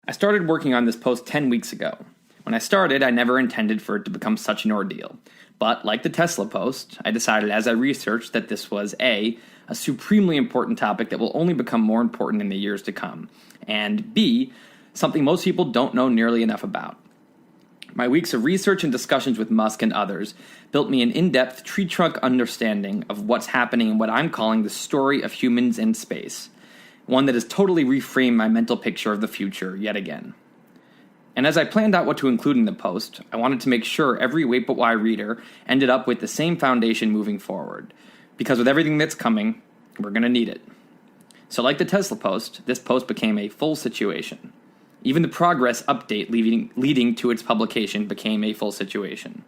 I started working on this post 10 weeks ago. When I started, I never intended for it to become such an ordeal. But like the Tesla post, I decided as I researched that this was A, a supremely important topic that will only become more important in the years to come, and B, something most people don't know nearly enough about. My weeks of research and discussions with Musk and others built me an in-depth tree trunk understanding of what's happening in what I'm calling the story of humans in space, one that has totally reframed my mental picture of the future yet again. And as I planned out what to include in the post, I wanted to make sure every Wait But Why reader ended up with the same foundation moving forward, because with everything that's coming, we're going to need it. So like the Tesla post, this post became a full situation. Even the progress update leading to its publication became a full situation.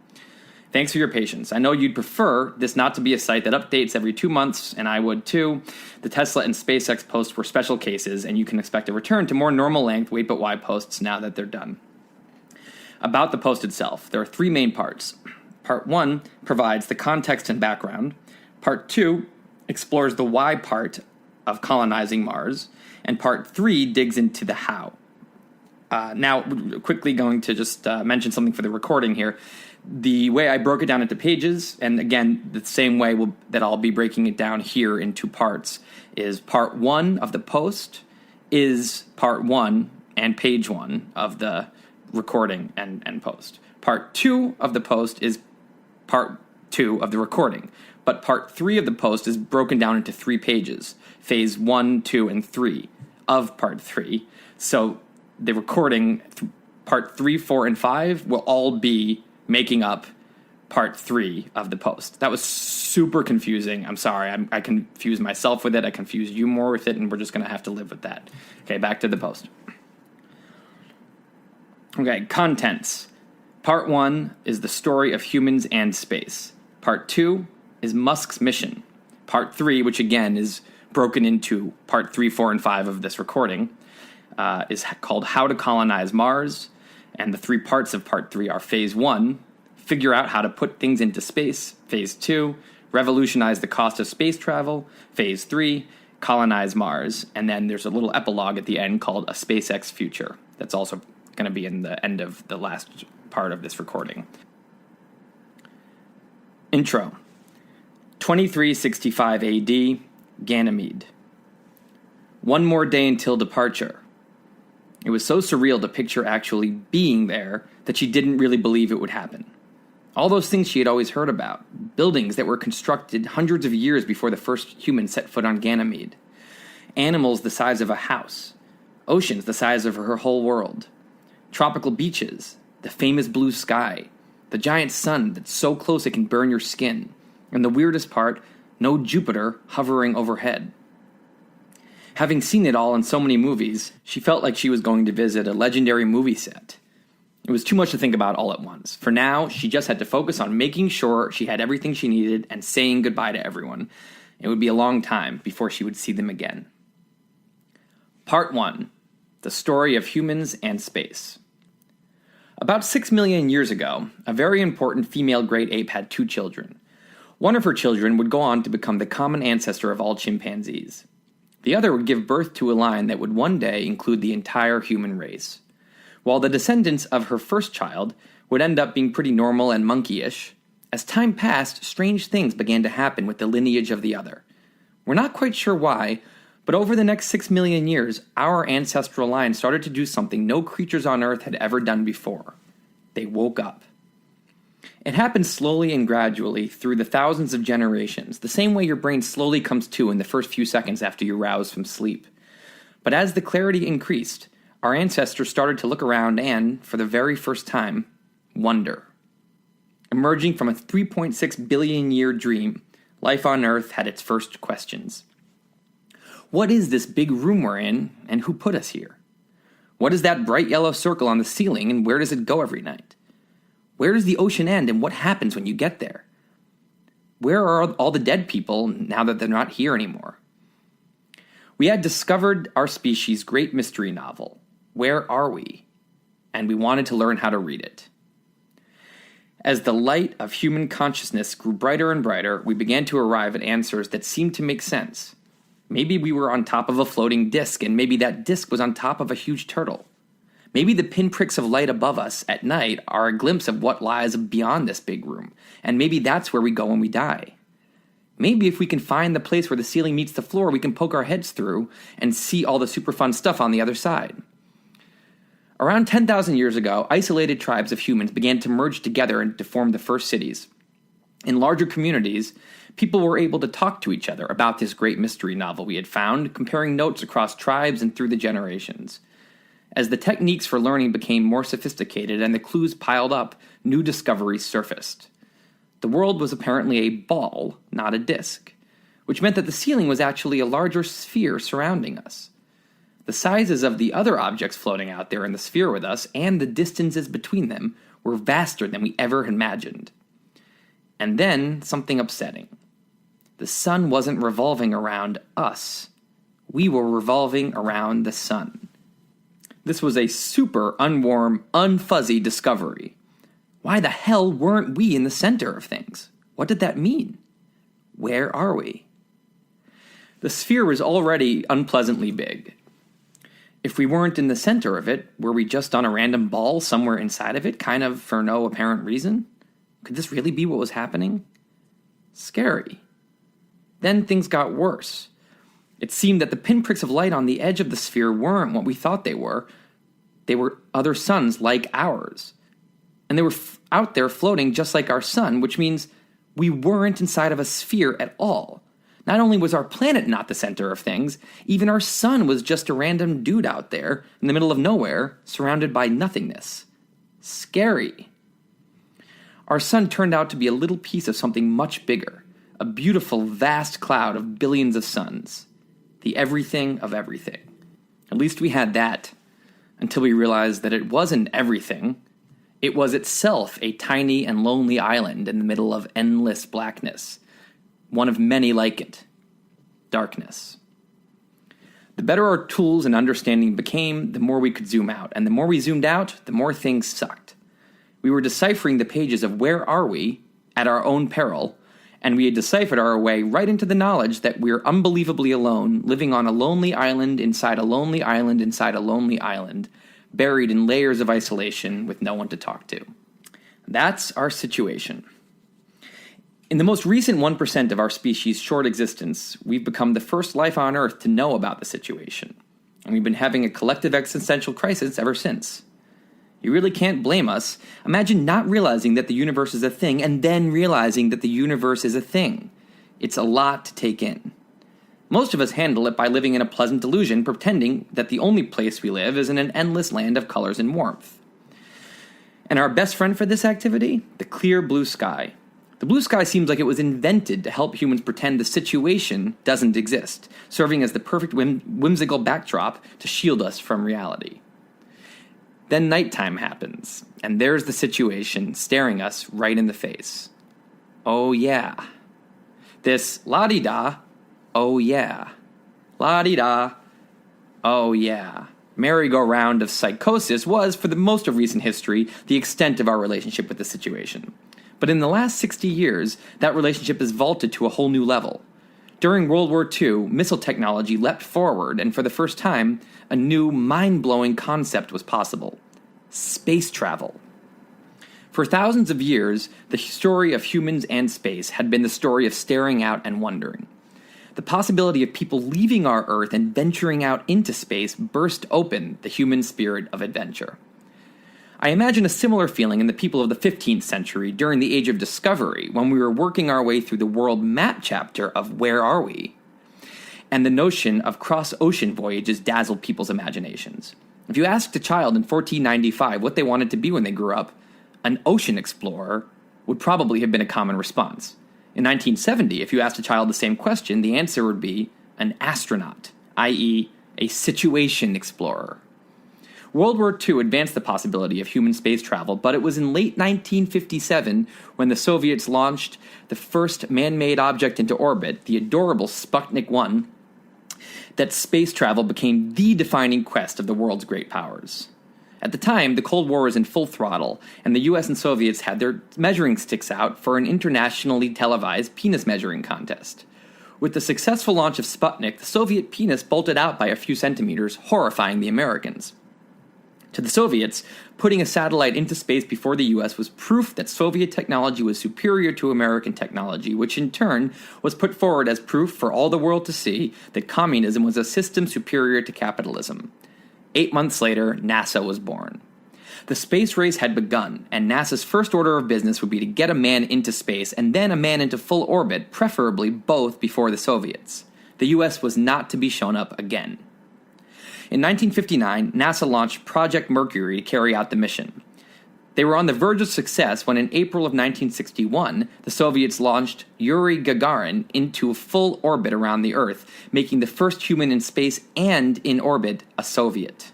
Thanks for your patience. I know you'd prefer this not to be a site that updates every 2 months, and I would too. The Tesla and SpaceX posts were special cases, and you can expect a return to more normal length Wait But Why posts now that they're done. About the post itself, there are 3 main parts. Part 1 provides the context and background. Part 2 explores the why part of colonizing Mars. And Part 3 digs into the how. Now, quickly going to just mention something for the recording here. The way I broke it down into pages, and again, the same way that I'll be breaking it down here in 2 parts, is part 1 of the post is part 1 and page 1 of the recording and post. Part 2 of the post is part 2 of the recording, but part 3 of the post is broken down into 3 pages, phase 1, 2, and 3 of part 3. So the recording, part 3, 4, and 5 will all be making up part 3 of the post. That was super confusing. I'm sorry. I confused myself with it. I confused you more with it, and we're just going to have to live with that. Okay, back to the post. Okay, contents. Part 1 is the story of humans and space. Part 2 is Musk's mission. Part 3, which again is broken into part 3, 4, and 5 of this recording, is called How to Colonize Mars. And the 3 parts of part 3 are phase 1, figure out how to put things into space. Phase 2, revolutionize the cost of space travel. Phase 3, colonize Mars. And then there's a little epilogue at the end called A SpaceX Future. That's also going to be in the end of the last part of this recording. Intro. 2365 AD, Ganymede. One more day until departure. It was so surreal to picture actually being there that she didn't really believe it would happen. All those things she had always heard about, buildings that were constructed hundreds of years before the first human set foot on Ganymede, animals the size of a house, oceans the size of her whole world, tropical beaches, the famous blue sky, the giant sun that's so close it can burn your skin, and the weirdest part, no Jupiter hovering overhead. Having seen it all in so many movies, she felt like she was going to visit a legendary movie set. It was too much to think about all at once. For now, she just had to focus on making sure she had everything she needed and saying goodbye to everyone. It would be a long time before she would see them again. Part 1. The story of humans and space. About 6 million years ago, a very important female great ape had 2 children. One of her children would go on to become the common ancestor of all chimpanzees. The other would give birth to a line that would one day include the entire human race. While the descendants of her first child would end up being pretty normal and monkey-ish, as time passed, strange things began to happen with the lineage of the other. We're not quite sure why, but over the next 6 million years, our ancestral line started to do something no creatures on Earth had ever done before. They woke up. It happened slowly and gradually through the thousands of generations, the same way your brain slowly comes to in the first few seconds after you rouse from sleep. But as the clarity increased, our ancestors started to look around and, for the very first time, wonder. Emerging from a 3.6 billion year dream, life on Earth had its first questions. What is this big room we're in, and who put us here? What is that bright yellow circle on the ceiling, and where does it go every night? Where does the ocean end, and what happens when you get there? Where are all the dead people now that they're not here anymore? We had discovered our species' great mystery novel, Where Are We? And we wanted to learn how to read it. As the light of human consciousness grew brighter and brighter, we began to arrive at answers that seemed to make sense. Maybe we were on top of a floating disk, and maybe that disk was on top of a huge turtle. Maybe the pinpricks of light above us at night are a glimpse of what lies beyond this big room, and maybe that's where we go when we die. Maybe if we can find the place where the ceiling meets the floor, we can poke our heads through and see all the super fun stuff on the other side. Around 10,000 years ago, isolated tribes of humans began to merge together and to form the first cities. In larger communities, people were able to talk to each other about this great mystery novel we had found, comparing notes across tribes and through the generations. As the techniques for learning became more sophisticated and the clues piled up, new discoveries surfaced. The world was apparently a ball, not a disk, which meant that the ceiling was actually a larger sphere surrounding us. The sizes of the other objects floating out there in the sphere with us and the distances between them were vaster than we ever imagined. And then something upsetting. The sun wasn't revolving around us. We were revolving around the sun. This was a super unwarm, unfuzzy discovery. Why the hell weren't we in the center of things? What did that mean? Where are we? The sphere was already unpleasantly big. If we weren't in the center of it, were we just on a random ball somewhere inside of it, kind of for no apparent reason? Could this really be what was happening? Scary. Then things got worse. It seemed that the pinpricks of light on the edge of the sphere weren't what we thought they were. They were other suns like ours. And they were out there floating just like our sun, which means we weren't inside of a sphere at all. Not only was our planet not the center of things, even our sun was just a random dude out there in the middle of nowhere, surrounded by nothingness. Scary. Our sun turned out to be a little piece of something much bigger, a beautiful, vast cloud of billions of suns. The everything of everything. At least we had that, until we realized that it wasn't everything. It was itself a tiny and lonely island in the middle of endless blackness, one of many like it. Darkness. The better our tools and understanding became, the more we could zoom out, and the more we zoomed out, the more things sucked. We were deciphering the pages of Where Are We, at our own peril, and we had deciphered our way right into the knowledge that we're unbelievably alone, living on a lonely island inside a lonely island inside a lonely island, buried in layers of isolation with no one to talk to. That's our situation. In the most recent 1% of our species' short existence, we've become the first life on Earth to know about the situation, and we've been having a collective existential crisis ever since. You really can't blame us. Imagine not realizing that the universe is a thing and then realizing that the universe is a thing. It's a lot to take in. Most of us handle it by living in a pleasant delusion, pretending that the only place we live is in an endless land of colors and warmth. And our best friend for this activity? The clear blue sky. The blue sky seems like it was invented to help humans pretend the situation doesn't exist, serving as the perfect whimsical backdrop to shield us from reality. Then nighttime happens, and there's the situation staring us right in the face. Oh yeah. This la-di-da, oh yeah. La-di-da, oh yeah. Merry-go-round of psychosis was, for the most of recent history, the extent of our relationship with the situation. But in the last 60 years, that relationship has vaulted to a whole new level. During World War II, missile technology leapt forward, and for the first time, a new, mind-blowing concept was possible. Space travel. For thousands of years, the story of humans and space had been the story of staring out and wondering. The possibility of people leaving our Earth and venturing out into space burst open the human spirit of adventure. I imagine a similar feeling in the people of the 15th century during the Age of Discovery, when we were working our way through the world map chapter of Where Are We? And the notion of cross-ocean voyages dazzled people's imaginations. If you asked a child in 1495 what they wanted to be when they grew up, an ocean explorer would probably have been a common response. In 1970, if you asked a child the same question, the answer would be an astronaut, i.e., a situation explorer. World War II advanced the possibility of human space travel, but it was in late 1957 when the Soviets launched the first man-made object into orbit, the adorable Sputnik 1, that space travel became the defining quest of the world's great powers. At the time, the Cold War was in full throttle, and the US and Soviets had their measuring sticks out for an internationally televised penis measuring contest. With the successful launch of Sputnik, the Soviet penis bolted out by a few centimeters, horrifying the Americans. To the Soviets, putting a satellite into space before the US was proof that Soviet technology was superior to American technology, which in turn was put forward as proof for all the world to see that communism was a system superior to capitalism. 8 months later, NASA was born. The space race had begun, and NASA's first order of business would be to get a man into space and then a man into full orbit, preferably both before the Soviets. The US was not to be shown up again. In 1959, NASA launched Project Mercury to carry out the mission. They were on the verge of success when in April of 1961, the Soviets launched Yuri Gagarin into full orbit around the Earth, making the first human in space and in orbit a Soviet.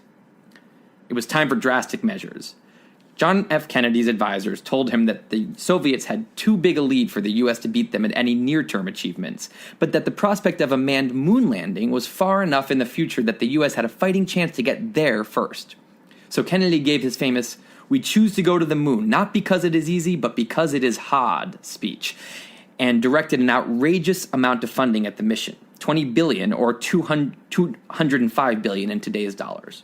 It was time for drastic measures. John F. Kennedy's advisors told him that the Soviets had too big a lead for the U.S. to beat them at any near-term achievements, but that the prospect of a manned moon landing was far enough in the future that the U.S. had a fighting chance to get there first. So Kennedy gave his famous, "We choose to go to the moon, not because it is easy, but because it is hard" speech, and directed an outrageous amount of funding at the mission, $20 billion or $205 billion in today's dollars.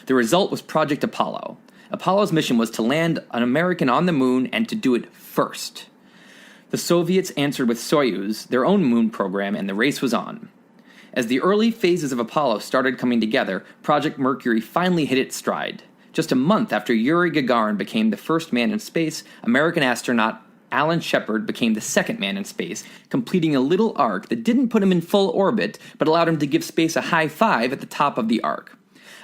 The result was Project Apollo. Apollo's mission was to land an American on the moon and to do it first. The Soviets answered with Soyuz, their own moon program, and the race was on. As the early phases of Apollo started coming together, Project Mercury finally hit its stride. Just a month after Yuri Gagarin became the first man in space, American astronaut Alan Shepard became the second man in space, completing a little arc that didn't put him in full orbit, but allowed him to give space a high five at the top of the arc.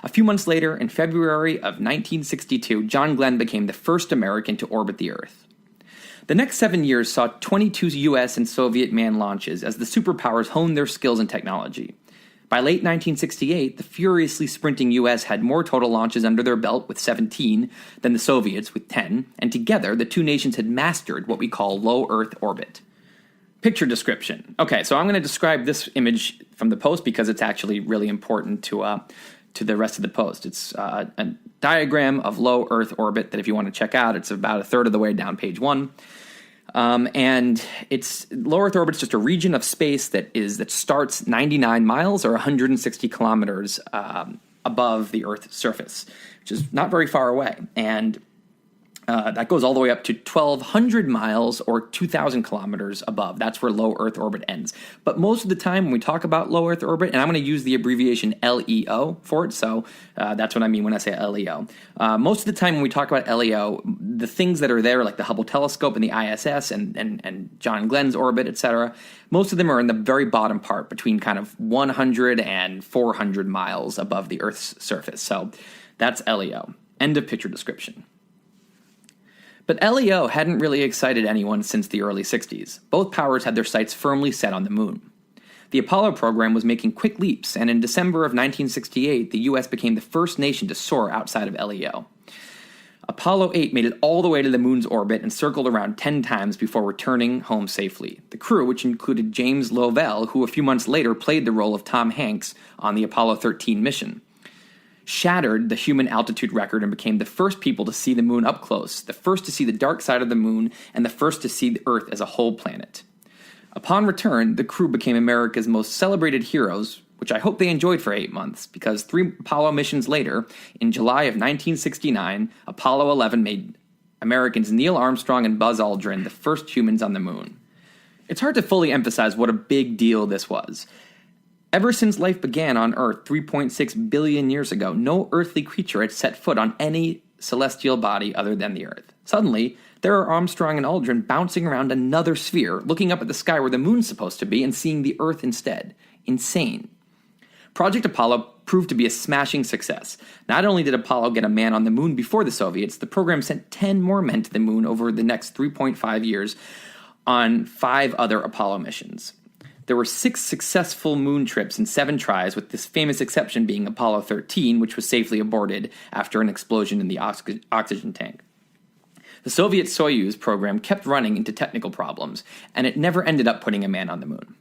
A few months later, in February of 1962, John Glenn became the first American to orbit the Earth. The next 7 years saw 22 U.S. and Soviet manned launches as the superpowers honed their skills and technology. By late 1968, the furiously sprinting U.S. had more total launches under their belt with 17 than the Soviets with 10, and together the two nations had mastered what we call low Earth orbit. Picture description. Okay, so I'm going to describe this image from the post because it's actually really important to the rest of the post. It's a diagram of low Earth orbit that if you want to check out, it's about a third of the way down page 1. And it's low Earth orbit is just a region of space that starts 99 miles or 160 kilometers above the Earth's surface, which is not very far away. And that goes all the way up to 1,200 miles or 2,000 kilometers above. That's where low Earth orbit ends. But most of the time when we talk about low Earth orbit, and I'm going to use the abbreviation LEO for it, so that's what I mean when I say LEO. Most of the time when we talk about LEO, the things that are there, like the Hubble telescope and the ISS and John Glenn's orbit, etc., most of them are in the very bottom part, between kind of 100 and 400 miles above the Earth's surface. So that's LEO. End of picture description. But LEO hadn't really excited anyone since the early 60s. Both powers had their sights firmly set on the moon. The Apollo program was making quick leaps, and in December of 1968, the U.S. became the first nation to soar outside of LEO. Apollo 8 made it all the way to the moon's orbit and circled around 10 times before returning home safely. The crew, which included James Lovell, who a few months later played the role of Tom Hanks on the Apollo 13 mission, shattered the human altitude record and became the first people to see the moon up close, the first to see the dark side of the moon, and the first to see the Earth as a whole planet. Upon return, the crew became America's most celebrated heroes, which I hope they enjoyed for 8 months, because 3 Apollo missions later, in July of 1969, Apollo 11 made Americans Neil Armstrong and Buzz Aldrin the first humans on the moon. It's hard to fully emphasize what a big deal this was. Ever since life began on Earth 3.6 billion years ago, no earthly creature had set foot on any celestial body other than the Earth. Suddenly, there are Armstrong and Aldrin bouncing around another sphere, looking up at the sky where the moon's supposed to be and seeing the Earth instead. Insane. Project Apollo proved to be a smashing success. Not only did Apollo get a man on the moon before the Soviets, the program sent 10 more men to the moon over the next 3.5 years on 5 other Apollo missions. There were 6 successful moon trips and 7 tries, with this famous exception being Apollo 13, which was safely aborted after an explosion in the oxygen tank. The Soviet Soyuz program kept running into technical problems, and it never ended up putting a man on the moon.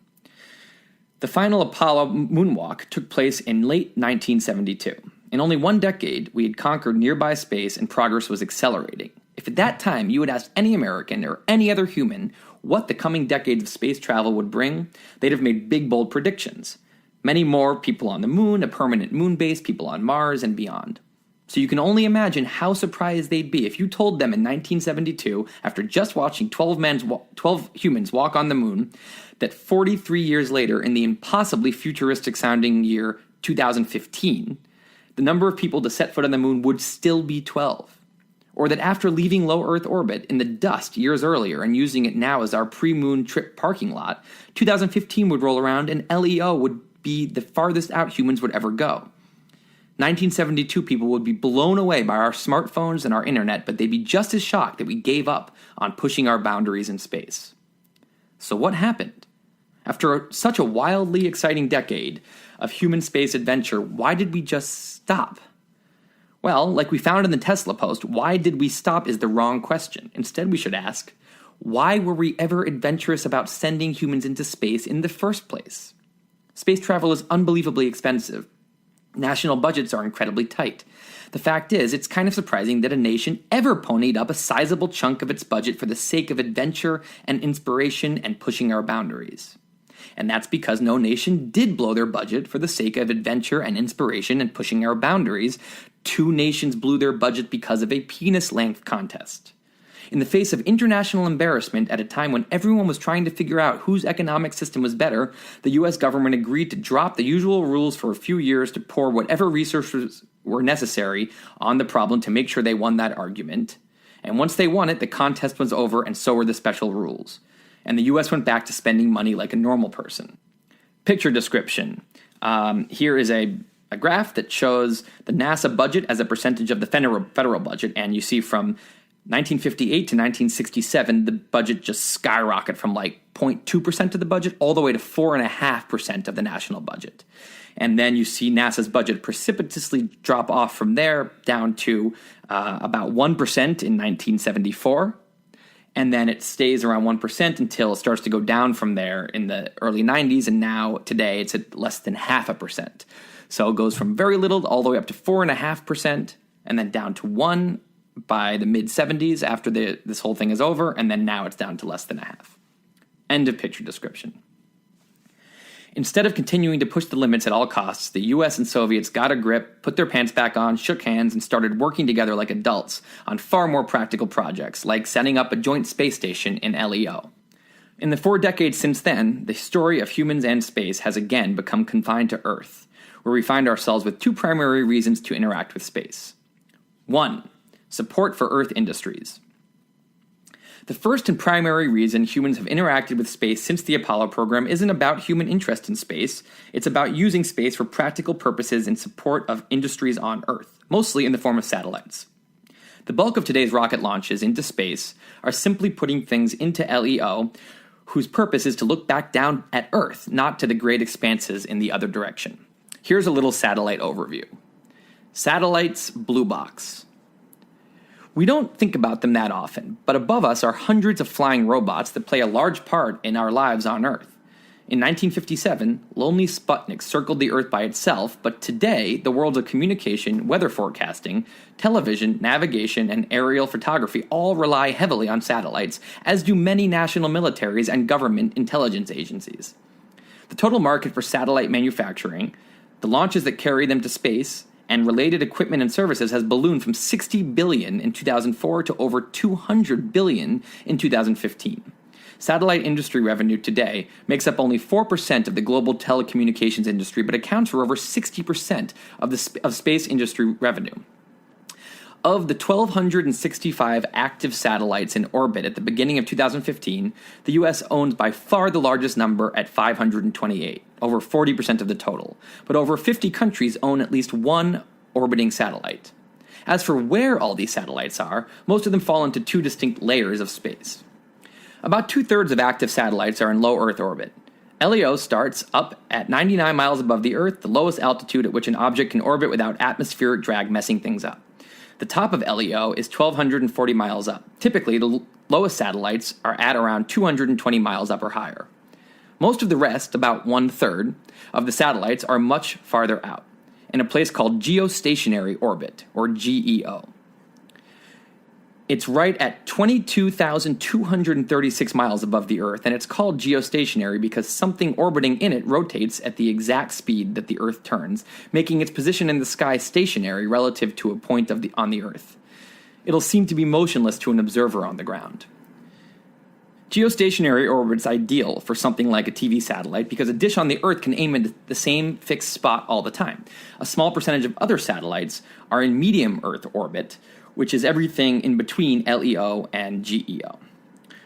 The final Apollo moonwalk took place in late 1972. In only 1 decade, we had conquered nearby space and progress was accelerating. If at that time you had asked any American or any other human what the coming decades of space travel would bring, they'd have made big, bold predictions. Many more people on the moon, a permanent moon base, people on Mars, and beyond. So you can only imagine how surprised they'd be if you told them in 1972, after just watching 12 humans walk on the moon, that 43 years later, in the impossibly futuristic-sounding year 2015, the number of people to set foot on the moon would still be 12. Or that after leaving low Earth orbit in the dust years earlier and using it now as our pre-moon trip parking lot, 2015 would roll around and LEO would be the farthest out humans would ever go. 1972 people would be blown away by our smartphones and our internet, but they'd be just as shocked that we gave up on pushing our boundaries in space. So what happened? After such a wildly exciting decade of human space adventure, why did we just stop? Well, like we found in the Tesla post, why did we stop is the wrong question. Instead, we should ask, why were we ever adventurous about sending humans into space in the first place? Space travel is unbelievably expensive. National budgets are incredibly tight. The fact is, it's kind of surprising that a nation ever ponied up a sizable chunk of its budget for the sake of adventure and inspiration and pushing our boundaries. And that's because no nation did blow their budget for the sake of adventure and inspiration and pushing our boundaries. 2 nations blew their budget because of a penis length contest. In the face of international embarrassment at a time when everyone was trying to figure out whose economic system was better, the US government agreed to drop the usual rules for a few years to pour whatever resources were necessary on the problem to make sure they won that argument. And once they won it, the contest was over and so were the special rules. And the US went back to spending money like a normal person. Picture description. Here is a graph that shows the NASA budget as a percentage of the federal budget, and you see from 1958 to 1967, the budget just skyrocketed from like 0.2% of the budget all the way to 4.5% of the national budget. And then you see NASA's budget precipitously drop off from there down to about 1% in 1974. And then it stays around 1% until it starts to go down from there in the early 90s. And now today it's at less than 0.5%. So it goes from very little all the way up to 4.5% and then down to 1% by the mid-70s after this whole thing is over, and then now it's down to less than 0.5%. End of picture description. Instead of continuing to push the limits at all costs, the US and Soviets got a grip, put their pants back on, shook hands, and started working together like adults on far more practical projects, like setting up a joint space station in LEO. In the 4 decades since then, the story of humans and space has again become confined to Earth, where we find ourselves with 2 primary reasons to interact with space. 1. Support for Earth industries. The first and primary reason humans have interacted with space since the Apollo program isn't about human interest in space, it's about using space for practical purposes in support of industries on Earth, mostly in the form of satellites. The bulk of today's rocket launches into space are simply putting things into LEO, whose purpose is to look back down at Earth, not to the great expanses in the other direction. Here's a little satellite overview. Satellites, blue box. We don't think about them that often, but above us are hundreds of flying robots that play a large part in our lives on Earth. In 1957, lonely Sputnik circled the Earth by itself, but today, the worlds of communication, weather forecasting, television, navigation, and aerial photography all rely heavily on satellites, as do many national militaries and government intelligence agencies. The total market for satellite manufacturing, the launches that carry them to space, and related equipment and services has ballooned from $60 billion in 2004 to over $200 billion in 2015. Satellite industry revenue today makes up only 4% of the global telecommunications industry, but accounts for over 60% of space industry revenue. Of the 1,265 active satellites in orbit at the beginning of 2015, the U.S. owns by far the largest number at 528, over 40% of the total. But over 50 countries own at least one orbiting satellite. As for where all these satellites are, most of them fall into 2 distinct layers of space. About 2/3 of active satellites are in low Earth orbit. LEO starts up at 99 miles above the Earth, the lowest altitude at which an object can orbit without atmospheric drag messing things up. The top of LEO is 1,240 miles up. Typically, the lowest satellites are at around 220 miles up or higher. Most of the rest, about 1/3, of the satellites are much farther out, in a place called geostationary orbit, or GEO. It's right at 22,236 miles above the Earth, and it's called geostationary because something orbiting in it rotates at the exact speed that the Earth turns, making its position in the sky stationary relative to a point on the Earth. It'll seem to be motionless to an observer on the ground. Geostationary orbit's ideal for something like a TV satellite because a dish on the Earth can aim at the same fixed spot all the time. A small percentage of other satellites are in medium Earth orbit, which is everything in between LEO and GEO.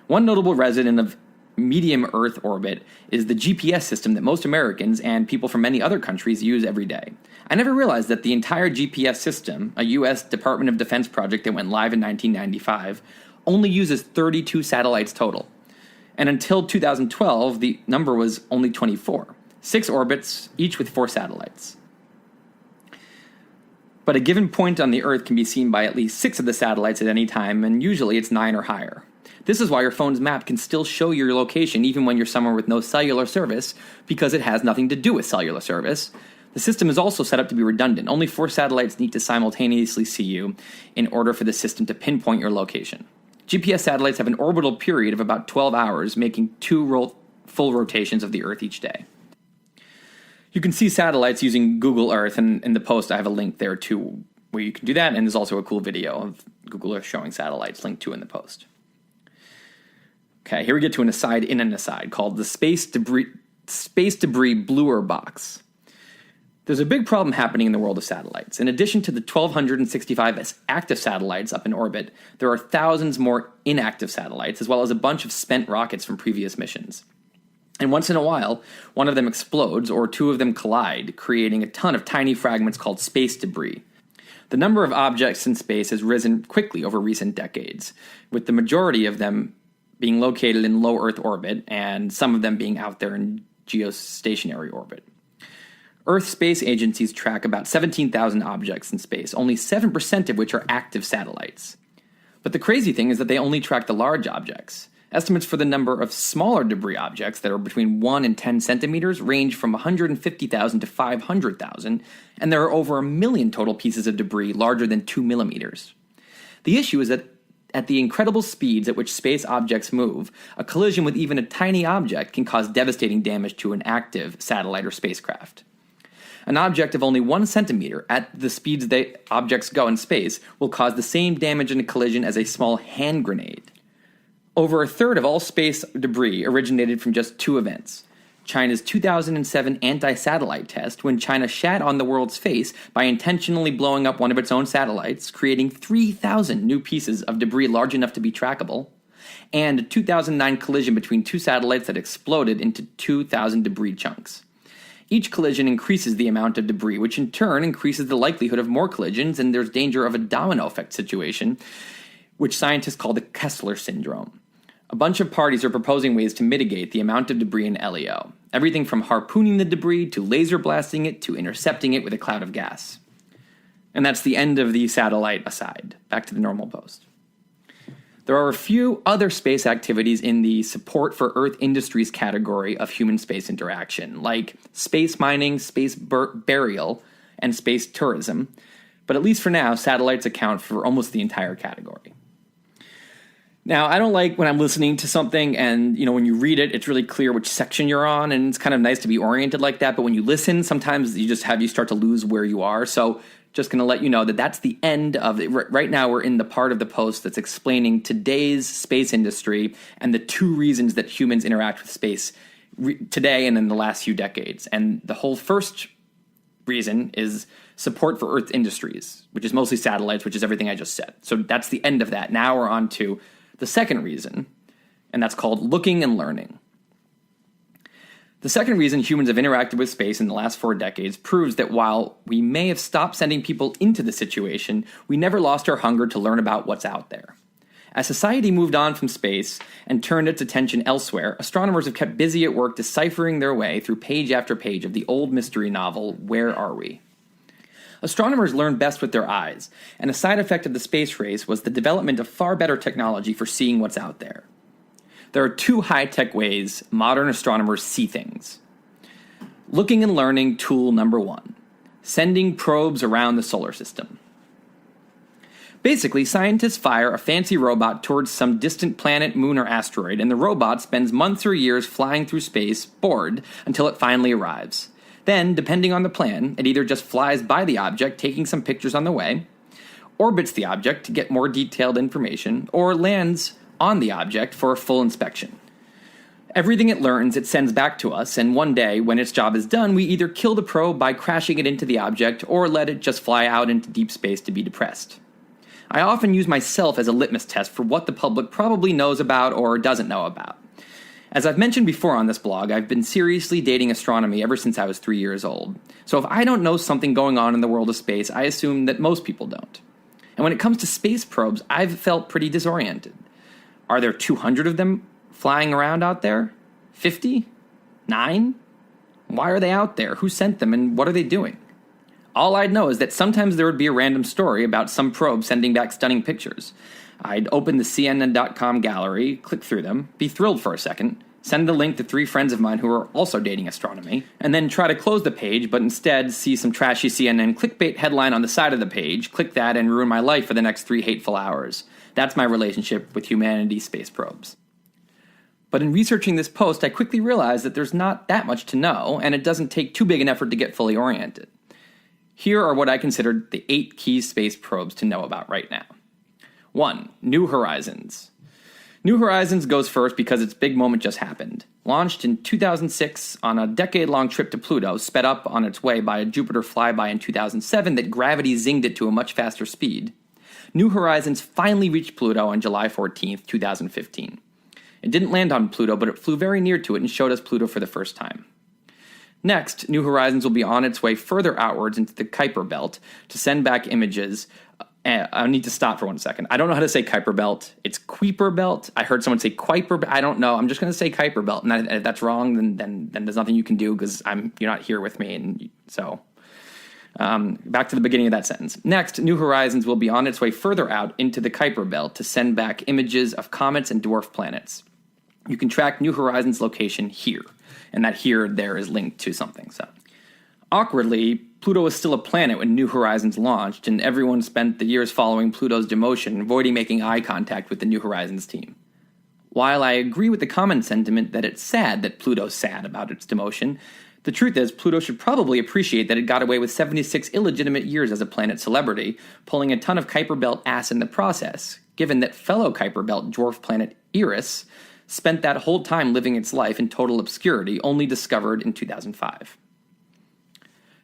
One notable resident of medium Earth orbit is the GPS system that most Americans and people from many other countries use every day. I never realized that the entire GPS system, a U.S. Department of Defense project that went live in 1995, only uses 32 satellites total. And until 2012, the number was only 24. 6 orbits, each with 4 satellites. But a given point on the Earth can be seen by at least 6 of the satellites at any time, and usually it's 9 or higher. This is why your phone's map can still show your location even when you're somewhere with no cellular service, because it has nothing to do with cellular service. The system is also set up to be redundant. Only 4 satellites need to simultaneously see you in order for the system to pinpoint your location. GPS satellites have an orbital period of about 12 hours, making 2 full rotations of the Earth each day. You can see satellites using Google Earth, and in the post I have a link there too where you can do that, and there's also a cool video of Google Earth showing satellites linked to in the post. Okay, here we get to an aside in an aside called the space debris bluer box. There's a big problem happening in the world of satellites. In addition to the 1,265 active satellites up in orbit, there are thousands more inactive satellites, as well as a bunch of spent rockets from previous missions. And once in a while, one of them explodes or 2 of them collide, creating a ton of tiny fragments called space debris. The number of objects in space has risen quickly over recent decades, with the majority of them being located in low Earth orbit and some of them being out there in geostationary orbit. Earth space agencies track about 17,000 objects in space, only 7% of which are active satellites. But the crazy thing is that they only track the large objects. Estimates for the number of smaller debris objects that are between 1 and 10 centimeters range from 150,000 to 500,000, and there are over 1 million total pieces of debris larger than 2 millimeters. The issue is that at the incredible speeds at which space objects move, a collision with even a tiny object can cause devastating damage to an active satellite or spacecraft. An object of only 1 centimeter at the speeds that objects go in space will cause the same damage in a collision as a small hand grenade. Over a third of all space debris originated from just 2 events. China's 2007 anti-satellite test, when China shat on the world's face by intentionally blowing up one of its own satellites, creating 3,000 new pieces of debris large enough to be trackable, and a 2009 collision between 2 satellites that exploded into 2,000 debris chunks. Each collision increases the amount of debris, which in turn increases the likelihood of more collisions, and there's danger of a domino effect situation, which scientists call the Kessler syndrome. A bunch of parties are proposing ways to mitigate the amount of debris in LEO. Everything from harpooning the debris to laser blasting it to intercepting it with a cloud of gas. And that's the end of the satellite aside. Back to the normal post. There are a few other space activities in the support for Earth industries category of human-space interaction, like space mining, space burial, and space tourism. But at least for now, satellites account for almost the entire category. Now, I don't like when I'm listening to something and, when you read it, it's really clear which section you're on, and it's kind of nice to be oriented like that. But when you listen, sometimes you start to lose where you are. So just going to let you know that that's the end of it. Right now, we're in the part of the post that's explaining today's space industry and the 2 reasons that humans interact with space today and in the last few decades. And the whole first reason is support for Earth industries, which is mostly satellites, which is everything I just said. So that's the end of that. Now we're on to the second reason, and that's called looking and learning. The second reason humans have interacted with space in the last 4 decades proves that while we may have stopped sending people into the situation, we never lost our hunger to learn about what's out there. As society moved on from space and turned its attention elsewhere, astronomers have kept busy at work deciphering their way through page after page of the old mystery novel, Where Are We? Astronomers learn best with their eyes, and a side effect of the space race was the development of far better technology for seeing what's out there. There are 2 high-tech ways modern astronomers see things. Looking and learning tool number 1, sending probes around the solar system. Basically, scientists fire a fancy robot towards some distant planet, moon, or asteroid, and the robot spends months or years flying through space, bored, until it finally arrives. Then, depending on the plan, it either just flies by the object, taking some pictures on the way, orbits the object to get more detailed information, or lands on the object for a full inspection. Everything it learns, it sends back to us, and one day, when its job is done, we either kill the probe by crashing it into the object, or let it just fly out into deep space to be depressed. I often use myself as a litmus test for what the public probably knows about or doesn't know about. As I've mentioned before on this blog, I've been seriously dating astronomy ever since I was 3 years old. So if I don't know something going on in the world of space, I assume that most people don't. And when it comes to space probes, I've felt pretty disoriented. Are there 200 of them flying around out there? 50? 9? Why are they out there? Who sent them and what are they doing? All I'd know is that sometimes there would be a random story about some probe sending back stunning pictures. I'd open the CNN.com gallery, click through them, be thrilled for a second, send the link to 3 friends of mine who are also dating astronomy, and then try to close the page, but instead see some trashy CNN clickbait headline on the side of the page, click that, and ruin my life for the next 3 hateful hours. That's my relationship with humanity's space probes. But in researching this post, I quickly realized that there's not that much to know, and it doesn't take too big an effort to get fully oriented. Here are what I considered the 8 key space probes to know about right now. 1. New Horizons. New Horizons goes first because its big moment just happened. Launched in 2006 on a decade-long trip to Pluto, sped up on its way by a Jupiter flyby in 2007 that gravity zinged it to a much faster speed. New Horizons finally reached Pluto on July 14, 2015. It didn't land on Pluto, but it flew very near to it and showed us Pluto for the first time. Next, New Horizons will be on its way further outwards into the Kuiper Belt to send back images. I need to stop for 1 second. I don't know how to say Kuiper Belt. It's Kuiper Belt. I heard someone say Kuiper. I don't know. I'm just going to say Kuiper Belt. And if that's wrong, then there's nothing you can do because you're not here with me. And so back to the beginning of that sentence. Next, New Horizons will be on its way further out into the Kuiper Belt to send back images of comets and dwarf planets. You can track New Horizons' location here. And that here there is linked to something. So, awkwardly, Pluto was still a planet when New Horizons launched, and everyone spent the years following Pluto's demotion avoiding making eye contact with the New Horizons team. While I agree with the common sentiment that it's sad that Pluto's sad about its demotion, the truth is Pluto should probably appreciate that it got away with 76 illegitimate years as a planet celebrity, pulling a ton of Kuiper Belt ass in the process, given that fellow Kuiper Belt dwarf planet Eris spent that whole time living its life in total obscurity, only discovered in 2005.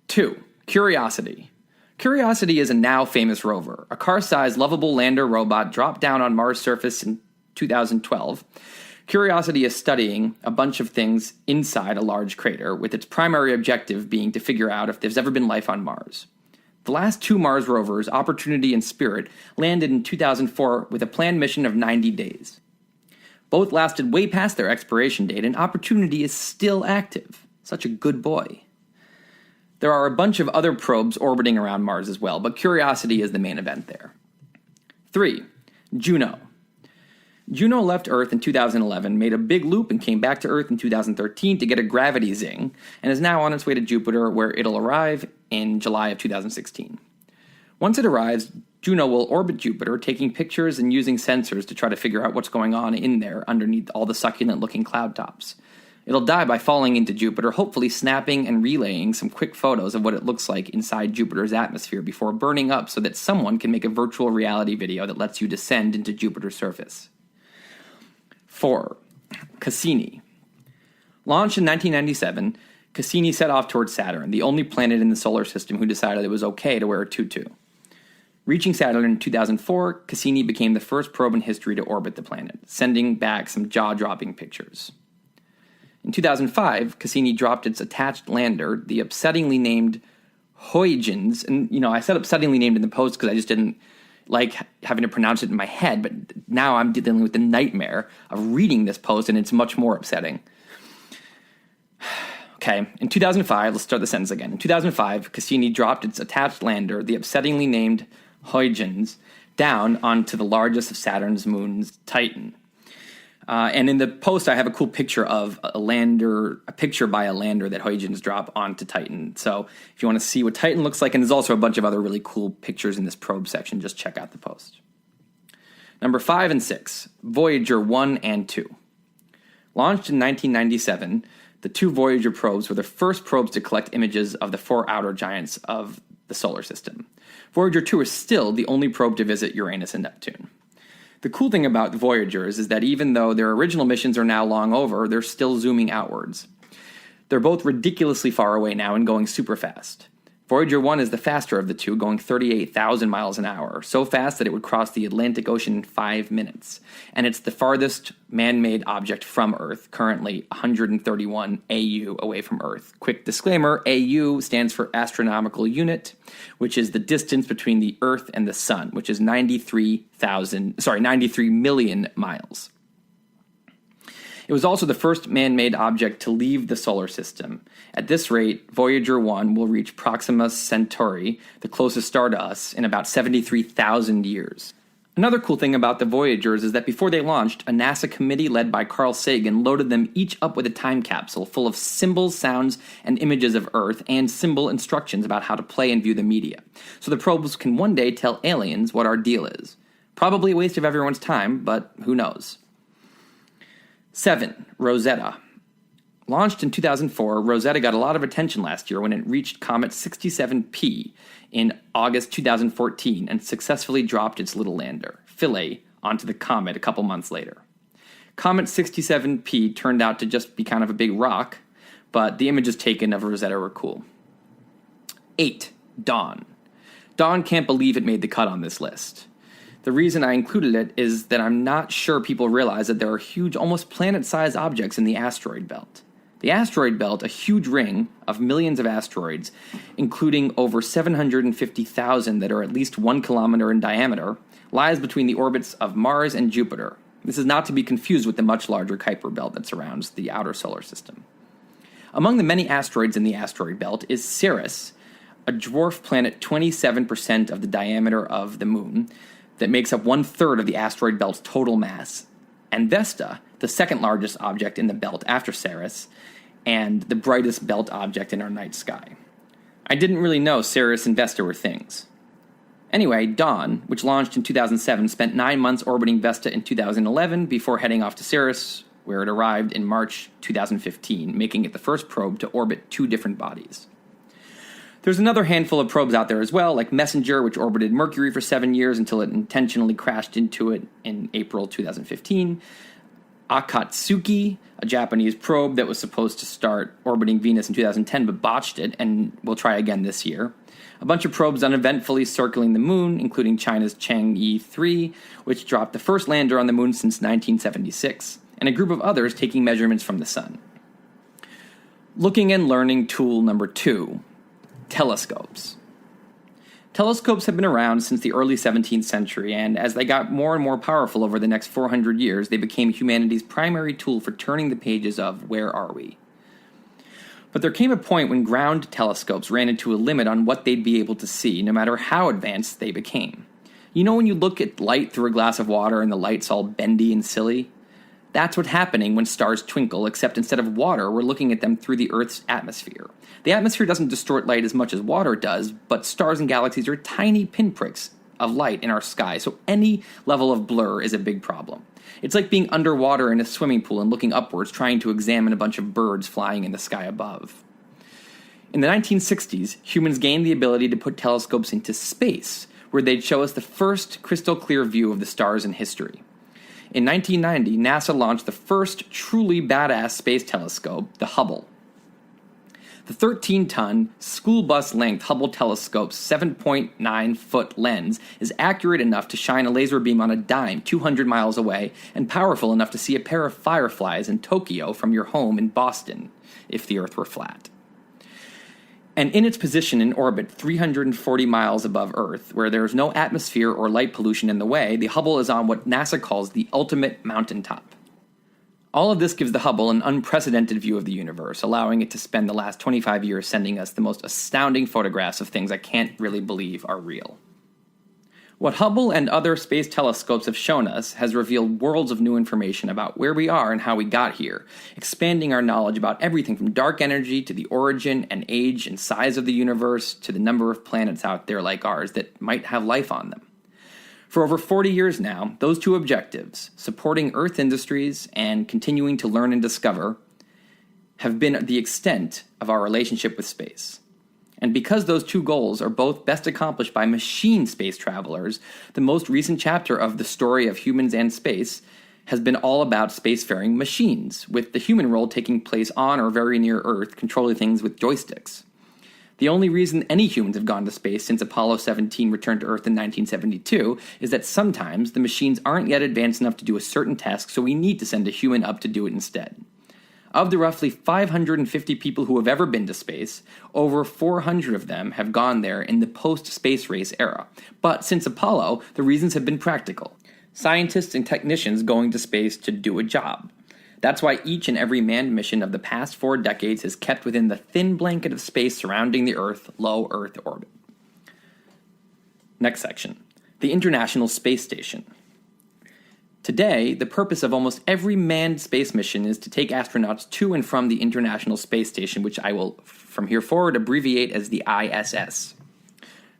2. Curiosity. Curiosity is a now famous rover, a car-sized, lovable lander robot dropped down on Mars' surface in 2012. Curiosity is studying a bunch of things inside a large crater, with its primary objective being to figure out if there's ever been life on Mars. The last 2 Mars rovers, Opportunity and Spirit, landed in 2004 with a planned mission of 90 days. Both lasted way past their expiration date, and Opportunity is still active. Such a good boy. There are a bunch of other probes orbiting around Mars as well, but Curiosity is the main event there. 3. Juno. Juno left Earth in 2011, made a big loop, and came back to Earth in 2013 to get a gravity zing, and is now on its way to Jupiter, where it'll arrive in July of 2016. Once it arrives, Juno will orbit Jupiter, taking pictures and using sensors to try to figure out what's going on in there underneath all the succulent-looking cloud tops. It'll die by falling into Jupiter, hopefully snapping and relaying some quick photos of what it looks like inside Jupiter's atmosphere before burning up so that someone can make a virtual reality video that lets you descend into Jupiter's surface. 4. Cassini. Launched in 1997, Cassini set off towards Saturn, the only planet in the solar system who decided it was okay to wear a tutu. Reaching Saturn in 2004, Cassini became the first probe in history to orbit the planet, sending back some jaw-dropping pictures. In 2005, Cassini dropped its attached lander, the upsettingly named Huygens, and I said upsettingly named in the post because I just didn't like having to pronounce it in my head, but now I'm dealing with the nightmare of reading this post, and it's much more upsetting. Okay, in 2005, let's start the sentence again. In 2005, Cassini dropped its attached lander, the upsettingly named Huygens, down onto the largest of Saturn's moons, Titan. And in the post, I have a cool picture of a picture by a lander that Huygens drop onto Titan. So if you want to see what Titan looks like, and there's also a bunch of other really cool pictures in this probe section, just check out the post. Number 5 and 6, Voyager 1 and 2. Launched in 1997, the two Voyager probes were the first probes to collect images of the four outer giants of the solar system. Voyager 2 is still the only probe to visit Uranus and Neptune. The cool thing about the Voyagers is that even though their original missions are now long over, they're still zooming outwards. They're both ridiculously far away now and going super fast. Voyager 1 is the faster of the two, going 38,000 miles an hour, so fast that it would cross the Atlantic Ocean in 5 minutes. And it's the farthest man-made object from Earth, currently 131 AU away from Earth. Quick disclaimer, AU stands for astronomical unit, which is the distance between the Earth and the Sun, which is 93 million miles. It was also the first man-made object to leave the solar system. At this rate, Voyager 1 will reach Proxima Centauri, the closest star to us, in about 73,000 years. Another cool thing about the Voyagers is that before they launched, a NASA committee led by Carl Sagan loaded them each up with a time capsule full of symbols, sounds, and images of Earth, and symbol instructions about how to play and view the media. So the probes can one day tell aliens what our deal is. Probably a waste of everyone's time, but who knows. 7. Rosetta. Launched in 2004, Rosetta got a lot of attention last year when it reached Comet 67P in August 2014 and successfully dropped its little lander, Philae, onto the comet a couple months later. Comet 67P turned out to just be kind of a big rock, but the images taken of Rosetta were cool. 8. Dawn. Dawn can't believe it made the cut on this list. The reason I included it is that I'm not sure people realize that there are huge, almost planet-sized objects in the asteroid belt. The asteroid belt, a huge ring of millions of asteroids, including over 750,000 that are at least 1 kilometer in diameter, lies between the orbits of Mars and Jupiter. This is not to be confused with the much larger Kuiper belt that surrounds the outer solar system. Among the many asteroids in the asteroid belt is Ceres, a dwarf planet 27% of the diameter of the Moon, that makes up 1/3 of the asteroid belt's total mass, and Vesta, the second largest object in the belt after Ceres, and the brightest belt object in our night sky. I didn't really know Ceres and Vesta were things. Anyway, Dawn, which launched in 2007, spent 9 months orbiting Vesta in 2011 before heading off to Ceres, where it arrived in March 2015, making it the first probe to orbit 2 different bodies. There's another handful of probes out there as well, like Messenger, which orbited Mercury for 7 years until it intentionally crashed into it in April 2015. Akatsuki, a Japanese probe that was supposed to start orbiting Venus in 2010 but botched it and will try again this year. A bunch of probes uneventfully circling the Moon, including China's Chang'e 3, which dropped the first lander on the Moon since 1976, and a group of others taking measurements from the Sun. Looking and learning tool number 2. Telescopes. Telescopes have been around since the early 17th century, and as they got more and more powerful over the next 400 years, they became humanity's primary tool for turning the pages of Where Are We? But there came a point when ground telescopes ran into a limit on what they'd be able to see, no matter how advanced they became. You know when you look at light through a glass of water and the light's all bendy and silly? That's what's happening when stars twinkle, except instead of water, we're looking at them through the Earth's atmosphere. The atmosphere doesn't distort light as much as water does, but stars and galaxies are tiny pinpricks of light in our sky, so any level of blur is a big problem. It's like being underwater in a swimming pool and looking upwards, trying to examine a bunch of birds flying in the sky above. In the 1960s, humans gained the ability to put telescopes into space, where they'd show us the first crystal-clear view of the stars in history. In 1990, NASA launched the first truly badass space telescope, the Hubble. The 13-ton, school bus-length Hubble telescope's 7.9-foot lens is accurate enough to shine a laser beam on a dime 200 miles away and powerful enough to see a pair of fireflies in Tokyo from your home in Boston, if the Earth were flat. And in its position in orbit 340 miles above Earth, where there is no atmosphere or light pollution in the way, the Hubble is on what NASA calls the ultimate mountaintop. All of this gives the Hubble an unprecedented view of the universe, allowing it to spend the last 25 years sending us the most astounding photographs of things I can't really believe are real. What Hubble and other space telescopes have shown us has revealed worlds of new information about where we are and how we got here, expanding our knowledge about everything from dark energy to the origin and age and size of the universe to the number of planets out there like ours that might have life on them. For over 40 years now, those two objectives, supporting Earth industries and continuing to learn and discover, have been the extent of our relationship with space. And because those two goals are both best accomplished by machine space travelers, the most recent chapter of the story of humans and space has been all about spacefaring machines, with the human role taking place on or very near Earth, controlling things with joysticks. The only reason any humans have gone to space since Apollo 17 returned to Earth in 1972 is that sometimes the machines aren't yet advanced enough to do a certain task, so we need to send a human up to do it instead. Of the roughly 550 people who have ever been to space, over 400 of them have gone there in the post-space race era. But since Apollo, the reasons have been practical. Scientists and technicians going to space to do a job. That's why each and every manned mission of the past 4 decades has kept within the thin blanket of space surrounding the Earth, low Earth orbit. Next section. The International Space Station. Today, the purpose of almost every manned space mission is to take astronauts to and from the International Space Station, which I will, from here forward, abbreviate as the ISS.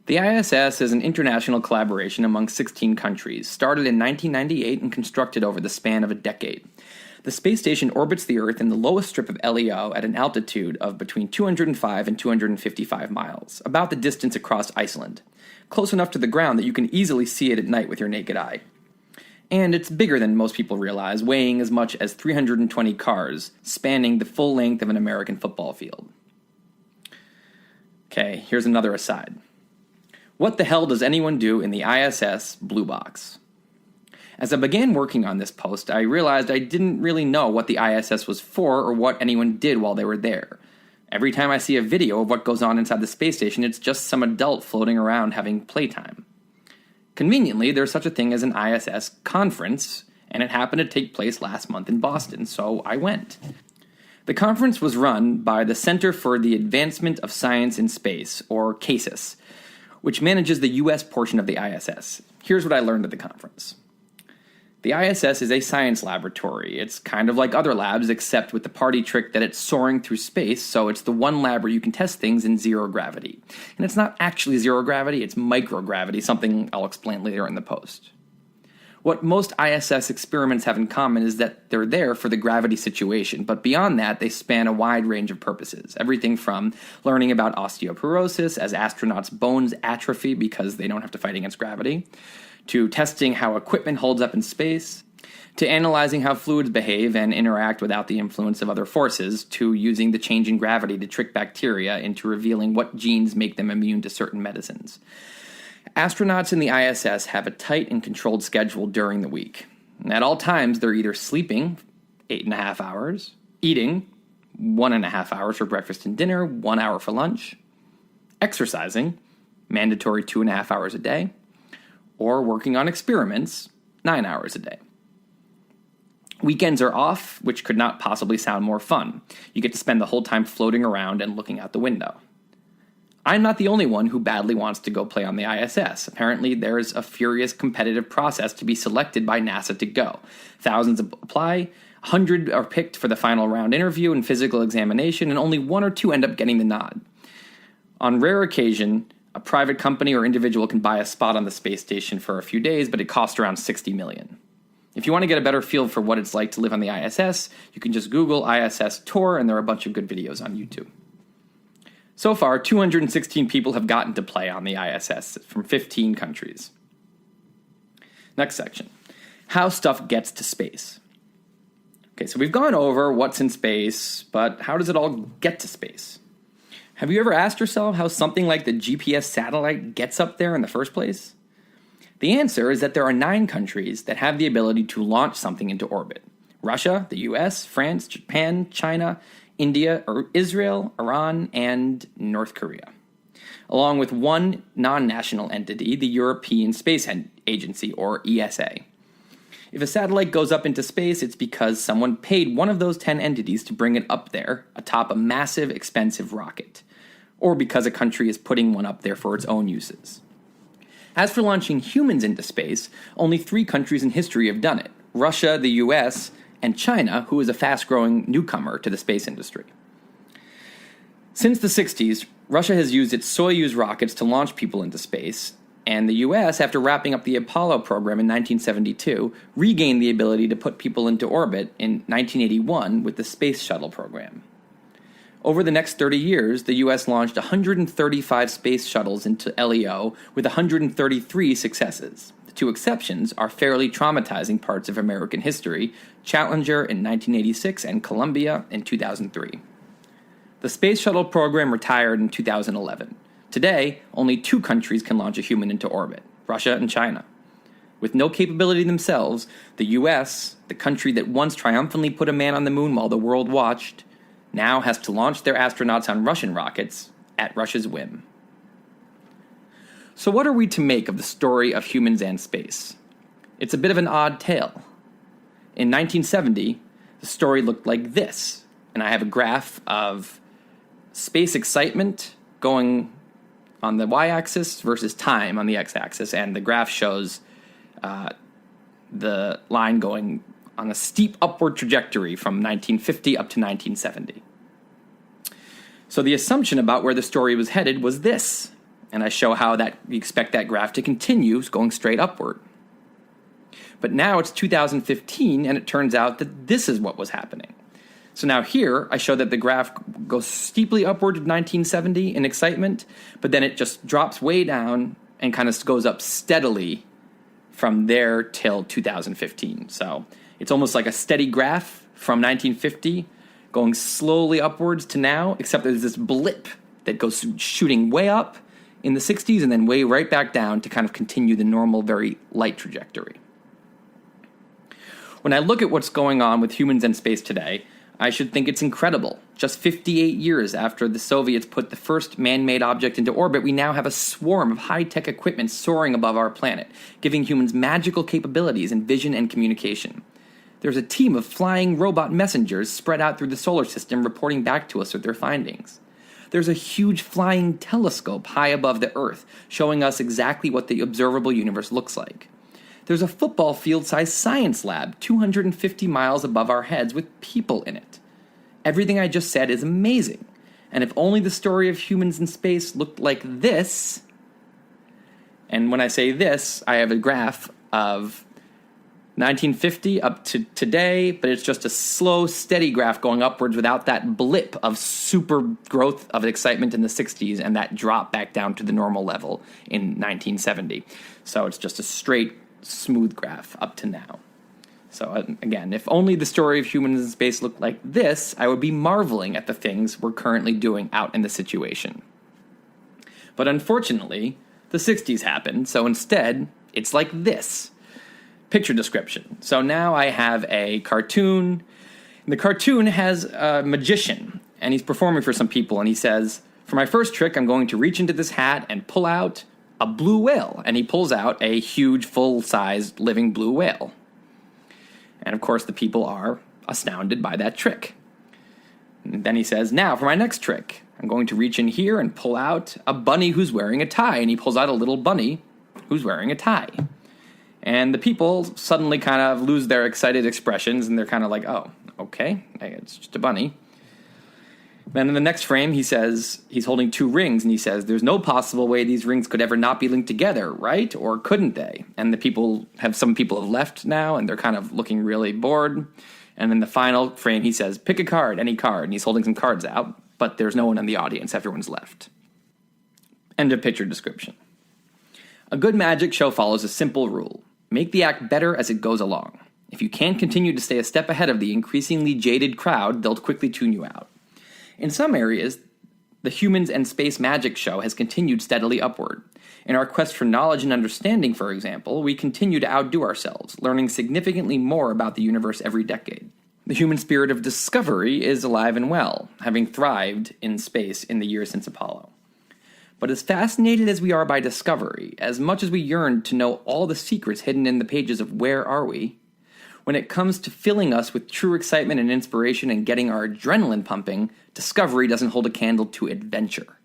The ISS is an international collaboration among 16 countries, started in 1998 and constructed over the span of a decade. The space station orbits the Earth in the lowest strip of LEO at an altitude of between 205 and 255 miles, about the distance across Iceland, close enough to the ground that you can easily see it at night with your naked eye. And it's bigger than most people realize, weighing as much as 320 cars, spanning the full length of an American football field. Okay, here's another aside. What the hell does anyone do in the ISS blue box? As I began working on this post, I realized I didn't really know what the ISS was for or what anyone did while they were there. Every time I see a video of what goes on inside the space station, it's just some adult floating around having playtime. Conveniently, there's such a thing as an ISS conference, and it happened to take place last month in Boston, so I went. The conference was run by the Center for the Advancement of Science in Space, or CASIS, which manages the U.S. portion of the ISS. Here's what I learned at the conference. The ISS is a science laboratory. It's kind of like other labs, except with the party trick that it's soaring through space, so it's the one lab where you can test things in zero gravity. And it's not actually zero gravity, it's microgravity, something I'll explain later in the post. What most ISS experiments have in common is that they're there for the gravity situation, but beyond that, they span a wide range of purposes. Everything from learning about osteoporosis as astronauts' bones atrophy because they don't have to fight against gravity, to testing how equipment holds up in space, to analyzing how fluids behave and interact without the influence of other forces, to using the change in gravity to trick bacteria into revealing what genes make them immune to certain medicines. Astronauts in the ISS have a tight and controlled schedule during the week. At all times, they're either sleeping 8.5 hours, eating 1.5 hours for breakfast and dinner, 1 hour for lunch, exercising, mandatory 2.5 hours a day, or working on experiments 9 hours a day. Weekends are off, which could not possibly sound more fun. You get to spend the whole time floating around and looking out the window. I'm not the only one who badly wants to go play on the ISS. Apparently, there's a furious competitive process to be selected by NASA to go. Thousands apply, 100 are picked for the final round interview and physical examination, and only 1 or 2 end up getting the nod. On rare occasion, a private company or individual can buy a spot on the space station for a few days, but it costs around $60 million. If you want to get a better feel for what it's like to live on the ISS, you can just Google ISS tour, and there are a bunch of good videos on YouTube. So far, 216 people have gotten to play on the ISS from 15 countries. Next section. How stuff gets to space. Okay, so we've gone over what's in space, but how does it all get to space? Have you ever asked yourself how something like the GPS satellite gets up there in the first place? The answer is that there are 9 countries that have the ability to launch something into orbit. Russia, the US, France, Japan, China, India, Israel, Iran, and North Korea, along with one non-national entity, the European Space Agency, or ESA. If a satellite goes up into space, it's because someone paid one of those 10 entities to bring it up there atop a massive, expensive rocket, or because a country is putting one up there for its own uses. As for launching humans into space, only 3 countries in history have done it: Russia, the US, and China, who is a fast-growing newcomer to the space industry. Since the 60s, Russia has used its Soyuz rockets to launch people into space, and the US, after wrapping up the Apollo program in 1972, regained the ability to put people into orbit in 1981 with the Space Shuttle program. Over the next 30 years, the US launched 135 space shuttles into LEO with 133 successes. The 2 exceptions are fairly traumatizing parts of American history: Challenger in 1986 and Columbia in 2003. The Space Shuttle program retired in 2011. Today, only 2 countries can launch a human into orbit: Russia and China. With no capability themselves, the US, the country that once triumphantly put a man on the moon while the world watched, now has to launch their astronauts on Russian rockets at Russia's whim. So what are we to make of the story of humans and space? It's a bit of an odd tale. In 1970, the story looked like this, and I have a graph of space excitement going on the y-axis versus time on the x-axis, and the graph shows the line going on a steep upward trajectory from 1950 up to 1970. So the assumption about where the story was headed was this, and I show how that we expect that graph to continue going straight upward. But now it's 2015, and it turns out that this is what was happening. So now here, I show that the graph goes steeply upward to 1970 in excitement, but then it just drops way down and kind of goes up steadily from there till 2015. So it's almost like a steady graph from 1950 going slowly upwards to now, except there's this blip that goes shooting way up in the 60s and then way right back down to kind of continue the normal, very light trajectory. When I look at what's going on with humans in space today, I should think it's incredible. Just 58 years after the Soviets put the first man-made object into orbit, we now have a swarm of high-tech equipment soaring above our planet, giving humans magical capabilities in vision and communication. There's a team of flying robot messengers spread out through the solar system reporting back to us with their findings. There's a huge flying telescope high above the Earth, showing us exactly what the observable universe looks like. There's a football field-sized science lab 250 miles above our heads with people in it. Everything I just said is amazing. And if only the story of humans in space looked like this, and when I say this, I have a graph of 1950 up to today, but it's just a slow, steady graph going upwards without that blip of super growth of excitement in the 60s and that drop back down to the normal level in 1970. So it's just a straight, smooth graph up to now. So again, if only the story of humans in space looked like this, I would be marveling at the things we're currently doing out in the situation. But unfortunately, the 60s happened, so instead, it's like this. Picture description. So now I have a cartoon. The cartoon has a magician, and he's performing for some people, and he says, "For my first trick, I'm going to reach into this hat and pull out a blue whale." And he pulls out a huge, full-sized, living blue whale. And of course, the people are astounded by that trick. And then he says, "Now, for my next trick, I'm going to reach in here and pull out a bunny who's wearing a tie." And he pulls out a little bunny who's wearing a tie. And the people suddenly kind of lose their excited expressions, and they're kind of like, "Oh, okay, it's just a bunny." Then in the next frame, he says, he's holding 2 rings, and he says, "There's no possible way these rings could ever not be linked together, right? Or couldn't they?" And some people have left now, and they're kind of looking really bored. And in the final frame, he says, "Pick a card, any card." And he's holding some cards out, but there's no one in the audience. Everyone's left. End of picture description. A good magic show follows a simple rule. Make the act better as it goes along. If you can't continue to stay a step ahead of the increasingly jaded crowd, they'll quickly tune you out. In some areas, the humans and space magic show has continued steadily upward. In our quest for knowledge and understanding, for example, we continue to outdo ourselves, learning significantly more about the universe every decade. The human spirit of discovery is alive and well, having thrived in space in the years since Apollo. But as fascinated as we are by discovery, as much as we yearn to know all the secrets hidden in the pages of Where Are We?, when it comes to filling us with true excitement and inspiration and getting our adrenaline pumping, discovery doesn't hold a candle to adventure.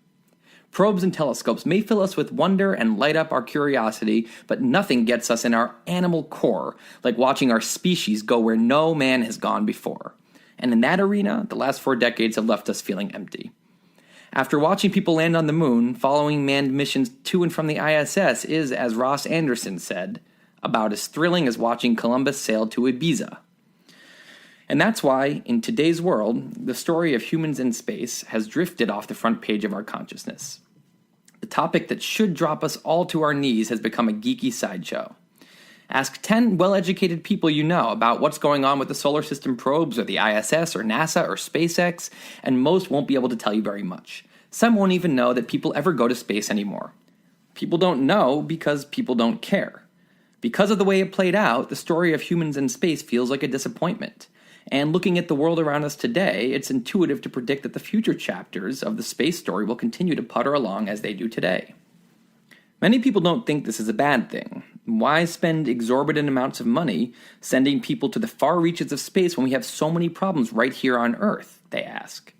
Probes and telescopes may fill us with wonder and light up our curiosity, but nothing gets us in our animal core like watching our species go where no man has gone before. And in that arena, the last 4 decades have left us feeling empty. After watching people land on the moon, following manned missions to and from the ISS is, as Ross Anderson said, about as thrilling as watching Columbus sail to Ibiza. And that's why, in today's world, the story of humans in space has drifted off the front page of our consciousness. The topic that should drop us all to our knees has become a geeky sideshow. Ask 10 well-educated people you know about what's going on with the solar system probes or the ISS or NASA or SpaceX, and most won't be able to tell you very much. Some won't even know that people ever go to space anymore. People don't know because people don't care. Because of the way it played out, the story of humans in space feels like a disappointment. And looking at the world around us today, it's intuitive to predict that the future chapters of the space story will continue to putter along as they do today. Many people don't think this is a bad thing. Why spend exorbitant amounts of money sending people to the far reaches of space when we have so many problems right here on Earth, they ask.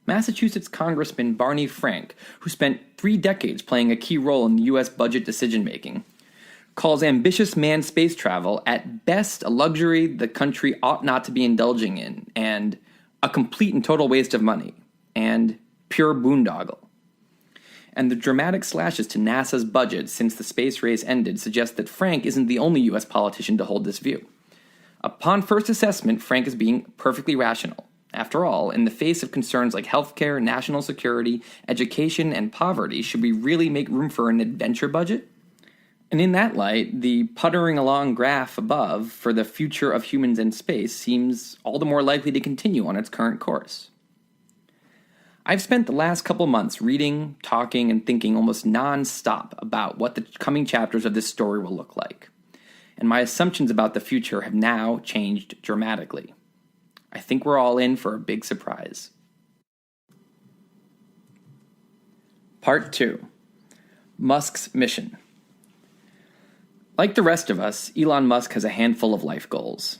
Massachusetts Congressman Barney Frank, who spent 3 decades playing a key role in the U.S. budget decision-making, calls ambitious manned space travel at best a luxury the country ought not to be indulging in, and a complete and total waste of money, and pure boondoggle. And the dramatic slashes to NASA's budget since the space race ended suggest that Frank isn't the only U.S. politician to hold this view. Upon first assessment, Frank is being perfectly rational. After all, in the face of concerns like healthcare, national security, education, and poverty, should we really make room for an adventure budget? And in that light, the puttering along graph above for the future of humans in space seems all the more likely to continue on its current course. I've spent the last couple months reading, talking, and thinking almost non-stop about what the coming chapters of this story will look like. And my assumptions about the future have now changed dramatically. I think we're all in for a big surprise. Part 2. Musk's Mission. Like the rest of us, Elon Musk has a handful of life goals.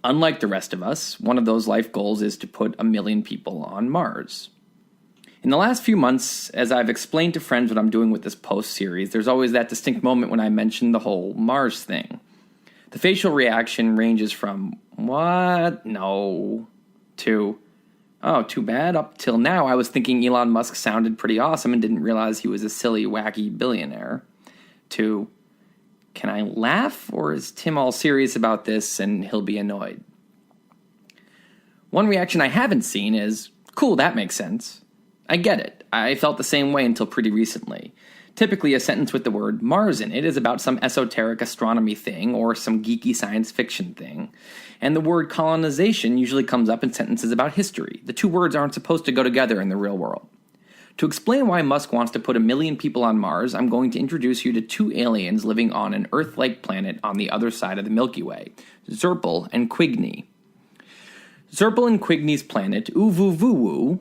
Unlike the rest of us, one of those life goals is to put 1 million people on Mars. In the last few months, as I've explained to friends what I'm doing with this post-series, there's always that distinct moment when I mention the whole Mars thing. The facial reaction ranges from, what? No, to, oh, too bad. Up till now, I was thinking Elon Musk sounded pretty awesome and didn't realize he was a silly, wacky billionaire, to, can I laugh, or is Tim all serious about this and he'll be annoyed? One reaction I haven't seen is, cool, that makes sense. I get it. I felt the same way until pretty recently. Typically, a sentence with the word Mars in it is about some esoteric astronomy thing or some geeky science fiction thing. And the word colonization usually comes up in sentences about history. The two words aren't supposed to go together in the real world. To explain why Musk wants to put 1 million people on Mars, I'm going to introduce you to 2 aliens living on an Earth-like planet on the other side of the Milky Way, Zirpal and Quigny. Zirpal and Quigny's planet, Uvuvuwu,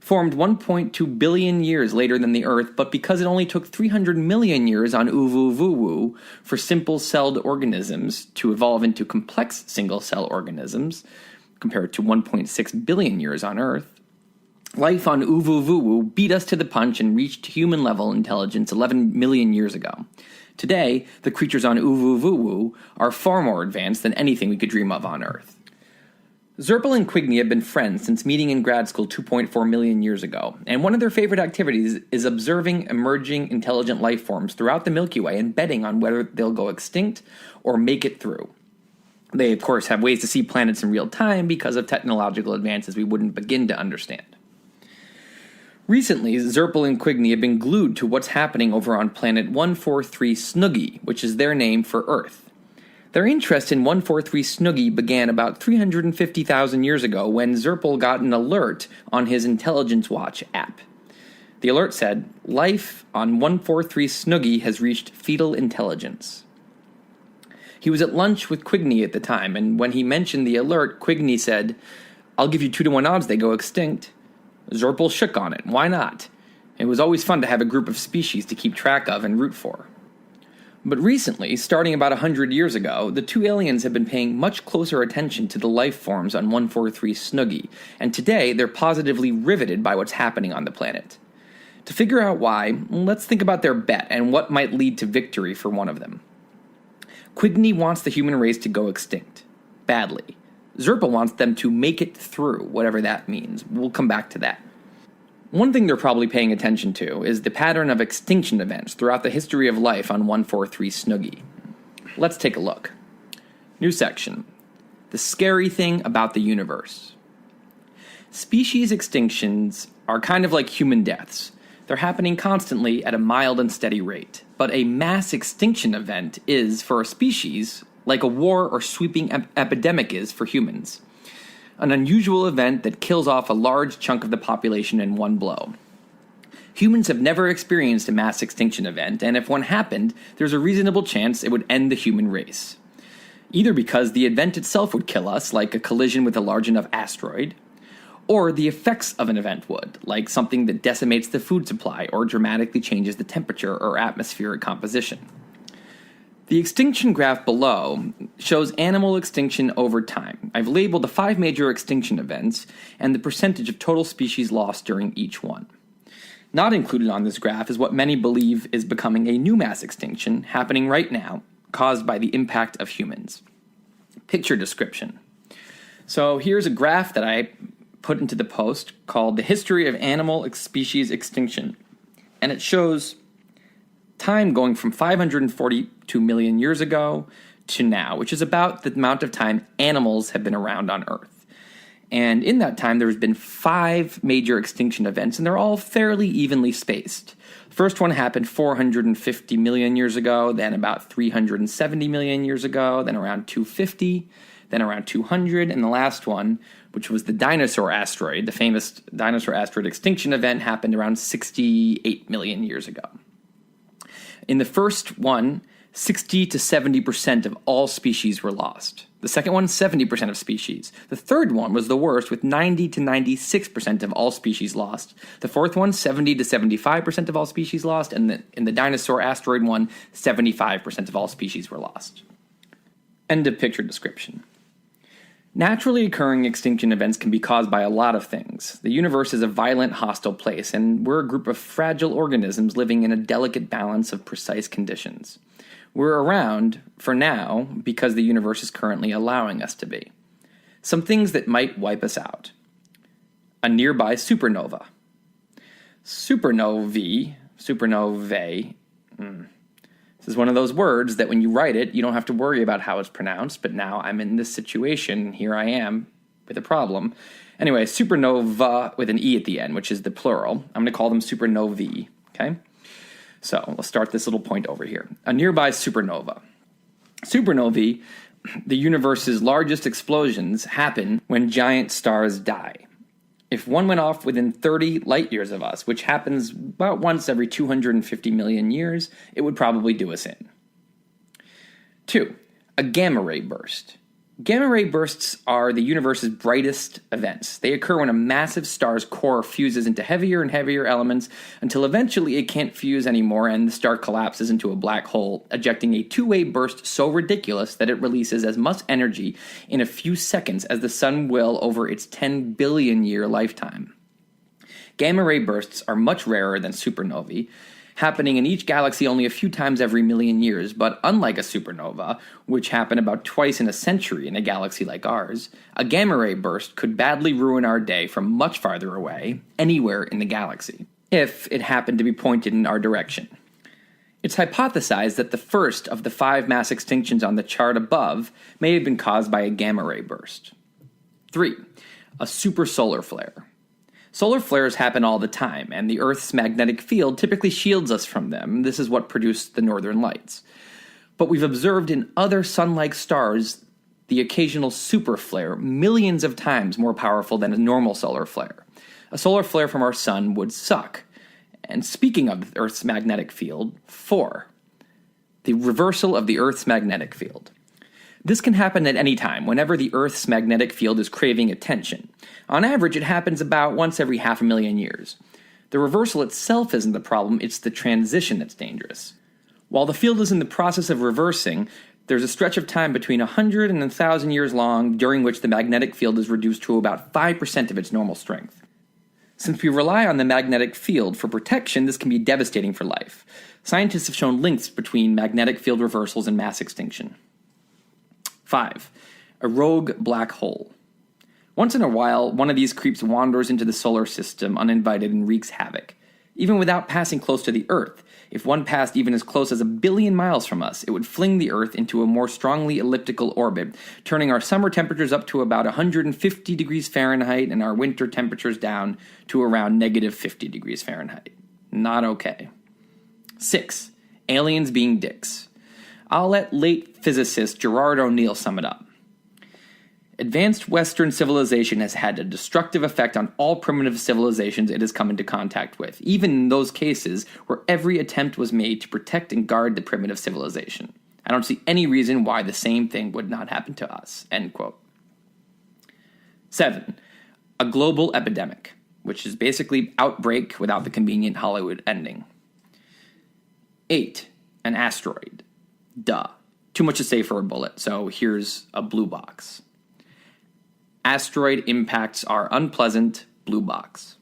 formed 1.2 billion years later than the Earth, but because it only took 300 million years on Uvuvuwu for simple-celled organisms to evolve into complex single-cell organisms, compared to 1.6 billion years on Earth, life on Uvuvuwu beat us to the punch and reached human-level intelligence 11 million years ago. Today, the creatures on Uvuvuwu are far more advanced than anything we could dream of on Earth. Zirpal and Quigny have been friends since meeting in grad school 2.4 million years ago, and one of their favorite activities is observing emerging intelligent life forms throughout the Milky Way and betting on whether they'll go extinct or make it through. They, of course, have ways to see planets in real time because of technological advances we wouldn't begin to understand. Recently, Zirpal and Quigny have been glued to what's happening over on planet 143 Snuggy, which is their name for Earth. Their interest in 143 Snuggy began about 350,000 years ago when Zirpal got an alert on his Intelligence Watch app. The alert said, life on 143 Snuggy has reached fetal intelligence. He was at lunch with Quigny at the time, and when he mentioned the alert, Quigny said, I'll give you 2-to-1 odds they go extinct. Zirpal shook on it. Why not? It was always fun to have a group of species to keep track of and root for. But recently, starting about 100 years ago, the 2 aliens have been paying much closer attention to the life forms on 143 Snuggy, and today they're positively riveted by what's happening on the planet. To figure out why, let's think about their bet and what might lead to victory for one of them. Quigney wants the human race to go extinct. Badly. Zerpa wants them to make it through, whatever that means. We'll come back to that. One thing they're probably paying attention to is the pattern of extinction events throughout the history of life on 143 Snoogie. Let's take a look. New section. The scary thing about the universe. Species extinctions are kind of like human deaths. They're happening constantly at a mild and steady rate. But a mass extinction event is, for a species, like a war or sweeping epidemic is for humans. An unusual event that kills off a large chunk of the population in one blow. Humans have never experienced a mass extinction event, and if one happened, there's a reasonable chance it would end the human race. Either because the event itself would kill us, like a collision with a large enough asteroid, or the effects of an event would, like something that decimates the food supply or dramatically changes the temperature or atmospheric composition. The extinction graph below shows animal extinction over time. I've labeled the 5 major extinction events and the percentage of total species lost during each one. Not included on this graph is what many believe is becoming a new mass extinction happening right now, caused by the impact of humans. Picture description. So here's a graph that I put into the post called The History of Animal Species Extinction. And it shows time going from 542 million years ago to now, which is about the amount of time animals have been around on Earth. And in that time, there's been 5 major extinction events, and they're all fairly evenly spaced. The first one happened 450 million years ago, then about 370 million years ago, then around 250, then around 200, and the last one, which was the dinosaur asteroid, the famous dinosaur asteroid extinction event, happened around 68 million years ago. In the first one, 60 to 70% of all species were lost. The second one, 70% of species. The third one was the worst, with 90 to 96% of all species lost. The fourth one, 70 to 75% of all species lost. And in the dinosaur asteroid one, 75% of all species were lost. End of picture description. Naturally occurring extinction events can be caused by a lot of things. The universe is a violent, hostile place, and we're a group of fragile organisms living in a delicate balance of precise conditions. We're around, for now, because the universe is currently allowing us to be. Some things that might wipe us out. A nearby supernova. Supernovae. This is one of those words that when you write it, you don't have to worry about how it's pronounced, but now I'm in this situation, here I am, with a problem. Anyway, supernova with an E at the end, which is the plural. I'm going to call them supernovae, okay? So let's start this little point over here. A nearby supernova. Supernovae, the universe's largest explosions, happen when giant stars die. If one went off within 30 light years of us, which happens about once every 250 million years, it would probably do us in. 2. A gamma ray burst. Gamma ray bursts are the universe's brightest events. They occur when a massive star's core fuses into heavier and heavier elements until eventually it can't fuse anymore and the star collapses into a black hole, ejecting a two-way burst so ridiculous that it releases as much energy in a few seconds as the sun will over its 10 billion year lifetime. Gamma ray bursts are much rarer than supernovae, happening in each galaxy only a few times every million years, but unlike a supernova, which happen about twice in a century in a galaxy like ours, a gamma ray burst could badly ruin our day from much farther away, anywhere in the galaxy, if it happened to be pointed in our direction. It's hypothesized that the first of the 5 mass extinctions on the chart above may have been caused by a gamma ray burst. 3. A supersolar flare. Solar flares happen all the time, and the Earth's magnetic field typically shields us from them. This is what produced the northern lights. But we've observed in other sun-like stars the occasional super flare, millions of times more powerful than a normal solar flare. A solar flare from our sun would suck. And speaking of the Earth's magnetic field, 4. The reversal of the Earth's magnetic field. This can happen at any time, whenever the Earth's magnetic field is craving attention. On average, it happens about once every 500,000 years. The reversal itself isn't the problem, it's the transition that's dangerous. While the field is in the process of reversing, there's a stretch of time between 100 and 1,000 years long during which the magnetic field is reduced to about 5% of its normal strength. Since we rely on the magnetic field for protection, this can be devastating for life. Scientists have shown links between magnetic field reversals and mass extinction. 5. A rogue black hole. Once in a while, one of these creeps wanders into the solar system uninvited and wreaks havoc. Even without passing close to the Earth, if one passed even as close as 1 billion miles from us, it would fling the Earth into a more strongly elliptical orbit, turning our summer temperatures up to about 150 degrees Fahrenheit and our winter temperatures down to around negative 50 degrees Fahrenheit. Not okay. 6. Aliens being dicks. I'll let late physicist Gerard O'Neill sum it up. Advanced Western civilization has had a destructive effect on all primitive civilizations it has come into contact with, even in those cases where every attempt was made to protect and guard the primitive civilization. I don't see any reason why the same thing would not happen to us." End quote. 7. A global epidemic, which is basically outbreak without the convenient Hollywood ending. 8. An asteroid. Duh. Too much to say for a bullet, so here's a blue box. Asteroid impacts are unpleasant. Blue box.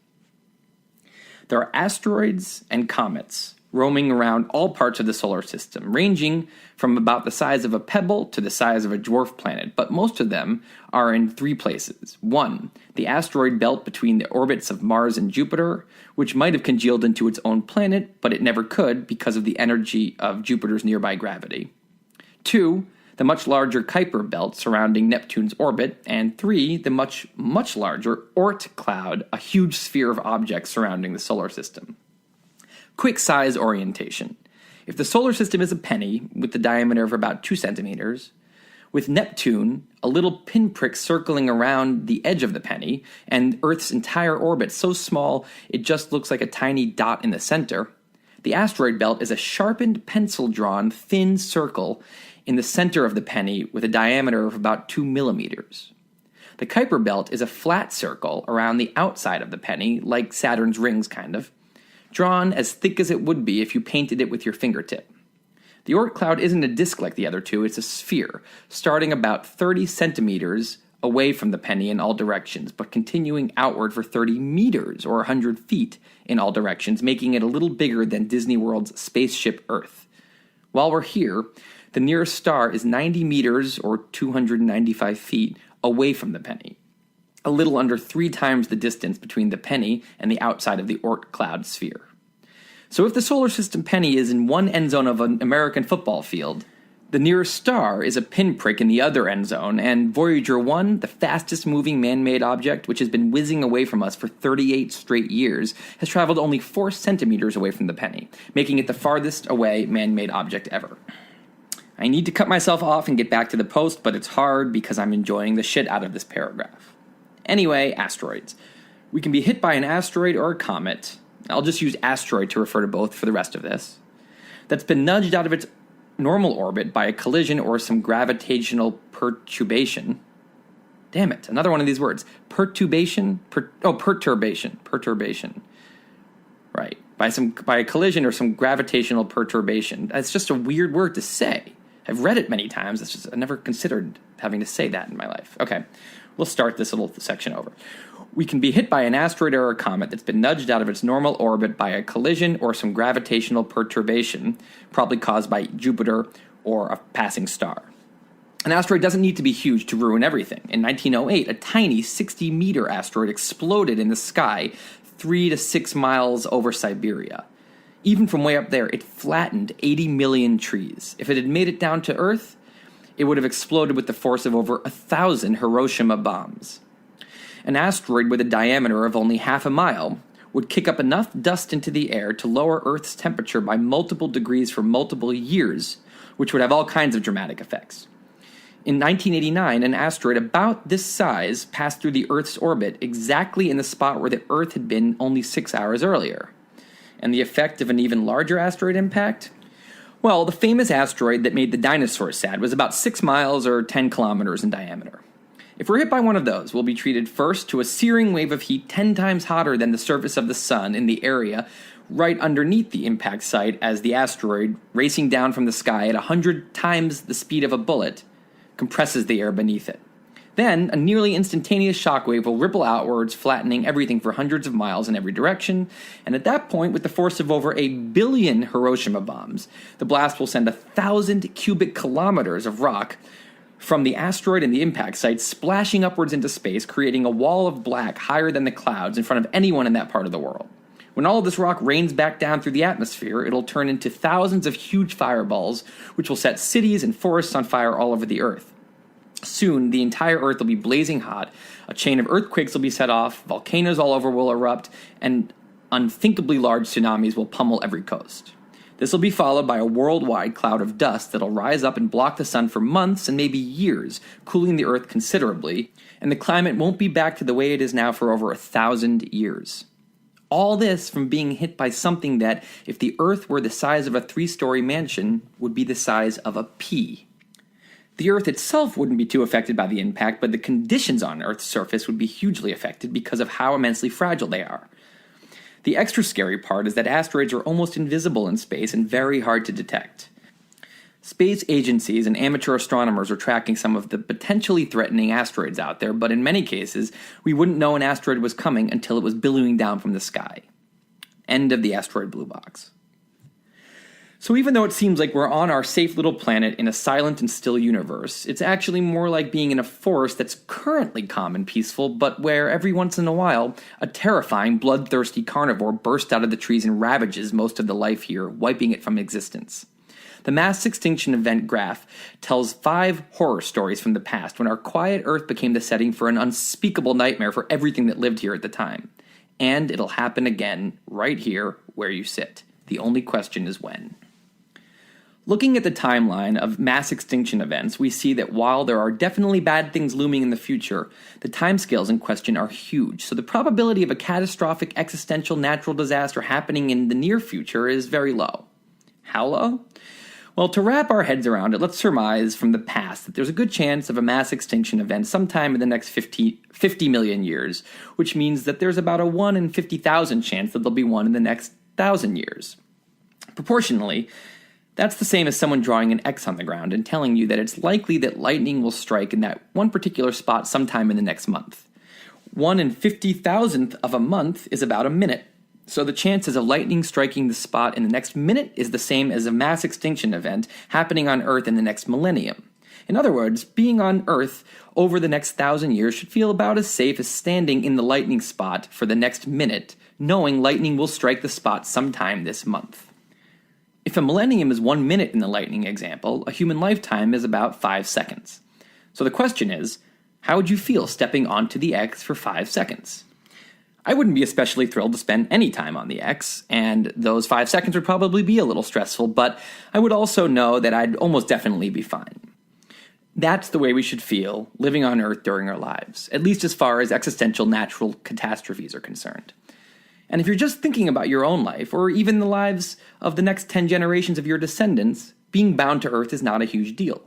There are asteroids and comets roaming around all parts of the solar system, ranging from about the size of a pebble to the size of a dwarf planet, but most of them are in 3 places. 1. The asteroid belt between the orbits of Mars and Jupiter, which might have congealed into its own planet, but it never could because of the energy of Jupiter's nearby gravity. 2. The much larger Kuiper belt surrounding Neptune's orbit, and 3, the much larger Oort cloud, a huge sphere of objects surrounding the solar system. Quick size orientation. If the solar system is a penny with the diameter of about 2 centimeters, with Neptune, a little pinprick circling around the edge of the penny, and Earth's entire orbit so small it just looks like a tiny dot in the center, the asteroid belt is a sharpened pencil-drawn thin circle in the center of the penny with a diameter of about 2 millimeters. The Kuiper belt is a flat circle around the outside of the penny, like Saturn's rings kind of, drawn as thick as it would be if you painted it with your fingertip. The Oort cloud isn't a disk like the other two, it's a sphere, starting about 30 centimeters away from the penny in all directions, but continuing outward for 30 meters or 100 feet in all directions, making it a little bigger than Disney World's spaceship Earth. While we're here, the nearest star is 90 meters or 295 feet away from the penny, a little under 3 times the distance between the penny and the outside of the Oort cloud sphere. So if the solar system penny is in one end zone of an American football field, the nearest star is a pinprick in the other end zone, and Voyager 1, the fastest moving man-made object, which has been whizzing away from us for 38 straight years, has traveled only 4 centimeters away from the penny, making it the farthest away man-made object ever. I need to cut myself off and get back to the post, but it's hard because I'm enjoying the shit out of this paragraph. Anyway, asteroids. We can be hit by an asteroid or a comet. I'll just use asteroid to refer to both for the rest of this. That's been nudged out of its normal orbit by a collision or some gravitational perturbation. Damn it, another one of these words. Perturbation. Right. By a collision or some gravitational perturbation. That's just a weird word to say. I've read it many times. I've never considered having to say that in my life. Okay, we'll start this little section over. We can be hit by an asteroid or a comet that's been nudged out of its normal orbit by a collision or some gravitational perturbation, probably caused by Jupiter or a passing star. An asteroid doesn't need to be huge to ruin everything. In 1908, a tiny 60-meter asteroid exploded in the sky 3 to 6 miles over Siberia. Even from way up there, it flattened 80 million trees. If it had made it down to Earth, it would have exploded with the force of over 1,000 Hiroshima bombs. An asteroid with a diameter of only half a mile would kick up enough dust into the air to lower Earth's temperature by multiple degrees for multiple years, which would have all kinds of dramatic effects. In 1989, an asteroid about this size passed through the Earth's orbit exactly in the spot where the Earth had been only 6 hours earlier. And the effect of an even larger asteroid impact? Well, the famous asteroid that made the dinosaurs sad was about 6 miles or 10 kilometers in diameter. If we're hit by one of those, we'll be treated first to a searing wave of heat 10 times hotter than the surface of the sun in the area right underneath the impact site as the asteroid, racing down from the sky at 100 times the speed of a bullet, compresses the air beneath it. Then, a nearly instantaneous shockwave will ripple outwards, flattening everything for hundreds of miles in every direction, and at that point, with the force of over 1 billion Hiroshima bombs, the blast will send 1,000 cubic kilometers of rock from the asteroid and the impact site splashing upwards into space, creating a wall of black higher than the clouds in front of anyone in that part of the world. When all of this rock rains back down through the atmosphere, it'll turn into thousands of huge fireballs, which will set cities and forests on fire all over the Earth. Soon, the entire Earth will be blazing hot, a chain of earthquakes will be set off, volcanoes all over will erupt, and unthinkably large tsunamis will pummel every coast. This will be followed by a worldwide cloud of dust that'll rise up and block the sun for months and maybe years, cooling the Earth considerably, and the climate won't be back to the way it is now for over 1,000 years. All this from being hit by something that, if the Earth were the size of a 3-story mansion, would be the size of a pea. The Earth itself wouldn't be too affected by the impact, but the conditions on Earth's surface would be hugely affected because of how immensely fragile they are. The extra scary part is that asteroids are almost invisible in space and very hard to detect. Space agencies and amateur astronomers are tracking some of the potentially threatening asteroids out there, but in many cases, we wouldn't know an asteroid was coming until it was billowing down from the sky. End of the asteroid blue box. So even though it seems like we're on our safe little planet in a silent and still universe, it's actually more like being in a forest that's currently calm and peaceful, but where every once in a while, a terrifying, bloodthirsty carnivore bursts out of the trees and ravages most of the life here, wiping it from existence. The mass extinction event graph tells 5 horror stories from the past when our quiet Earth became the setting for an unspeakable nightmare for everything that lived here at the time. And it'll happen again, right here, where you sit. The only question is when. Looking at the timeline of mass extinction events, we see that while there are definitely bad things looming in the future, the timescales in question are huge, so the probability of a catastrophic existential natural disaster happening in the near future is very low. How low? Well, to wrap our heads around it, let's surmise from the past that there's a good chance of a mass extinction event sometime in the next 50 million years, which means that there's about a 1 in 50,000 chance that there'll be one in the next 1,000 years. Proportionally, that's the same as someone drawing an X on the ground and telling you that it's likely that lightning will strike in that one particular spot sometime in the next month. 1 in 50,000th of a month is about a minute. So the chances of lightning striking the spot in the next minute is the same as a mass extinction event happening on Earth in the next millennium. In other words, being on Earth over the next 1,000 years should feel about as safe as standing in the lightning spot for the next minute, knowing lightning will strike the spot sometime this month. If a millennium is 1 minute in the lightning example, a human lifetime is about 5 seconds. So the question is, how would you feel stepping onto the X for 5 seconds? I wouldn't be especially thrilled to spend any time on the X, and those 5 seconds would probably be a little stressful, but I would also know that I'd almost definitely be fine. That's the way we should feel living on Earth during our lives, at least as far as existential natural catastrophes are concerned. And if you're just thinking about your own life, or even the lives of the next 10 generations of your descendants, being bound to Earth is not a huge deal.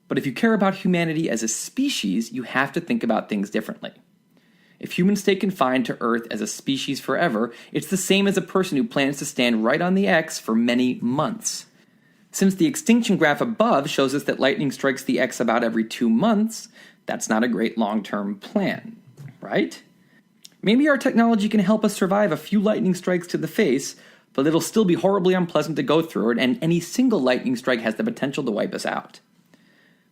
But if you care about humanity as a species, you have to think about things differently. If humans stay confined to Earth as a species forever, it's the same as a person who plans to stand right on the X for many months. Since the extinction graph above shows us that lightning strikes the X about every 2 months, that's not a great long-term plan, right? Maybe our technology can help us survive a few lightning strikes to the face, but it'll still be horribly unpleasant to go through it, and any single lightning strike has the potential to wipe us out.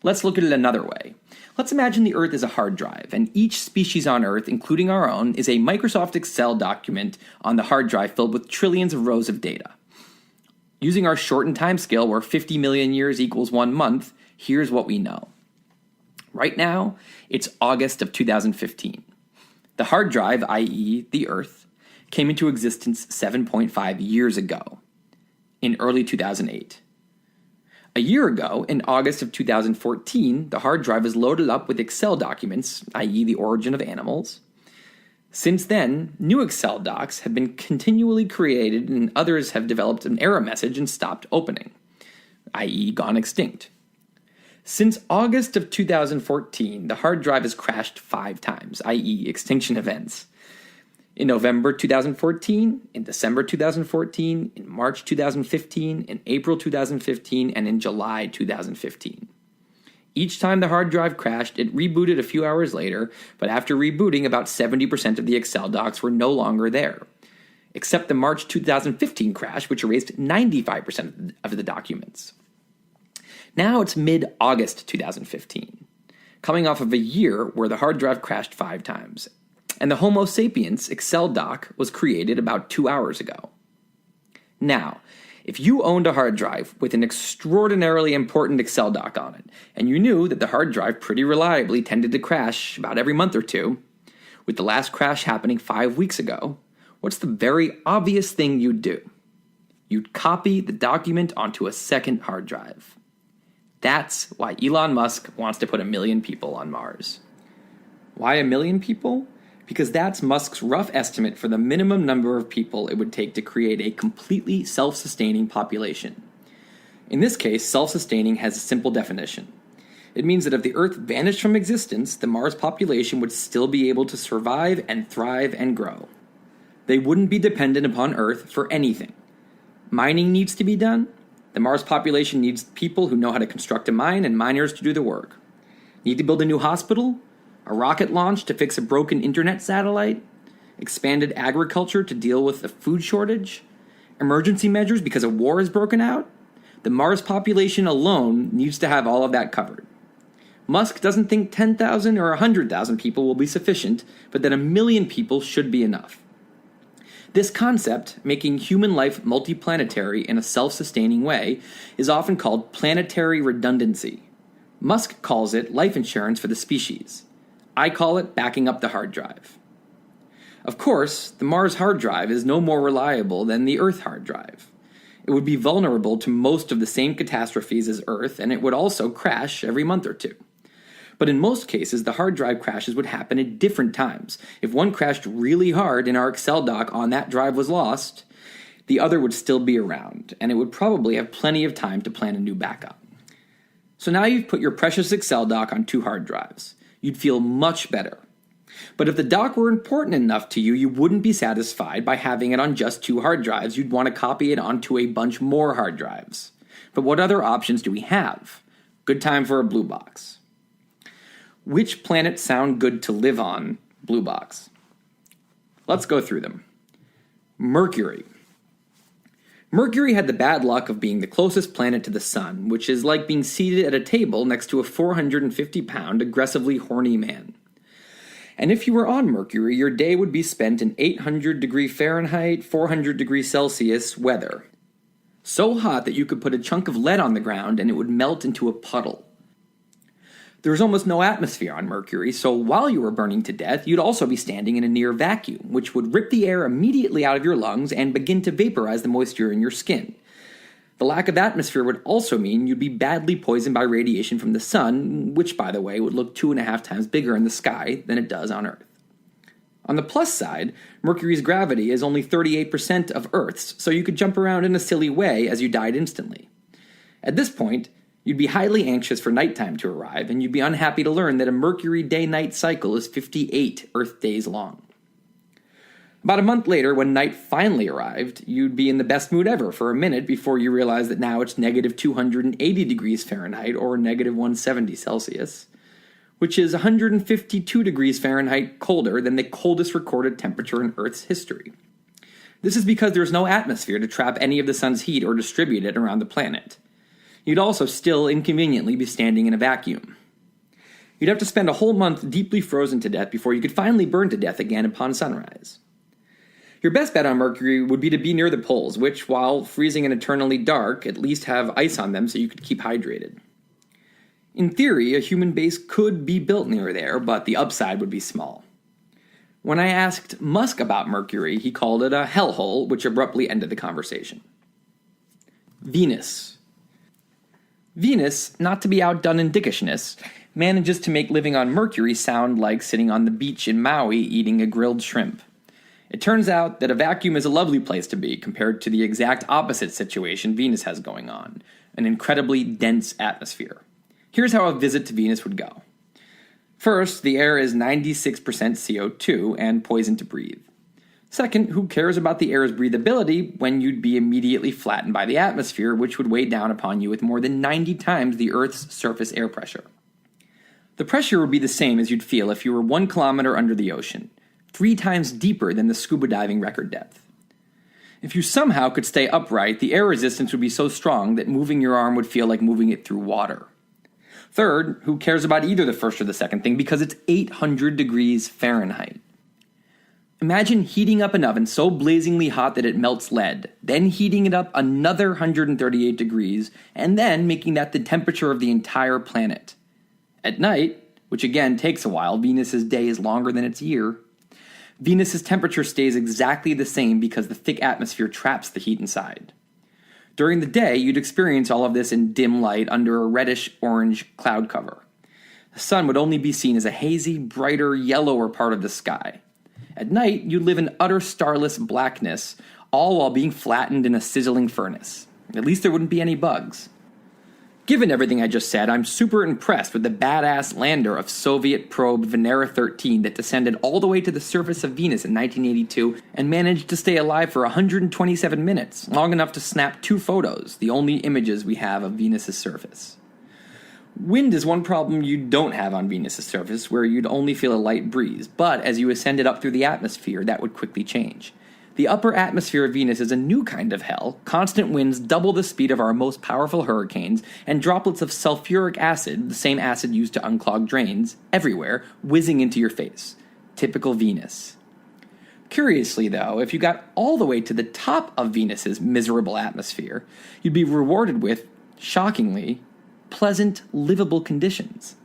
Let's look at it another way. Let's imagine the Earth is a hard drive, and each species on Earth, including our own, is a Microsoft Excel document on the hard drive filled with trillions of rows of data. Using our shortened timescale where 50 million years equals 1 month, here's what we know. Right now, it's August of 2015. The hard drive, i.e. the Earth, came into existence 7.5 years ago, in early 2008. A year ago, in August of 2014, the hard drive is loaded up with Excel documents, i.e. the origin of animals. Since then, new Excel docs have been continually created and others have developed an error message and stopped opening, i.e. gone extinct. Since August of 2014, the hard drive has crashed 5 times, i.e. extinction events. In November 2014, in December 2014, in March 2015, in April 2015, and in July 2015. Each time the hard drive crashed, it rebooted a few hours later, but after rebooting, about 70% of the Excel docs were no longer there. Except the March 2015 crash, which erased 95% of the documents. Now it's mid-August 2015, coming off of a year where the hard drive crashed 5 times, and the Homo sapiens Excel doc was created about 2 hours ago. Now, if you owned a hard drive with an extraordinarily important Excel doc on it, and you knew that the hard drive pretty reliably tended to crash about every month or two, with the last crash happening 5 weeks ago, what's the very obvious thing you'd do? You'd copy the document onto a second hard drive. That's why Elon Musk wants to put 1 million people on Mars. Why 1 million people? Because that's Musk's rough estimate for the minimum number of people it would take to create a completely self-sustaining population. In this case, self-sustaining has a simple definition. It means that if the Earth vanished from existence, the Mars population would still be able to survive and thrive and grow. They wouldn't be dependent upon Earth for anything. Mining needs to be done. The Mars population needs people who know how to construct a mine and miners to do the work. Need to build a new hospital? A rocket launch to fix a broken internet satellite? Expanded agriculture to deal with the food shortage? Emergency measures because a war has broken out? The Mars population alone needs to have all of that covered. Musk doesn't think 10,000 or 100,000 people will be sufficient, but that 1 million people should be enough. This concept, making human life multiplanetary in a self-sustaining way, is often called planetary redundancy. Musk calls it life insurance for the species. I call it backing up the hard drive. Of course, the Mars hard drive is no more reliable than the Earth hard drive. It would be vulnerable to most of the same catastrophes as Earth, and it would also crash every month or two. But in most cases, the hard drive crashes would happen at different times. If one crashed really hard and our Excel doc on that drive was lost, the other would still be around, and it would probably have plenty of time to plan a new backup. So now you've put your precious Excel doc on 2 hard drives. You'd feel much better. But if the doc were important enough to you, you wouldn't be satisfied by having it on just 2 hard drives. You'd want to copy it onto a bunch more hard drives. But what other options do we have? Good time for a blue box. Which planets sound good to live on? Blue box. Let's go through them. Mercury. Mercury had the bad luck of being the closest planet to the sun, which is like being seated at a table next to a 450-pound, aggressively horny man. And if you were on Mercury, your day would be spent in 800 degree Fahrenheit, 400 degrees Celsius weather. So hot that you could put a chunk of lead on the ground and it would melt into a puddle. There was almost no atmosphere on Mercury, so while you were burning to death, you'd also be standing in a near vacuum, which would rip the air immediately out of your lungs and begin to vaporize the moisture in your skin. The lack of atmosphere would also mean you'd be badly poisoned by radiation from the sun, which, by the way, would look 2.5 times bigger in the sky than it does on Earth. On the plus side, Mercury's gravity is only 38% of Earth's, so you could jump around in a silly way as you died instantly. At this point, you'd be highly anxious for nighttime to arrive, and you'd be unhappy to learn that a Mercury day-night cycle is 58 Earth days long. About a month later, when night finally arrived, you'd be in the best mood ever for a minute before you realize that now it's negative 280 degrees Fahrenheit or negative 170 Celsius, which is 152 degrees Fahrenheit colder than the coldest recorded temperature in Earth's history. This is because there's no atmosphere to trap any of the sun's heat or distribute it around the planet. You'd also still inconveniently be standing in a vacuum. You'd have to spend a whole month deeply frozen to death before you could finally burn to death again upon sunrise. Your best bet on Mercury would be to be near the poles, which, while freezing and eternally dark, at least have ice on them so you could keep hydrated. In theory, a human base could be built near there, but the upside would be small. When I asked Musk about Mercury, he called it a hellhole, which abruptly ended the conversation. Venus. Venus, not to be outdone in dickishness, manages to make living on Mercury sound like sitting on the beach in Maui eating a grilled shrimp. It turns out that a vacuum is a lovely place to be compared to the exact opposite situation Venus has going on, an incredibly dense atmosphere. Here's how a visit to Venus would go. First, the air is 96% CO2 and poison to breathe. Second, who cares about the air's breathability when you'd be immediately flattened by the atmosphere, which would weigh down upon you with more than 90 times the Earth's surface air pressure? The pressure would be the same as you'd feel if you were 1 kilometer under the ocean, 3 times deeper than the scuba diving record depth. If you somehow could stay upright, the air resistance would be so strong that moving your arm would feel like moving it through water. Third, who cares about either the first or the second thing because it's 800 degrees Fahrenheit. Imagine heating up an oven so blazingly hot that it melts lead, then heating it up another 138 degrees, and then making that the temperature of the entire planet. At night, which again takes a while, Venus's day is longer than its year, Venus's temperature stays exactly the same because the thick atmosphere traps the heat inside. During the day, you'd experience all of this in dim light under a reddish-orange cloud cover. The sun would only be seen as a hazy, brighter, yellower part of the sky. At night, you'd live in utter starless blackness, all while being flattened in a sizzling furnace. At least there wouldn't be any bugs. Given everything I just said, I'm super impressed with the badass lander of Soviet probe Venera 13 that descended all the way to the surface of Venus in 1982 and managed to stay alive for 127 minutes, long enough to snap 2 photos, the only images we have of Venus's surface. Wind is one problem you don't have on Venus's surface, where you'd only feel a light breeze, but as you ascended up through the atmosphere, that would quickly change. The upper atmosphere of Venus is a new kind of hell. Constant winds double the speed of our most powerful hurricanes, and droplets of sulfuric acid, the same acid used to unclog drains, everywhere, whizzing into your face. Typical Venus. Curiously, though, if you got all the way to the top of Venus's miserable atmosphere, you'd be rewarded with, shockingly, pleasant, livable conditions.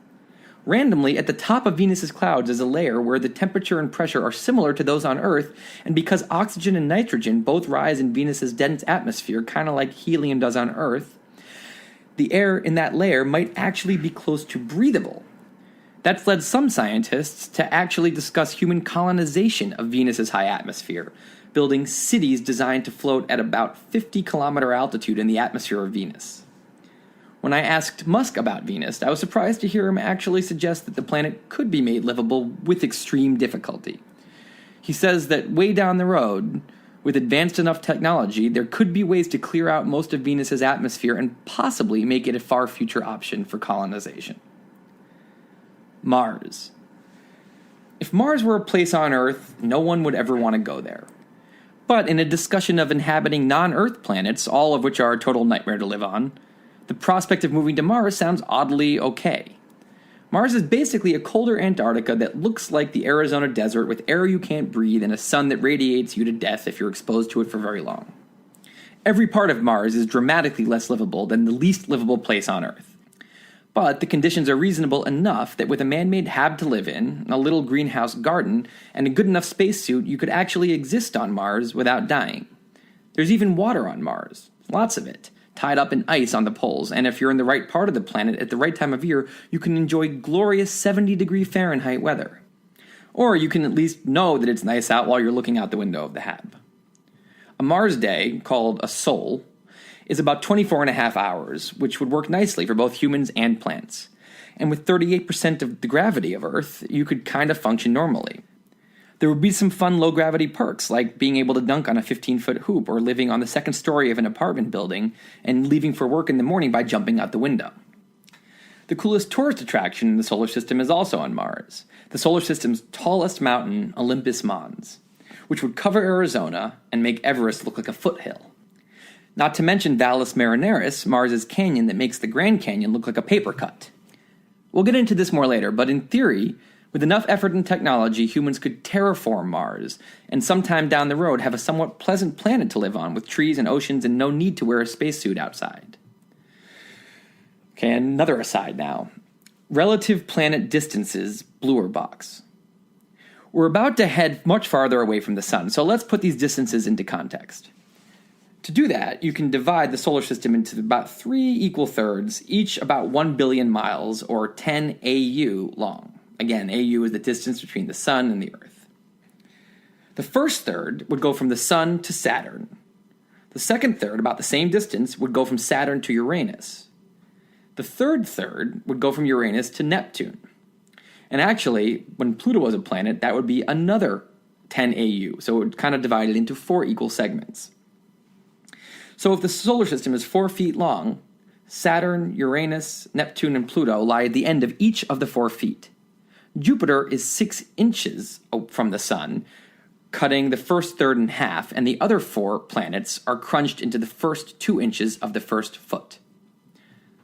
Randomly, at the top of Venus's clouds is a layer where the temperature and pressure are similar to those on Earth, and because oxygen and nitrogen both rise in Venus's dense atmosphere, kind of like helium does on Earth, the air in that layer might actually be close to breathable. That's led some scientists to actually discuss human colonization of Venus's high atmosphere, building cities designed to float at about 50-kilometer altitude in the atmosphere of Venus. When I asked Musk about Venus, I was surprised to hear him actually suggest that the planet could be made livable with extreme difficulty. He says that way down the road, with advanced enough technology, there could be ways to clear out most of Venus's atmosphere and possibly make it a far future option for colonization. Mars. If Mars were a place on Earth, no one would ever want to go there. But in a discussion of inhabiting non-Earth planets, all of which are a total nightmare to live on, the prospect of moving to Mars sounds oddly okay. Mars is basically a colder Antarctica that looks like the Arizona desert with air you can't breathe and a sun that radiates you to death if you're exposed to it for very long. Every part of Mars is dramatically less livable than the least livable place on Earth. But the conditions are reasonable enough that with a man-made hab to live in, a little greenhouse garden, and a good enough spacesuit, you could actually exist on Mars without dying. There's even water on Mars, lots of it, tied up in ice on the poles, and if you're in the right part of the planet at the right time of year, you can enjoy glorious 70-degree Fahrenheit weather. Or you can at least know that it's nice out while you're looking out the window of the hab. A Mars day, called a sol, is about 24 and a half hours, which would work nicely for both humans and plants. And with 38% of the gravity of Earth, you could kind of function normally. There would be some fun low-gravity perks, like being able to dunk on a 15-foot hoop or living on the second story of an apartment building and leaving for work in the morning by jumping out the window. The coolest tourist attraction in the solar system is also on Mars, the solar system's tallest mountain, Olympus Mons, which would cover Arizona and make Everest look like a foothill. Not to mention Valles Marineris, Mars's canyon that makes the Grand Canyon look like a paper cut. We'll get into this more later, but in theory, with enough effort and technology, humans could terraform Mars, and sometime down the road have a somewhat pleasant planet to live on with trees and oceans and no need to wear a spacesuit outside. Okay, another aside now. Relative planet distances, bluer box. We're about to head much farther away from the sun, so let's put these distances into context. To do that, you can divide the solar system into about 3 equal thirds, each about 1 billion miles, or 10 AU long. Again, AU is the distance between the sun and the Earth. The first third would go from the sun to Saturn. The second third, about the same distance, would go from Saturn to Uranus. The third third would go from Uranus to Neptune. And actually, when Pluto was a planet, that would be another 10 AU, so it would kind of divide it into 4 equal segments. So if the solar system is 4 feet long, Saturn, Uranus, Neptune, and Pluto lie at the end of each of the 4 feet. Jupiter is 6 inches from the Sun, cutting the first third in half, and the other 4 planets are crunched into the first 2 inches of the first foot.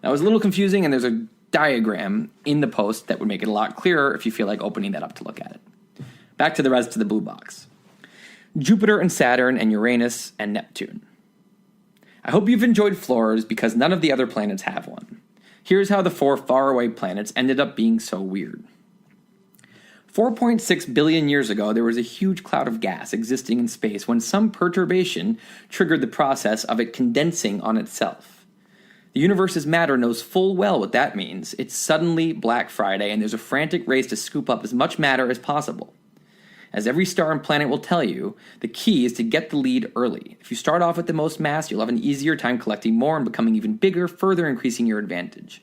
That was a little confusing, and there's a diagram in the post that would make it a lot clearer if you feel like opening that up to look at it. Back to the rest of the blue box. Jupiter and Saturn and Uranus and Neptune. I hope you've enjoyed floors because none of the other planets have one. Here's how the 4 faraway planets ended up being so weird. 4.6 billion years ago, there was a huge cloud of gas existing in space when some perturbation triggered the process of it condensing on itself. The universe's matter knows full well what that means. It's suddenly Black Friday, and there's a frantic race to scoop up as much matter as possible. As every star and planet will tell you, the key is to get the lead early. If you start off with the most mass, you'll have an easier time collecting more and becoming even bigger, further increasing your advantage.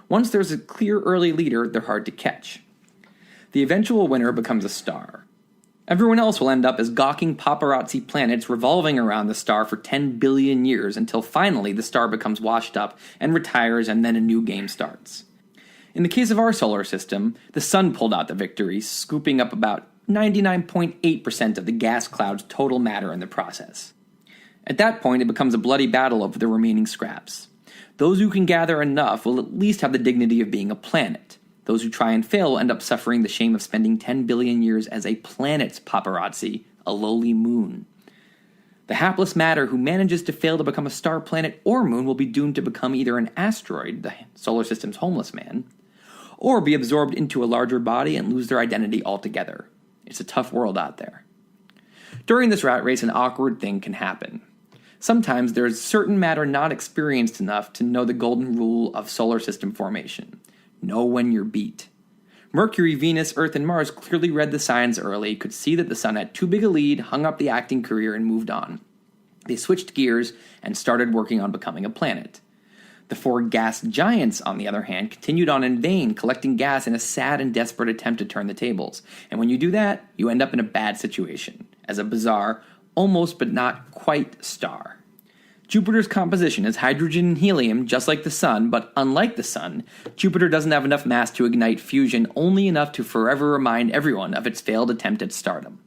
Once there's a clear early leader, they're hard to catch. The eventual winner becomes a star. Everyone else will end up as gawking paparazzi planets revolving around the star for 10 billion years until finally the star becomes washed up and retires, and then a new game starts. In the case of our solar system, the sun pulled out the victory, scooping up about 99.8% of the gas cloud's total matter in the process. At that point, it becomes a bloody battle over the remaining scraps. Those who can gather enough will at least have the dignity of being a planet. Those who try and fail will end up suffering the shame of spending 10 billion years as a planet's paparazzi, a lowly moon. The hapless matter who manages to fail to become a star, planet, or moon will be doomed to become either an asteroid, the solar system's homeless man, or be absorbed into a larger body and lose their identity altogether. It's a tough world out there. During this rat race, an awkward thing can happen. Sometimes there is certain matter not experienced enough to know the golden rule of solar system formation. Know when you're beat. Mercury, Venus, Earth, and Mars clearly read the signs early, could see that the sun had too big a lead, hung up the acting career, and moved on. They switched gears and started working on becoming a planet. The 4 gas giants, on the other hand, continued on in vain, collecting gas in a sad and desperate attempt to turn the tables. And when you do that, you end up in a bad situation, as a bizarre, almost but not quite star. Jupiter's composition is hydrogen and helium, just like the sun, but unlike the sun, Jupiter doesn't have enough mass to ignite fusion, only enough to forever remind everyone of its failed attempt at stardom.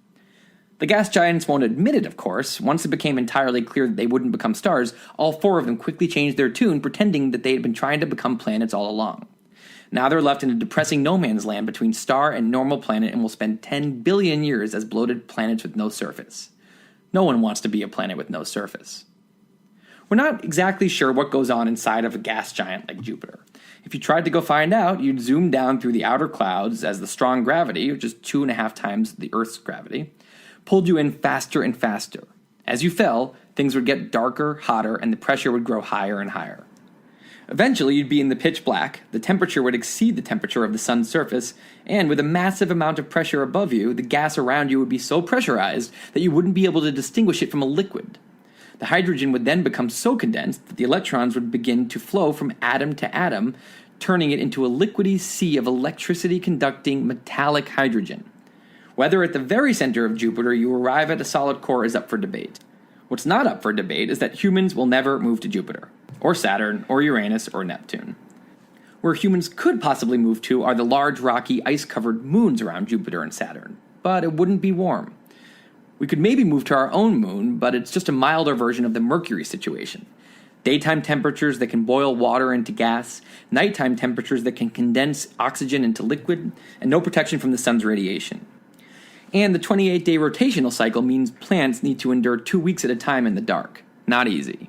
The gas giants won't admit it, of course. Once it became entirely clear that they wouldn't become stars, all 4 of them quickly changed their tune, pretending that they had been trying to become planets all along. Now they're left in a depressing no man's land between star and normal planet and will spend 10 billion years as bloated planets with no surface. No one wants to be a planet with no surface. We're not exactly sure what goes on inside of a gas giant like Jupiter. If you tried to go find out, you'd zoom down through the outer clouds as the strong gravity, which is 2.5 times the Earth's gravity, pulled you in faster and faster. As you fell, things would get darker, hotter, and the pressure would grow higher and higher. Eventually, you'd be in the pitch black, the temperature would exceed the temperature of the sun's surface, and with a massive amount of pressure above you, the gas around you would be so pressurized that you wouldn't be able to distinguish it from a liquid. The hydrogen would then become so condensed that the electrons would begin to flow from atom to atom, turning it into a liquidy sea of electricity-conducting metallic hydrogen. Whether at the very center of Jupiter you arrive at a solid core is up for debate. What's not up for debate is that humans will never move to Jupiter, or Saturn, or Uranus, or Neptune. Where humans could possibly move to are the large, rocky, ice-covered moons around Jupiter and Saturn, but it wouldn't be warm. We could maybe move to our own moon, but it's just a milder version of the Mercury situation. Daytime temperatures that can boil water into gas, nighttime temperatures that can condense oxygen into liquid, and no protection from the sun's radiation. And the 28-day rotational cycle means plants need to endure 2 weeks at a time in the dark. Not easy.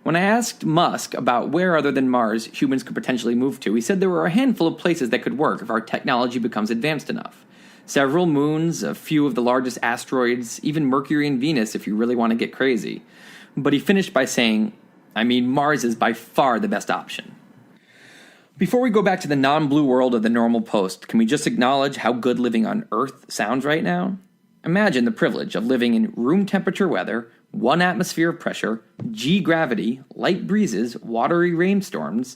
When I asked Musk about where other than Mars humans could potentially move to, he said there were a handful of places that could work if our technology becomes advanced enough. Several moons, a few of the largest asteroids, even Mercury and Venus if you really want to get crazy. But he finished by saying, Mars is by far the best option. Before we go back to the non-blue world of the normal post, can we just acknowledge how good living on Earth sounds right now? Imagine the privilege of living in room temperature weather, 1 atmosphere of pressure, G-gravity, light breezes, watery rainstorms,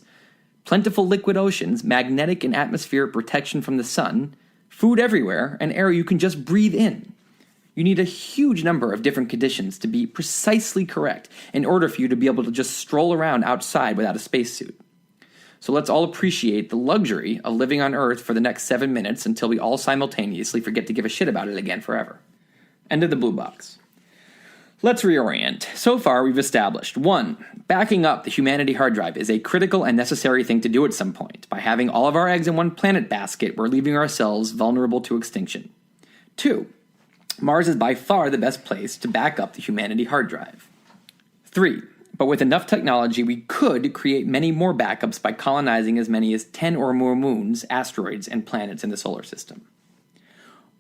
plentiful liquid oceans, magnetic and atmospheric protection from the sun, food everywhere, and air you can just breathe in. You need a huge number of different conditions to be precisely correct in order for you to be able to just stroll around outside without a spacesuit. So let's all appreciate the luxury of living on Earth for the next 7 minutes until we all simultaneously forget to give a shit about it again forever. End of the blue box. Let's reorient. So far, we've established 1. Backing up the humanity hard drive is a critical and necessary thing to do at some point. By having all of our eggs in one planet basket, we're leaving ourselves vulnerable to extinction. 2. Mars is by far the best place to back up the humanity hard drive. 3. But with enough technology, we could create many more backups by colonizing as many as 10 or more moons, asteroids, and planets in the solar system.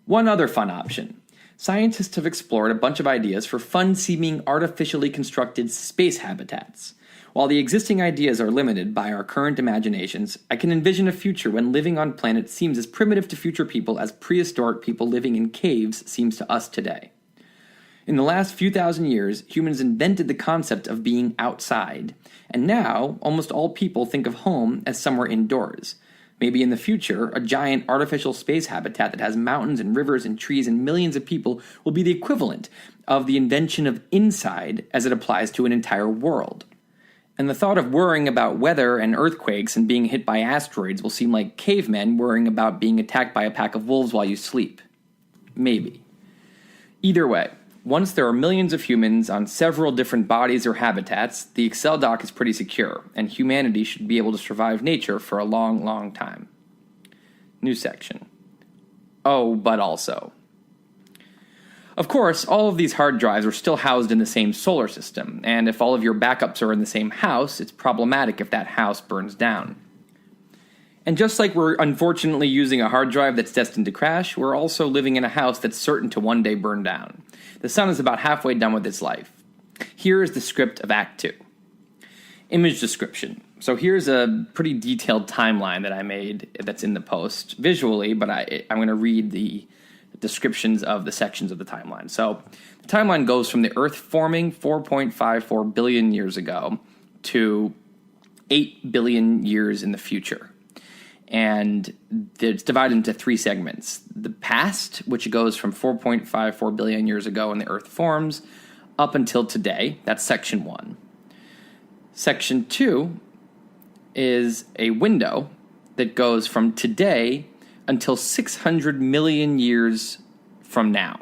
One other fun option. Scientists have explored a bunch of ideas for fun-seeming artificially constructed space habitats. While the existing ideas are limited by our current imaginations, I can envision a future when living on planets seems as primitive to future people as prehistoric people living in caves seems to us today. In the last few thousand years, humans invented the concept of being outside, and now almost all people think of home as somewhere indoors. Maybe in the future, a giant artificial space habitat that has mountains and rivers and trees and millions of people will be the equivalent of the invention of inside as it applies to an entire world. And the thought of worrying about weather and earthquakes and being hit by asteroids will seem like cavemen worrying about being attacked by a pack of wolves while you sleep. Maybe. Either way, once there are millions of humans on several different bodies or habitats, the Excel doc is pretty secure, and humanity should be able to survive nature for a long, long time. New section. Oh, but also. Of course, all of these hard drives are still housed in the same solar system, and if all of your backups are in the same house, it's problematic if that house burns down. And just like we're unfortunately using a hard drive that's destined to crash, we're also living in a house that's certain to one day burn down. The sun is about halfway done with its life. Here is the script of Act 2. Image description. So here's a pretty detailed timeline that I made that's in the post visually, but I'm going to read the descriptions of the sections of the timeline. So the timeline goes from the Earth forming 4.54 billion years ago to 8 billion years in the future. And it's divided into 3 segments. The past, which goes from 4.54 billion years ago when the Earth forms, up until today. That's section 1. Section 2 is a window that goes from today until 600 million years from now.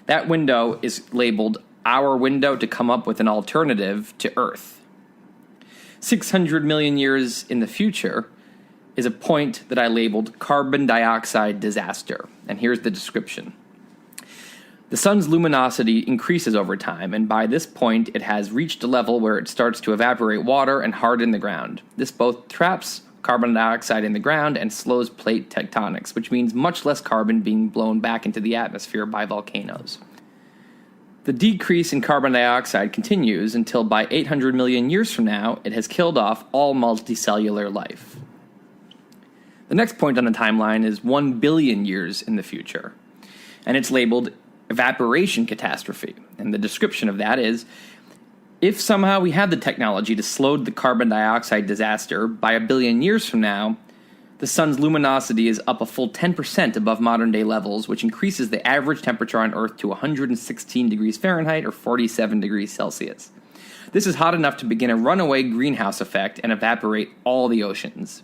That window is labeled our window to come up with an alternative to Earth. 600 million years in the future is a point that I labeled carbon dioxide disaster. And here's the description. The sun's luminosity increases over time, and by this point it has reached a level where it starts to evaporate water and harden the ground. This both traps carbon dioxide in the ground and slows plate tectonics, which means much less carbon being blown back into the atmosphere by volcanoes. The decrease in carbon dioxide continues until by 800 million years from now, it has killed off all multicellular life. The next point on the timeline is 1 billion years in the future, and it's labeled evaporation catastrophe. And the description of that is, if somehow we had the technology to slow the carbon dioxide disaster, by 1 billion years from now, the sun's luminosity is up a full 10% above modern-day levels, which increases the average temperature on Earth to 116 degrees Fahrenheit or 47 degrees Celsius. This is hot enough to begin a runaway greenhouse effect and evaporate all the oceans.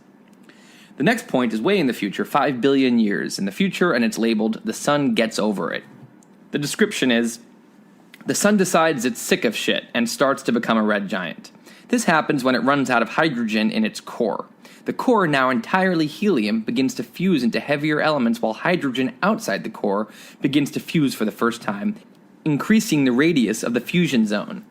The next point is way in the future, 5 billion years in the future, and it's labeled, the sun gets over it. The description is, the sun decides it's sick of shit and starts to become a red giant. This happens when it runs out of hydrogen in its core. The core, now entirely helium, begins to fuse into heavier elements while hydrogen outside the core begins to fuse for the first time, increasing the radius of the fusion zone.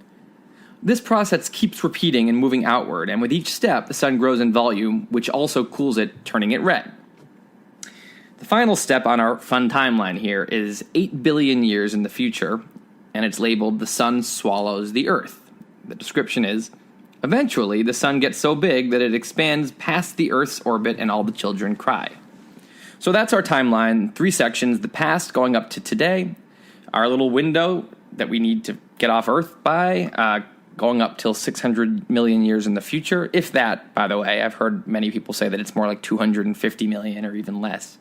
This process keeps repeating and moving outward, and with each step, the sun grows in volume, which also cools it, turning it red. The final step on our fun timeline here is 8 billion years in the future, and it's labeled, the sun swallows the Earth. The description is, eventually, the sun gets so big that it expands past the Earth's orbit and all the children cry. So that's our timeline, 3 sections, the past going up to today, our little window that we need to get off Earth by, going up till 600 million years in the future. If that, by the way, I've heard many people say that it's more like 250 million or even less.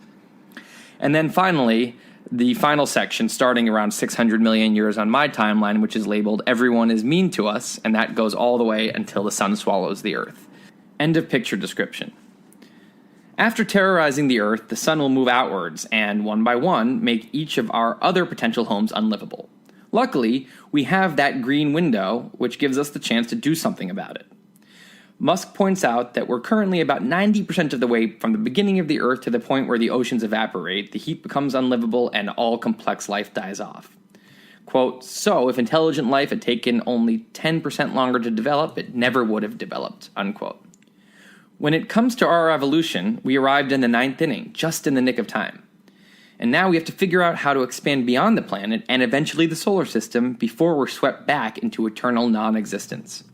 And then finally, The final section, starting around 600 million years on my timeline, which is labeled "Everyone is mean to us," and that goes all the way until the sun swallows the Earth. End of picture description. After terrorizing the Earth, the sun will move outwards and, one by one, make each of our other potential homes unlivable. Luckily, we have that green window, which gives us the chance to do something about it. Musk points out that we're currently about 90% of the way from the beginning of the Earth to the point where the oceans evaporate, the heat becomes unlivable, and all complex life dies off. Quote, so if intelligent life had taken only 10% longer to develop, it never would have developed, unquote. When it comes to our evolution, we arrived in the 9th inning, just in the nick of time. And now we have to figure out how to expand beyond the planet and eventually the solar system before we're swept back into eternal non-existence.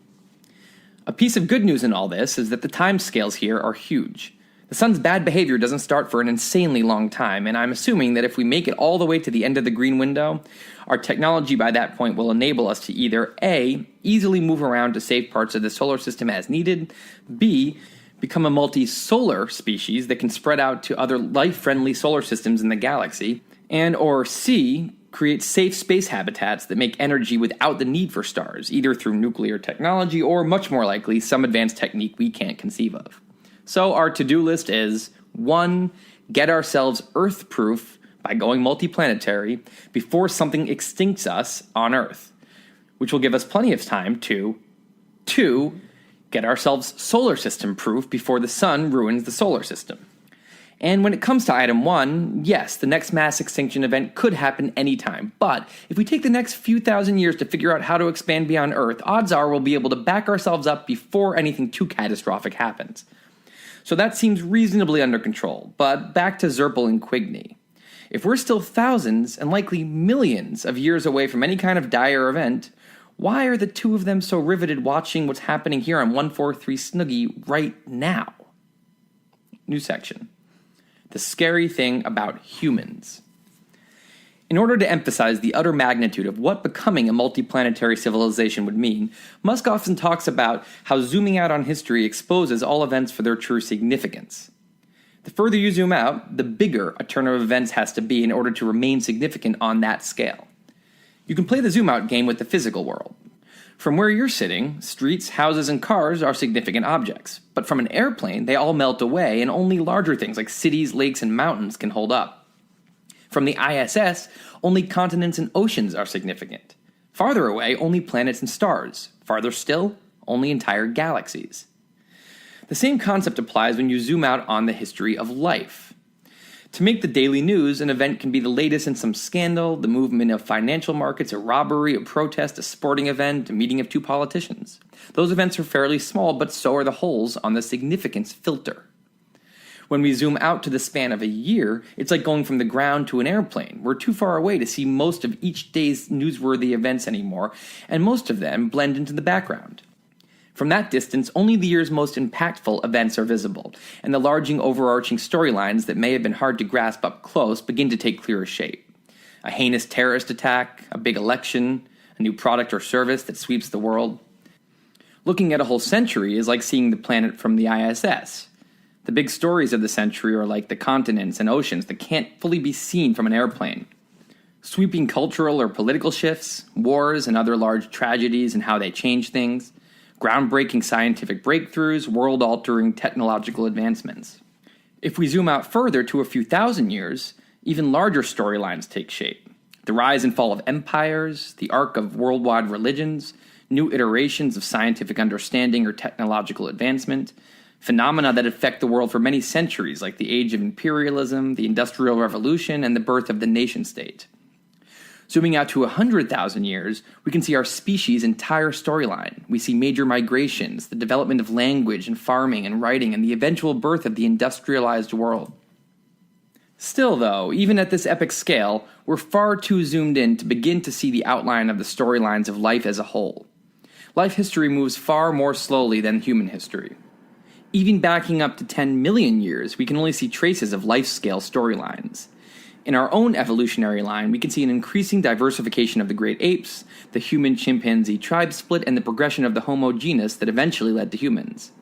A piece of good news in all this is that the time scales here are huge. The sun's bad behavior doesn't start for an insanely long time, and I'm assuming that if we make it all the way to the end of the green window, our technology by that point will enable us to either A, easily move around to safe parts of the solar system as needed, B, become a multi-solar species that can spread out to other life-friendly solar systems in the galaxy, and or C, create safe space habitats that make energy without the need for stars, either through nuclear technology or, much more likely, some advanced technique we can't conceive of. So our to-do list is 1. Get ourselves Earth-proof by going multiplanetary before something extincts us on Earth, which will give us plenty of time to 2. Get ourselves solar system-proof before the sun ruins the solar system. And when it comes to item 1, yes, the next mass extinction event could happen anytime. But if we take the next few thousand years to figure out how to expand beyond Earth, odds are we'll be able to back ourselves up before anything too catastrophic happens. So that seems reasonably under control. But back to Zirpel and Quigney. If we're still thousands and likely millions of years away from any kind of dire event, why are the two of them so riveted watching what's happening here on 143 Snoogie right now? New section. The scary thing about humans. In order to emphasize the utter magnitude of what becoming a multiplanetary civilization would mean, Musk often talks about how zooming out on history exposes all events for their true significance. The further you zoom out, the bigger a turn of events has to be in order to remain significant on that scale. You can play the zoom out game with the physical world. From where you're sitting, streets, houses, and cars are significant objects. But from an airplane, they all melt away, and only larger things like cities, lakes, and mountains can hold up. From the ISS, only continents and oceans are significant. Farther away, only planets and stars. Farther still, only entire galaxies. The same concept applies when you zoom out on the history of life. To make the daily news, an event can be the latest in some scandal, the movement of financial markets, a robbery, a protest, a sporting event, a meeting of two politicians. Those events are fairly small, but so are the holes on the significance filter. When we zoom out to the span of a year, it's like going from the ground to an airplane. We're too far away to see most of each day's newsworthy events anymore, and most of them blend into the background. From that distance, only the year's most impactful events are visible, and the larging overarching storylines that may have been hard to grasp up close begin to take clearer shape. A heinous terrorist attack, a big election, a new product or service that sweeps the world. Looking at a whole century is like seeing the planet from the ISS. The big stories of the century are like the continents and oceans that can't fully be seen from an airplane. Sweeping cultural or political shifts, wars and other large tragedies and how they change things, groundbreaking scientific breakthroughs, world-altering technological advancements. If we zoom out further to a few thousand years, even larger storylines take shape. The rise and fall of empires, the arc of worldwide religions, new iterations of scientific understanding or technological advancement, phenomena that affect the world for many centuries like the age of imperialism, the Industrial Revolution, and the birth of the nation-state. Zooming out to 100,000 years, we can see our species' entire storyline. We see major migrations, the development of language and farming and writing, and the eventual birth of the industrialized world. Still, though, even at this epic scale, we're far too zoomed in to begin to see the outline of the storylines of life as a whole. Life history moves far more slowly than human history. Even backing up to 10 million years, we can only see traces of life-scale storylines. In our own evolutionary line, we can see an increasing diversification of the great apes, the human-chimpanzee tribe split, and the progression of the Homo genus that eventually led to humans.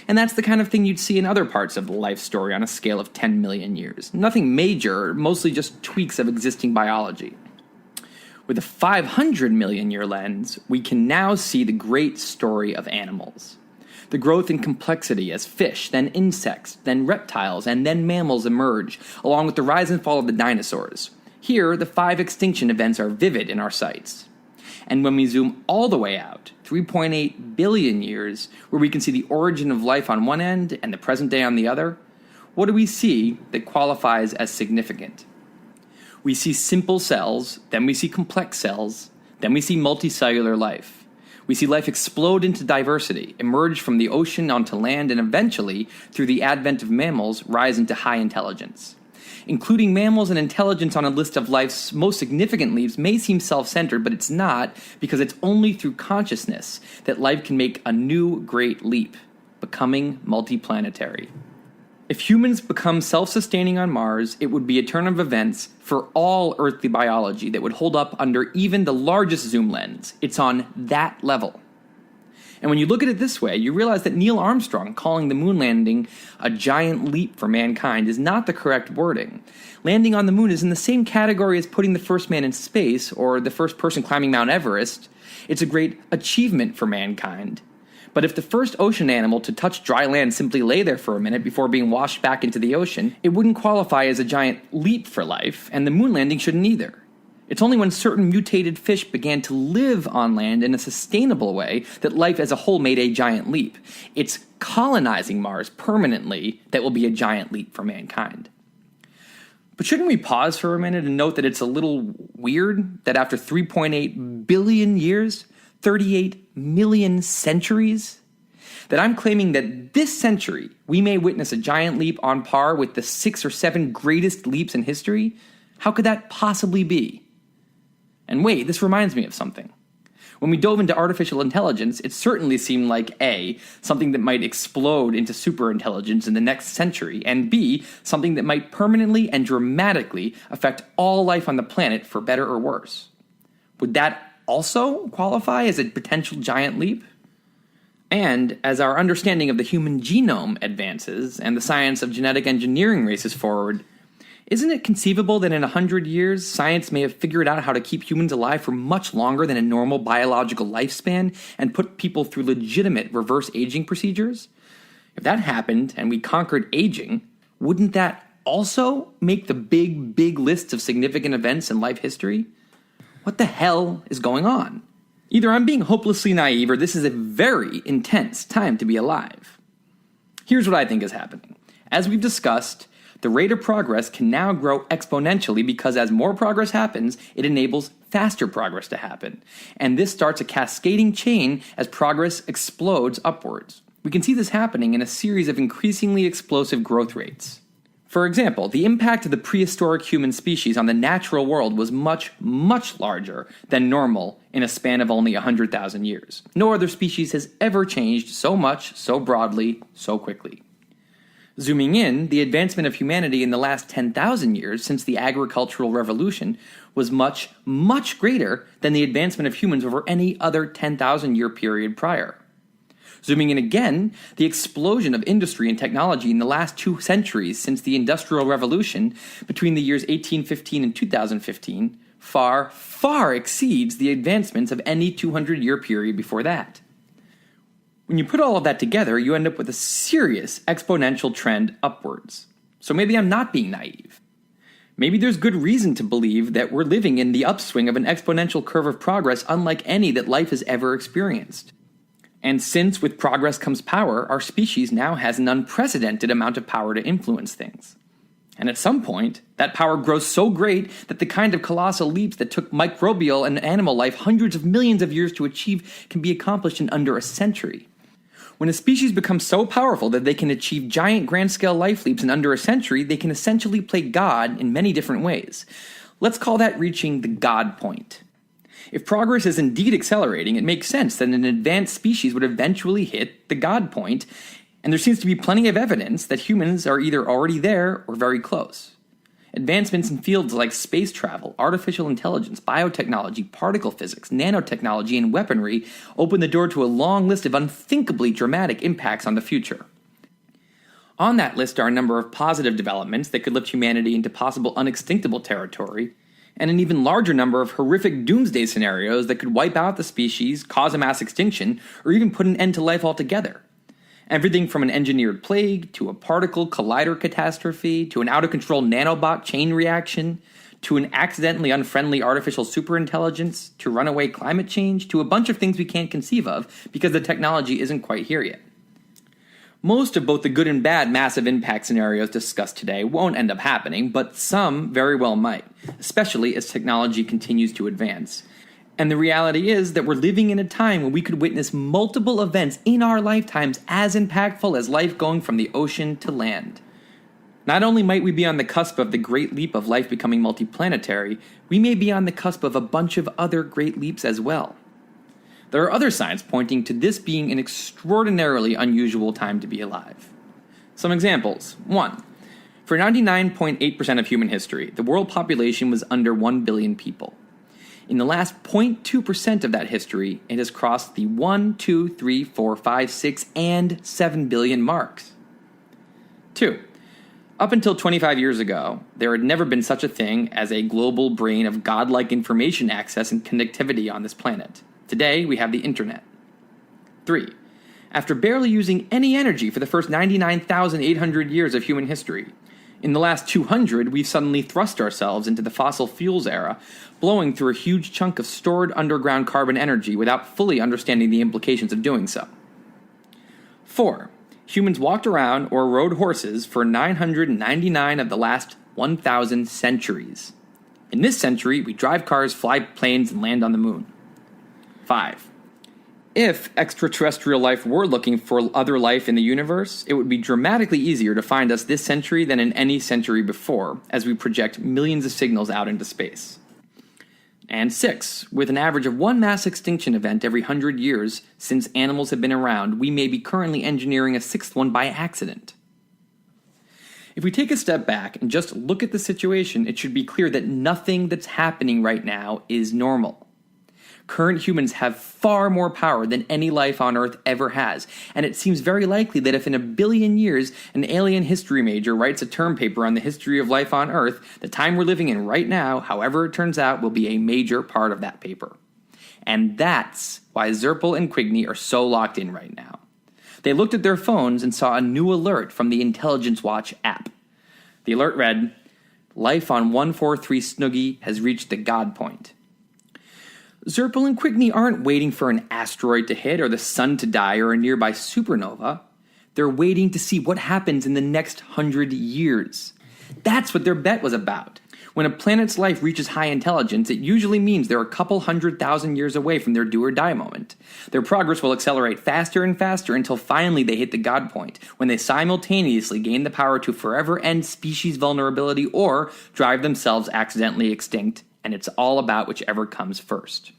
And that's the kind of thing you'd see in other parts of the life story on a scale of 10 million years. Nothing major, mostly just tweaks of existing biology. With a 500 million year lens, we can now see the great story of animals. The growth in complexity as fish, then insects, then reptiles, and then mammals emerge, along with the rise and fall of the dinosaurs. Here, the 5 extinction events are vivid in our sights. And when we zoom all the way out, 3.8 billion years, where we can see the origin of life on one end and the present day on the other, what do we see that qualifies as significant? We see simple cells, then we see complex cells, then we see multicellular life. We see life explode into diversity, emerge from the ocean onto land, and eventually, through the advent of mammals, rise into high intelligence. Including mammals and intelligence on a list of life's most significant leaps may seem self-centered, but it's not, because it's only through consciousness that life can make a new great leap, becoming multiplanetary. If humans become self-sustaining on Mars, it would be a turn of events for all earthly biology that would hold up under even the largest zoom lens. It's on that level. And when you look at it this way, you realize that Neil Armstrong calling the moon landing a giant leap for mankind is not the correct wording. Landing on the moon is in the same category as putting the first man in space or the first person climbing Mount Everest. It's a great achievement for mankind. But if the first ocean animal to touch dry land simply lay there for a minute before being washed back into the ocean, it wouldn't qualify as a giant leap for life, and the moon landing shouldn't either. It's only when certain mutated fish began to live on land in a sustainable way that life as a whole made a giant leap. It's colonizing Mars permanently that will be a giant leap for mankind. But shouldn't we pause for a minute and note that it's a little weird that after 3.8 billion years, 38 million centuries, that I'm claiming that this century we may witness a giant leap on par with the 6 or 7 greatest leaps in history? How could that possibly be? And wait, this reminds me of something. When we dove into artificial intelligence, it certainly seemed like A, something that might explode into superintelligence in the next century, and B, something that might permanently and dramatically affect all life on the planet for better or worse. Would that also qualify as a potential giant leap? And as our understanding of the human genome advances and the science of genetic engineering races forward, isn't it conceivable that in 100 years, science may have figured out how to keep humans alive for much longer than a normal biological lifespan and put people through legitimate reverse aging procedures? If that happened and we conquered aging, wouldn't that also make the big list of significant events in life history? What the hell is going on? Either I'm being hopelessly naive or this is a very intense time to be alive. Here's what I think is happening. As we've discussed, the rate of progress can now grow exponentially because as more progress happens, it enables faster progress to happen. And this starts a cascading chain as progress explodes upwards. We can see this happening in a series of increasingly explosive growth rates. For example, the impact of the prehistoric human species on the natural world was much larger than normal in a span of only 100,000 years. No other species has ever changed so much, so broadly, so quickly. Zooming in, the advancement of humanity in the last 10,000 years since the agricultural revolution was much greater than the advancement of humans over any other 10,000-year period prior. Zooming in again, the explosion of industry and technology in the last 2 centuries since the Industrial Revolution between the years 1815 and 2015 far exceeds the advancements of any 200-year period before that. When you put all of that together, you end up with a serious exponential trend upwards. So maybe I'm not being naive. Maybe there's good reason to believe that we're living in the upswing of an exponential curve of progress unlike any that life has ever experienced. And since with progress comes power, our species now has an unprecedented amount of power to influence things. And at some point, that power grows so great that the kind of colossal leaps that took microbial and animal life hundreds of millions of years to achieve can be accomplished in under a century. When a species becomes so powerful that they can achieve giant grand-scale life leaps in under a century, they can essentially play God in many different ways. Let's call that reaching the God point. If progress is indeed accelerating, it makes sense that an advanced species would eventually hit the God point, and there seems to be plenty of evidence that humans are either already there or very close. Advancements in fields like space travel, artificial intelligence, biotechnology, particle physics, nanotechnology, and weaponry open the door to a long list of unthinkably dramatic impacts on the future. On that list are a number of positive developments that could lift humanity into possible unextinctable territory, and an even larger number of horrific doomsday scenarios that could wipe out the species, cause a mass extinction, or even put an end to life altogether. Everything from an engineered plague, to a particle collider catastrophe, to an out-of-control nanobot chain reaction, to an accidentally unfriendly artificial superintelligence, to runaway climate change, to a bunch of things we can't conceive of because the technology isn't quite here yet. Most of both the good and bad massive impact scenarios discussed today won't end up happening, but some very well might, especially as technology continues to advance. And the reality is that we're living in a time when we could witness multiple events in our lifetimes as impactful as life going from the ocean to land. Not only might we be on the cusp of the great leap of life becoming multiplanetary, we may be on the cusp of a bunch of other great leaps as well. There are other signs pointing to this being an extraordinarily unusual time to be alive. Some examples. 1. For 99.8% of human history, the world population was under 1 billion people. In the last 0.2% of that history, it has crossed the 1, 2, 3, 4, 5, 6, and 7 billion marks. 2. Up until 25 years ago, there had never been such a thing as a global brain of godlike information access and connectivity on this planet. Today, we have the internet. 3. After barely using any energy for the first 99,800 years of human history, in the last 200, we've suddenly thrust ourselves into the fossil fuels era, blowing through a huge chunk of stored underground carbon energy without fully understanding the implications of doing so. 4. Humans walked around or rode horses for 999 of the last 1,000 centuries. In this century, we drive cars, fly planes, and land on the moon. 5. If extraterrestrial life were looking for other life in the universe, it would be dramatically easier to find us this century than in any century before, as we project millions of signals out into space. And 6. With an average of one mass extinction event every 100 years since animals have been around, we may be currently engineering a 6th one by accident. If we take a step back and just look at the situation, it should be clear that nothing that's happening right now is normal. Current humans have far more power than any life on Earth ever has, and it seems very likely that if in 1 billion years an alien history major writes a term paper on the history of life on Earth, the time we're living in right now, however it turns out, will be a major part of that paper. And that's why Zirpal and Quigney are so locked in right now. They looked at their phones and saw a new alert from the Intelligence Watch app. The alert read, "Life on 143 Snoogie has reached the God point." Zirpal and Quigney aren't waiting for an asteroid to hit or the sun to die or a nearby supernova. They're waiting to see what happens in the next 100 years. That's what their bet was about. When a planet's life reaches high intelligence, it usually means they're a couple 100,000 years away from their do-or-die moment. Their progress will accelerate faster and faster until finally they hit the God point, when they simultaneously gain the power to forever end species vulnerability or drive themselves accidentally extinct, and it's all about whichever comes first.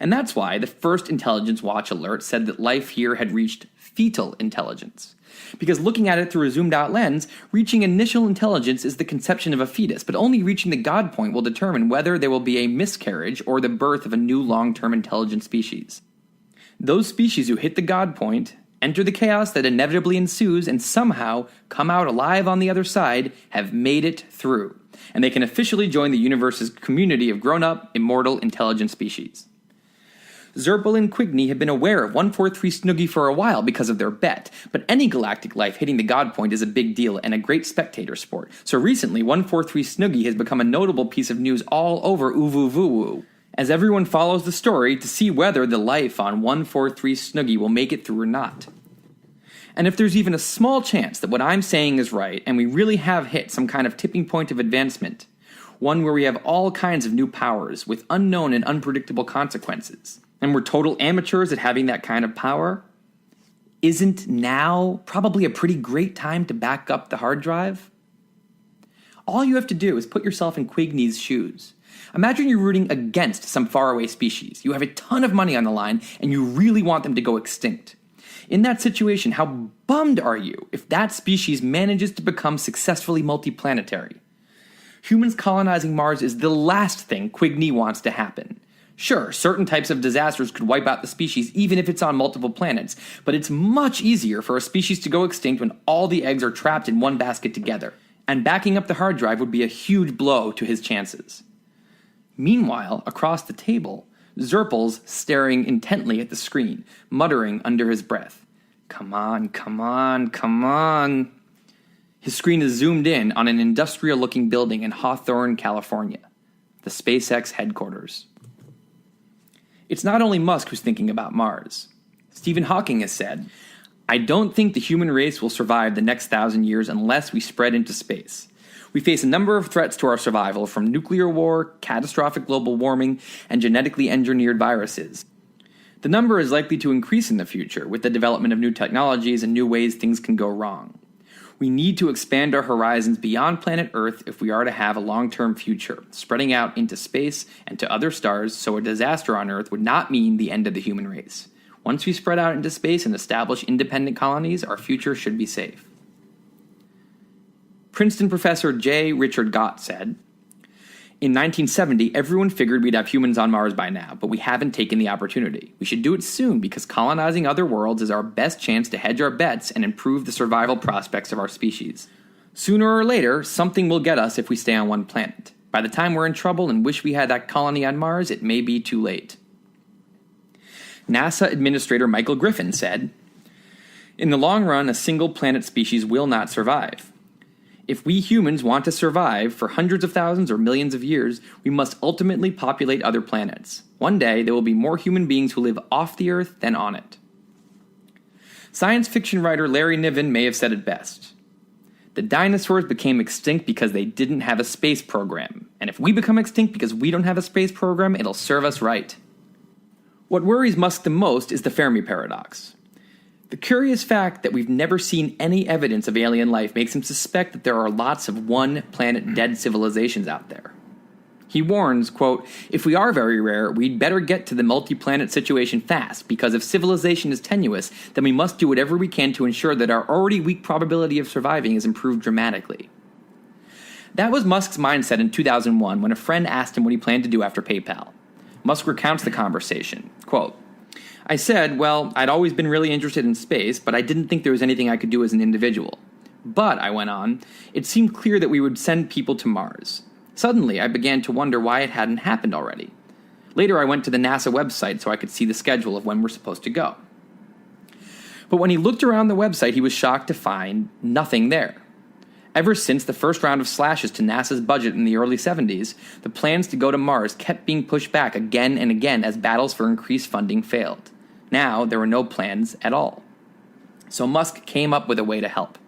And that's why the first Intelligence Watch alert said that life here had reached fetal intelligence. Because looking at it through a zoomed-out lens, reaching initial intelligence is the conception of a fetus, but only reaching the God point will determine whether there will be a miscarriage or the birth of a new long-term intelligent species. Those species who hit the God point, enter the chaos that inevitably ensues, and somehow come out alive on the other side, have made it through, and they can officially join the universe's community of grown-up, immortal, intelligent species. Zirpal and Quigney have been aware of 143 Snoogie for a while because of their bet, but any galactic life hitting the God point is a big deal and a great spectator sport, so recently 143 Snoogie has become a notable piece of news all over Uvuvuwu, as everyone follows the story to see whether the life on 143 Snoogie will make it through or not. And if there's even a small chance that what I'm saying is right, and we really have hit some kind of tipping point of advancement, one where we have all kinds of new powers with unknown and unpredictable consequences, and we're total amateurs at having that kind of power, isn't now probably a pretty great time to back up the hard drive? All you have to do is put yourself in Quigney's shoes. Imagine you're rooting against some faraway species. You have a ton of money on the line, and you really want them to go extinct. In that situation, how bummed are you if that species manages to become successfully multiplanetary? Humans colonizing Mars is the last thing Quigney wants to happen. Sure, certain types of disasters could wipe out the species even if it's on multiple planets, but it's much easier for a species to go extinct when all the eggs are trapped in one basket together, and backing up the hard drive would be a huge blow to his chances. Meanwhile, across the table, Zerpel's staring intently at the screen, muttering under his breath, "Come on, come on, come on." His screen is zoomed in on an industrial-looking building in Hawthorne, California, the SpaceX headquarters. It's not only Musk who's thinking about Mars. Stephen Hawking has said, "I don't think the human race will survive the next 1,000 years unless we spread into space. We face a number of threats to our survival, from nuclear war, catastrophic global warming, and genetically engineered viruses. The number is likely to increase in the future with the development of new technologies and new ways things can go wrong. We need to expand our horizons beyond planet Earth if we are to have a long-term future, spreading out into space and to other stars, so a disaster on Earth would not mean the end of the human race. Once we spread out into space and establish independent colonies, our future should be safe." Princeton professor J. Richard Gott said, "In 1970, everyone figured we'd have humans on Mars by now, but we haven't taken the opportunity. We should do it soon because colonizing other worlds is our best chance to hedge our bets and improve the survival prospects of our species. Sooner or later, something will get us if we stay on one planet. By the time we're in trouble and wish we had that colony on Mars, it may be too late." NASA Administrator Michael Griffin said, "In the long run, a single planet species will not survive. If we humans want to survive for hundreds of thousands or millions of years, we must ultimately populate other planets. One day, there will be more human beings who live off the Earth than on it." Science fiction writer Larry Niven may have said it best. "The dinosaurs became extinct because they didn't have a space program. And if we become extinct because we don't have a space program, it'll serve us right." What worries Musk the most is the Fermi paradox. The curious fact that we've never seen any evidence of alien life makes him suspect that there are lots of one-planet dead civilizations out there. He warns, quote, "If we are very rare, we'd better get to the multi-planet situation fast, because if civilization is tenuous, then we must do whatever we can to ensure that our already weak probability of surviving is improved dramatically." That was Musk's mindset in 2001 when a friend asked him what he planned to do after PayPal. Musk recounts the conversation, quote, "I said, well, I'd always been really interested in space, but I didn't think there was anything I could do as an individual. But," I went on, "it seemed clear that we would send people to Mars. Suddenly, I began to wonder why it hadn't happened already. Later, I went to the NASA website so I could see the schedule of when we're supposed to go." But when he looked around the website, he was shocked to find nothing there. Ever since the first round of slashes to NASA's budget in the early 70s, the plans to go to Mars kept being pushed back again and again as battles for increased funding failed. Now, there were no plans at all. So Musk came up with a way to help.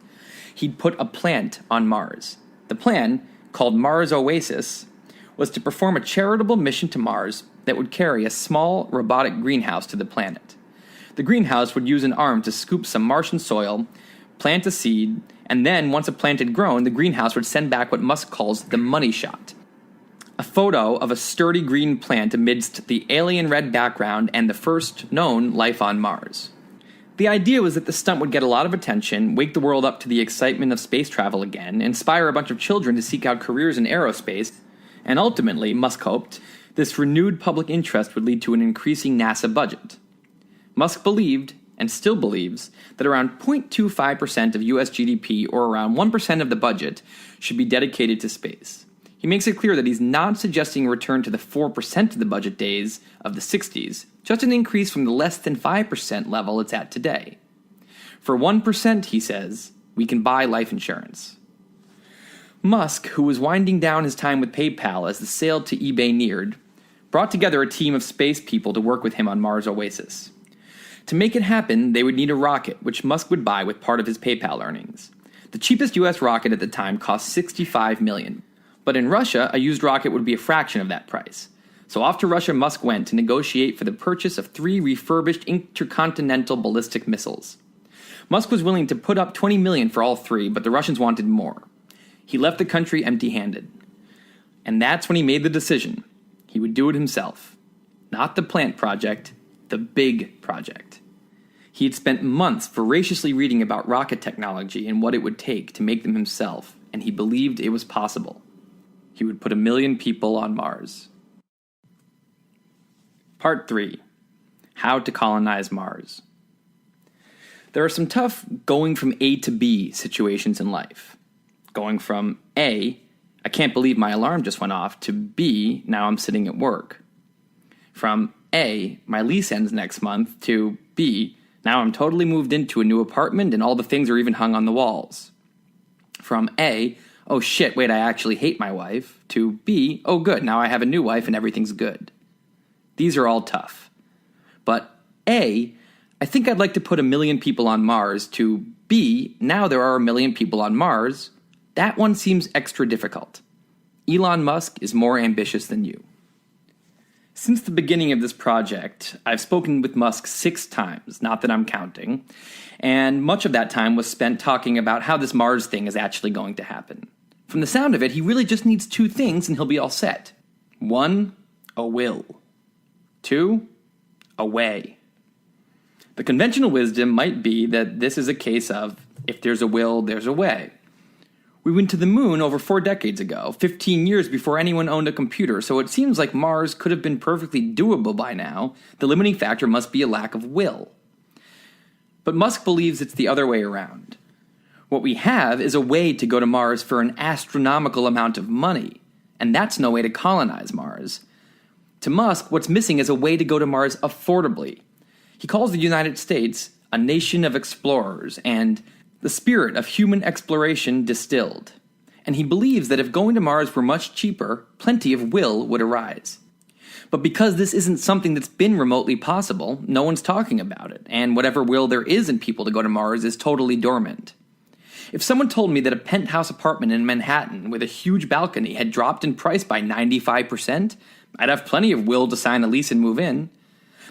He'd put a plant on Mars. The plan, called Mars Oasis, was to perform a charitable mission to Mars that would carry a small robotic greenhouse to the planet. The greenhouse would use an arm to scoop some Martian soil, plant a seed, and then, once a plant had grown, the greenhouse would send back what Musk calls the money shot. A photo of a sturdy green plant amidst the alien red background and the first known life on Mars. The idea was that the stunt would get a lot of attention, wake the world up to the excitement of space travel again, inspire a bunch of children to seek out careers in aerospace, and ultimately, Musk hoped, this renewed public interest would lead to an increasing NASA budget. Musk believed, and still believes, that around 0.25% of US GDP, or around 1% of the budget, should be dedicated to space. He makes it clear that he's not suggesting a return to the 4% of the budget days of the 60s, just an increase from the less than 5% level it's at today. For 1%, he says, we can buy life insurance. Musk, who was winding down his time with PayPal as the sale to eBay neared, brought together a team of space people to work with him on Mars Oasis. To make it happen, they would need a rocket, which Musk would buy with part of his PayPal earnings. The cheapest US rocket at the time cost $65 million. But in Russia, a used rocket would be a fraction of that price. So off to Russia Musk went to negotiate for the purchase of 3 refurbished intercontinental ballistic missiles. Musk was willing to put up $20 million for all 3, but the Russians wanted more. He left the country empty-handed. And that's when he made the decision. He would do it himself. Not the plant project, the big project. He had spent months voraciously reading about rocket technology and what it would take to make them himself, and he believed it was possible. He would put 1 million people on Mars. Part 3. How to colonize Mars. There are some tough going from A to B situations in life. Going from A, I can't believe my alarm just went off, to B, now I'm sitting at work. From A, my lease ends next month, to B, now I'm totally moved into a new apartment and all the things are even hung on the walls. From A, oh shit, wait, I actually hate my wife, to B, oh good, now I have a new wife and everything's good. These are all tough. But A, I think I'd like to put 1 million people on Mars, to B, now there are 1 million people on Mars. That one seems extra difficult. Elon Musk is more ambitious than you. Since the beginning of this project, I've spoken with Musk 6 times, not that I'm counting, and much of that time was spent talking about how this Mars thing is actually going to happen. From the sound of it, he really just needs 2 things and he'll be all set. 1, a will. 2, a way. The conventional wisdom might be that this is a case of, if there's a will, there's a way. We went to the moon over 4 decades ago, 15 years before anyone owned a computer, so it seems like Mars could have been perfectly doable by now. The limiting factor must be a lack of will. But Musk believes it's the other way around. What we have is a way to go to Mars for an astronomical amount of money, and that's no way to colonize Mars. To Musk, what's missing is a way to go to Mars affordably. He calls the United States a nation of explorers and the spirit of human exploration distilled. And he believes that if going to Mars were much cheaper, plenty of will would arise. But because this isn't something that's been remotely possible, no one's talking about it, and whatever will there is in people to go to Mars is totally dormant. If someone told me that a penthouse apartment in Manhattan with a huge balcony had dropped in price by 95%, I'd have plenty of will to sign a lease and move in.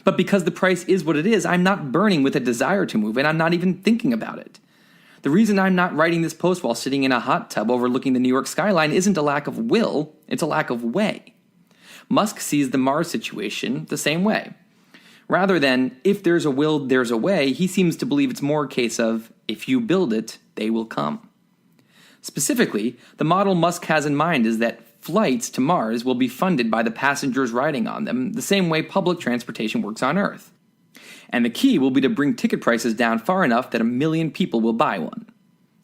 But because the price is what it is, I'm not burning with a desire to move in. I'm not even thinking about it. The reason I'm not writing this post while sitting in a hot tub overlooking the New York skyline isn't a lack of will, it's a lack of way. Musk sees the Mars situation the same way. Rather than, if there's a will, there's a way, he seems to believe it's more a case of, if you build it, they will come. Specifically, the model Musk has in mind is that flights to Mars will be funded by the passengers riding on them, the same way public transportation works on Earth. And the key will be to bring ticket prices down far enough that 1 million people will buy one.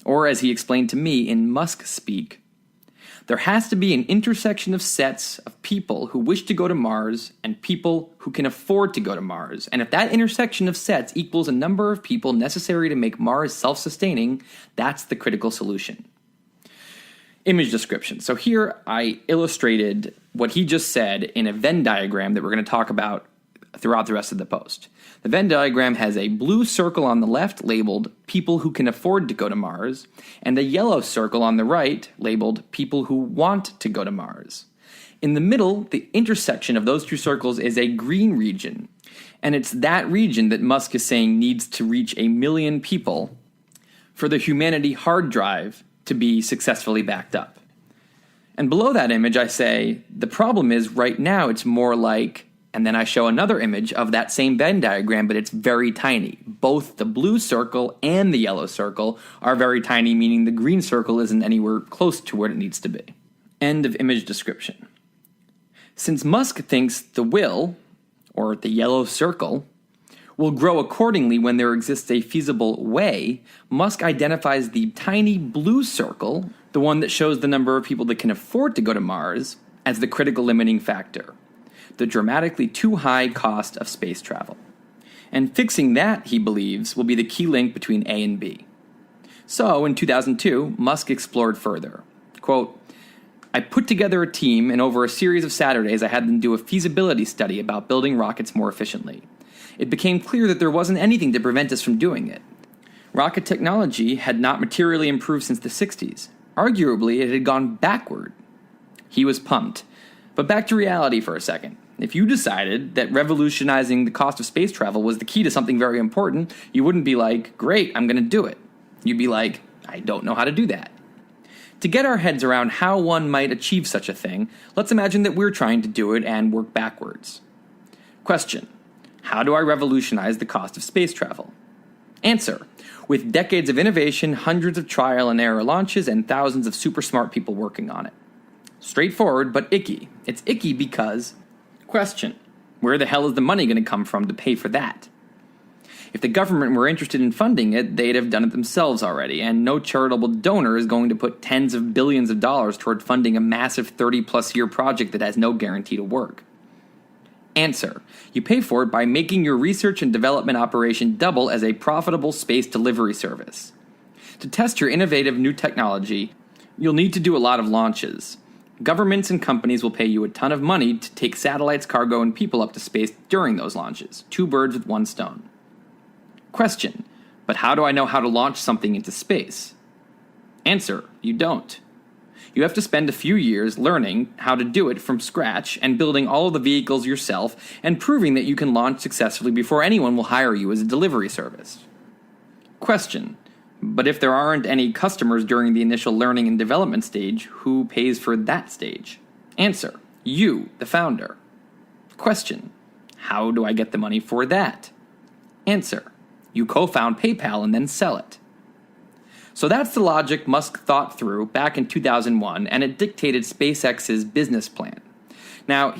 Or as he explained to me in Musk speak, there has to be an intersection of sets of people who wish to go to Mars and people who can afford to go to Mars. And if that intersection of sets equals a number of people necessary to make Mars self-sustaining, that's the critical solution. Image description. So here I illustrated what he just said in a Venn diagram that we're going to talk about throughout the rest of the post. The Venn diagram has a blue circle on the left labeled people who can afford to go to Mars, and a yellow circle on the right labeled people who want to go to Mars. In the middle, the intersection of those 2 circles is a green region, and it's that region that Musk is saying needs to reach 1 million people for the humanity hard drive to be successfully backed up. And below that image, I say, the problem is right now it's more like, and then I show another image of that same Venn diagram, but it's very tiny. Both the blue circle and the yellow circle are very tiny, meaning the green circle isn't anywhere close to where it needs to be. End of image description. Since Musk thinks the will, or the yellow circle, will grow accordingly when there exists a feasible way, Musk identifies the tiny blue circle, the one that shows the number of people that can afford to go to Mars, as the critical limiting factor. The dramatically too high cost of space travel. And fixing that, he believes, will be the key link between A and B. So, in 2002, Musk explored further. Quote, I put together a team, and over a series of Saturdays I had them do a feasibility study about building rockets more efficiently. It became clear that there wasn't anything to prevent us from doing it. Rocket technology had not materially improved since the 60s. Arguably, it had gone backward. He was pumped. But back to reality for a second. If you decided that revolutionizing the cost of space travel was the key to something very important, you wouldn't be like, great, I'm going to do it. You'd be like, I don't know how to do that. To get our heads around how one might achieve such a thing, let's imagine that we're trying to do it and work backwards. Question: how do I revolutionize the cost of space travel? Answer: with decades of innovation, hundreds of trial and error launches, and thousands of super smart people working on it. Straightforward, but icky. It's icky because... Question: Where the hell is the money going to come from to pay for that? If the government were interested in funding it, they'd have done it themselves already, and no charitable donor is going to put tens of billions of dollars toward funding a massive 30-plus year project that has no guarantee to work. Answer: you pay for it by making your research and development operation double as a profitable space delivery service. To test your innovative new technology, you'll need to do a lot of launches. Governments and companies will pay you a ton of money to take satellites, cargo, and people up to space during those launches. 2 birds with 1 stone. Question: but how do I know how to launch something into space? Answer: you don't. You have to spend a few years learning how to do it from scratch and building all of the vehicles yourself and proving that you can launch successfully before anyone will hire you as a delivery service. Question: but if there aren't any customers during the initial learning and development stage, who pays for that stage? Answer: you, the founder. Question: how do I get the money for that? Answer: you co-found PayPal and then sell it. So that's the logic Musk thought through back in 2001, and it dictated SpaceX's business plan. Now,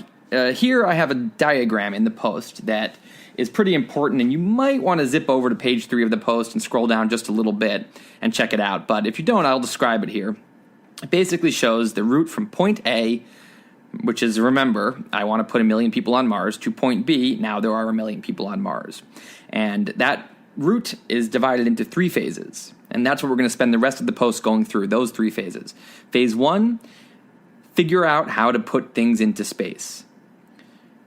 here I have a diagram in the post that is pretty important, and you might want to zip over to page 3 of the post and scroll down just a little bit and check it out. But if you don't, I'll describe it here. It basically shows the route from point A, which is, remember, I want to put 1 million people on Mars, to point B, now there are 1 million people on Mars. And that route is divided into 3 phases. And that's what we're going to spend the rest of the post going through, those 3 phases. Phase 1, figure out how to put things into space.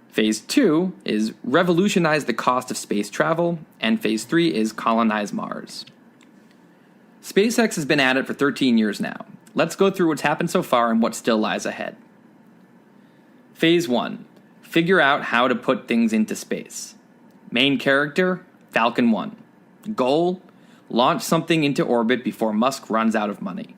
Phase 2 is revolutionize the cost of space travel. And Phase 3 is colonize Mars. SpaceX has been at it for 13 years now. Let's go through what's happened so far and what still lies ahead. Phase 1, figure out how to put things into space. Main character, Falcon 1. Goal, launch something into orbit before Musk runs out of money.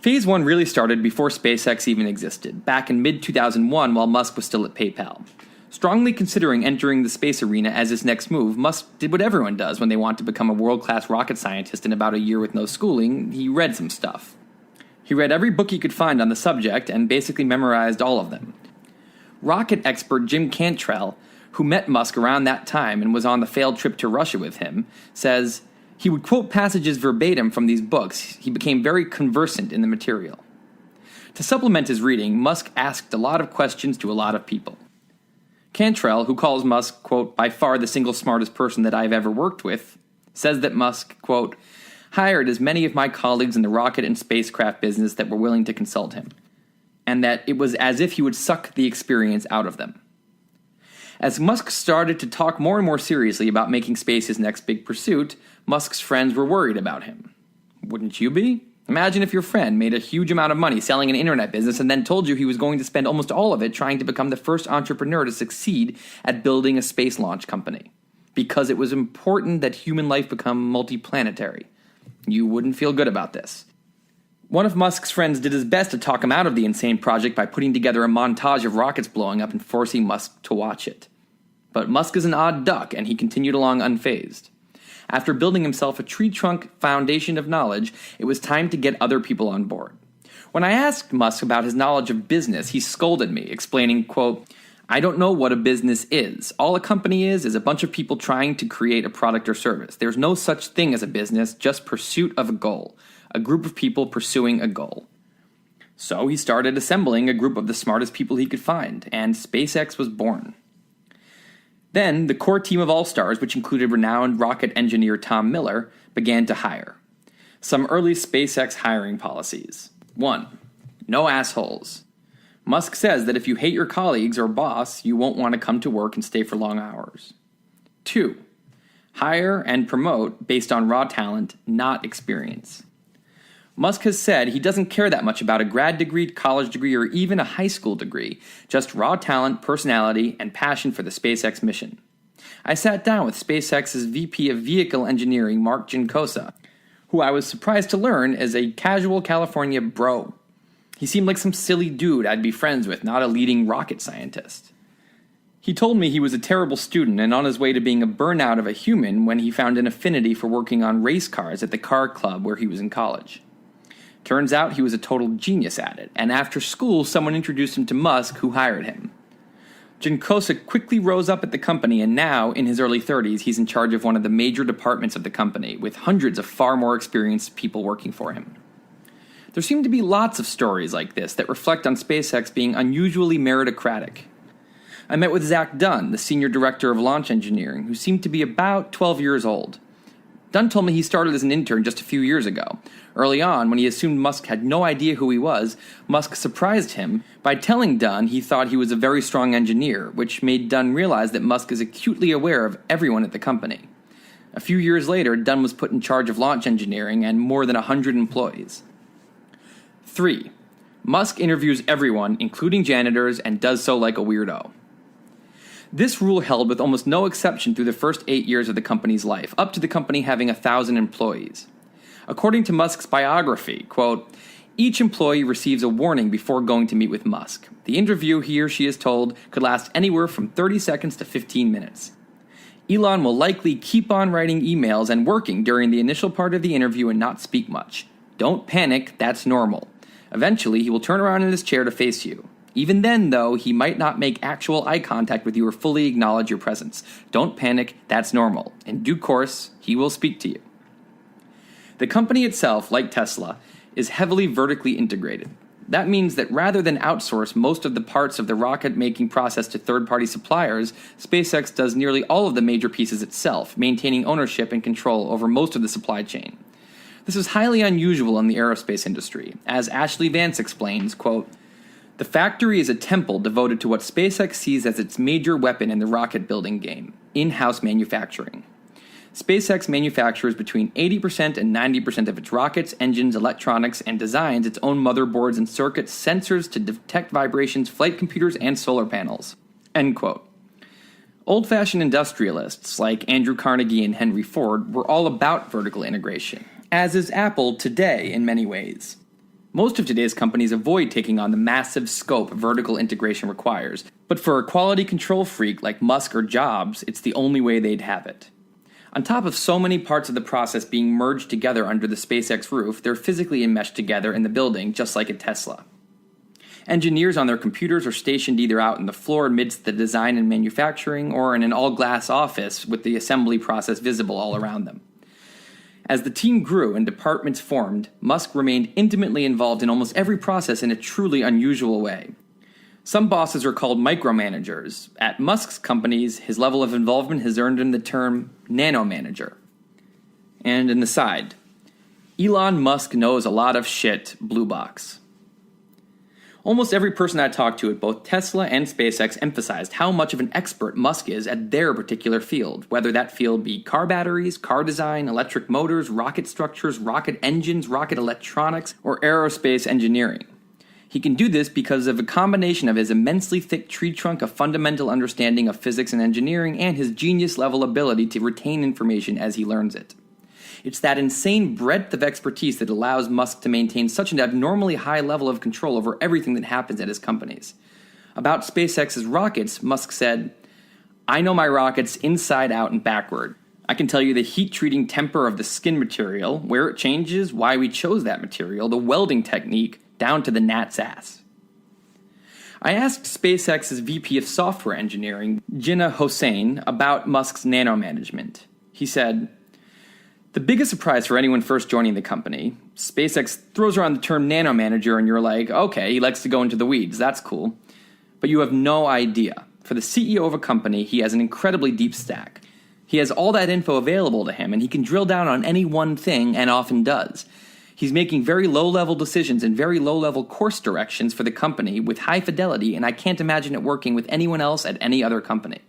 Phase 1 really started before SpaceX even existed, back in mid-2001 while Musk was still at PayPal. Strongly considering entering the space arena as his next move, Musk did what everyone does when they want to become a world-class rocket scientist in about a year with no schooling. He read some stuff. He read every book he could find on the subject and basically memorized all of them. Rocket expert Jim Cantrell, who met Musk around that time and was on the failed trip to Russia with him, says he would quote passages verbatim from these books. He became very conversant in the material. To supplement his reading, Musk asked a lot of questions to a lot of people. Cantrell, who calls Musk, quote, by far the single smartest person that I've ever worked with, says that Musk, quote, hired as many of my colleagues in the rocket and spacecraft business that were willing to consult him, and that it was as if he would suck the experience out of them. As Musk started to talk more and more seriously about making space his next big pursuit, Musk's friends were worried about him. Wouldn't you be? Imagine if your friend made a huge amount of money selling an internet business and then told you he was going to spend almost all of it trying to become the first entrepreneur to succeed at building a space launch company. Because it was important that human life become multiplanetary. You wouldn't feel good about this. One of Musk's friends did his best to talk him out of the insane project by putting together a montage of rockets blowing up and forcing Musk to watch it. But Musk is an odd duck, and he continued along unfazed. After building himself a tree-trunk foundation of knowledge, it was time to get other people on board. When I asked Musk about his knowledge of business, he scolded me, explaining, quote, I don't know what a business is. All a company is a bunch of people trying to create a product or service. There's no such thing as a business, just pursuit of a goal. A group of people pursuing a goal. So he started assembling a group of the smartest people he could find, and SpaceX was born. Then, the core team of all-stars, which included renowned rocket engineer Tom Miller, began to hire. Some early SpaceX hiring policies. 1. No assholes. Musk says that if you hate your colleagues or boss, you won't want to come to work and stay for long hours. 2. Hire and promote based on raw talent, not experience. Musk has said he doesn't care that much about a grad degree, college degree, or even a high school degree, just raw talent, personality, and passion for the SpaceX mission. I sat down with SpaceX's VP of Vehicle Engineering, Mark Ginkosa, who I was surprised to learn is a casual California bro. He seemed like some silly dude I'd be friends with, not a leading rocket scientist. He told me he was a terrible student and on his way to being a burnout of a human when he found an affinity for working on race cars at the car club where he was in college. Turns out he was a total genius at it, and after school, someone introduced him to Musk, who hired him. Jankosa quickly rose up at the company, and now, in his early 30s, he's in charge of one of the major departments of the company, with hundreds of far more experienced people working for him. There seem to be lots of stories like this that reflect on SpaceX being unusually meritocratic. I met with Zach Dunn, the senior director of launch engineering, who seemed to be about 12 years old. Dunn told me he started as an intern just a few years ago. Early on, when he assumed Musk had no idea who he was, Musk surprised him by telling Dunn he thought he was a very strong engineer, which made Dunn realize that Musk is acutely aware of everyone at the company. A few years later, Dunn was put in charge of launch engineering and more than 100 employees. 3. Musk interviews everyone, including janitors, and does so like a weirdo. This rule held with almost no exception through the first 8 years of the company's life, up to the company having 1,000 employees. According to Musk's biography, quote, each employee receives a warning before going to meet with Musk. The interview, he or she is told, could last anywhere from 30 seconds to 15 minutes. Elon will likely keep on writing emails and working during the initial part of the interview and not speak much. Don't panic, that's normal. Eventually, he will turn around in his chair to face you. Even then, though, he might not make actual eye contact with you or fully acknowledge your presence. Don't panic, that's normal. In due course, he will speak to you. The company itself, like Tesla, is heavily vertically integrated. That means that rather than outsource most of the parts of the rocket-making process to third-party suppliers, SpaceX does nearly all of the major pieces itself, maintaining ownership and control over most of the supply chain. This is highly unusual in the aerospace industry. As Ashley Vance explains, quote, the factory is a temple devoted to what SpaceX sees as its major weapon in the rocket-building game, in-house manufacturing. SpaceX manufactures between 80% and 90% of its rockets, engines, electronics, and designs its own motherboards and circuits, sensors to detect vibrations, flight computers, and solar panels. End quote. Old-fashioned industrialists like Andrew Carnegie and Henry Ford were all about vertical integration, as is Apple today in many ways. Most of today's companies avoid taking on the massive scope vertical integration requires, but for a quality control freak like Musk or Jobs, it's the only way they'd have it. On top of so many parts of the process being merged together under the SpaceX roof, they're physically enmeshed together in the building, just like at Tesla. Engineers on their computers are stationed either out in the floor amidst the design and manufacturing, or in an all-glass office with the assembly process visible all around them. As the team grew and departments formed, Musk remained intimately involved in almost every process in a truly unusual way. Some bosses are called micromanagers. At Musk's companies, his level of involvement has earned him the term nanomanager. And an aside, Elon Musk knows a lot of shit, blue box. Almost every person I talked to at both Tesla and SpaceX emphasized how much of an expert Musk is at their particular field, whether that field be car batteries, car design, electric motors, rocket structures, rocket engines, rocket electronics, or aerospace engineering. He can do this because of a combination of his immensely thick tree trunk of fundamental understanding of physics and engineering and his genius-level ability to retain information as he learns it. It's that insane breadth of expertise that allows Musk to maintain such an abnormally high level of control over everything that happens at his companies. About SpaceX's rockets, Musk said, I know my rockets inside out and backward. I can tell you the heat-treating temper of the skin material, where it changes, why we chose that material, the welding technique, down to the gnat's ass. I asked SpaceX's VP of Software Engineering, Jinnah Hossain, about Musk's nanomanagement. He said, the biggest surprise for anyone first joining the company, SpaceX throws around the term nanomanager and you're like, okay, he likes to go into the weeds, that's cool. But you have no idea. For the CEO of a company, he has an incredibly deep stack. He has all that info available to him and he can drill down on any one thing and often does. He's making very low-level decisions and very low-level course directions for the company with high fidelity, and I can't imagine it working with anyone else at any other company.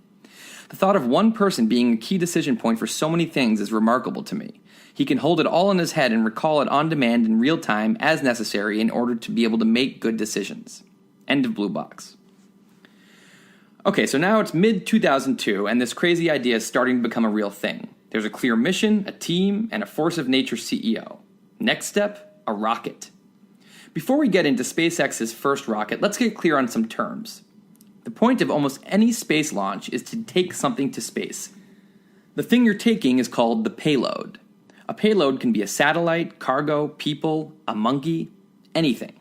The thought of one person being a key decision point for so many things is remarkable to me. He can hold it all in his head and recall it on demand in real time as necessary in order to be able to make good decisions. End of blue box. Okay, so now it's mid-2002, and this crazy idea is starting to become a real thing. There's a clear mission, a team, and a force of nature CEO. Next step, a rocket. Before we get into SpaceX's first rocket, let's get clear on some terms. The point of almost any space launch is to take something to space. The thing you're taking is called the payload. A payload can be a satellite, cargo, people, a monkey, anything.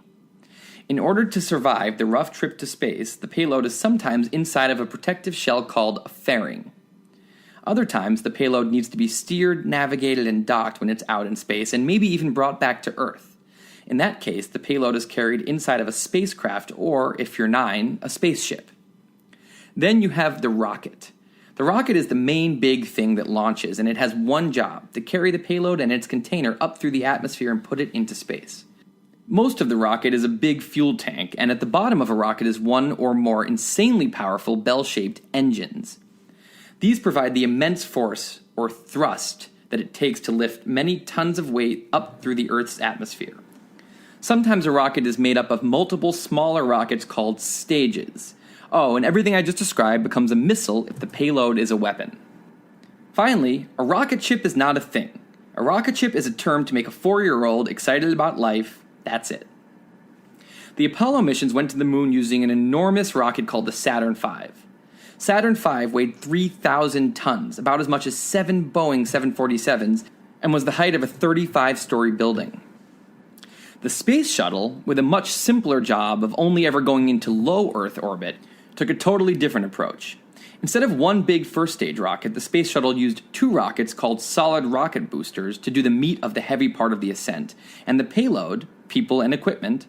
In order to survive the rough trip to space, the payload is sometimes inside of a protective shell called a fairing. Other times, the payload needs to be steered, navigated, and docked when it's out in space, and maybe even brought back to Earth. In that case, the payload is carried inside of a spacecraft or, if you're 9, a spaceship. Then you have the rocket. The rocket is the main big thing that launches, and it has one job, to carry the payload and its container up through the atmosphere and put it into space. Most of the rocket is a big fuel tank, and at the bottom of a rocket is one or more insanely powerful bell-shaped engines. These provide the immense force, or thrust, that it takes to lift many tons of weight up through the Earth's atmosphere. Sometimes a rocket is made up of multiple smaller rockets called stages. Oh, and everything I just described becomes a missile if the payload is a weapon. Finally, a rocket ship is not a thing. A rocket ship is a term to make a 4-year-old excited about life. That's it. The Apollo missions went to the moon using an enormous rocket called the Saturn V. Saturn V weighed 3,000 tons, about as much as 7 Boeing 747s, and was the height of a 35-story building. The Space Shuttle, with a much simpler job of only ever going into low Earth orbit, took a totally different approach. Instead of one big first-stage rocket, the Space Shuttle used 2 rockets called solid rocket boosters to do the meat of the heavy part of the ascent, and the payload, people and equipment,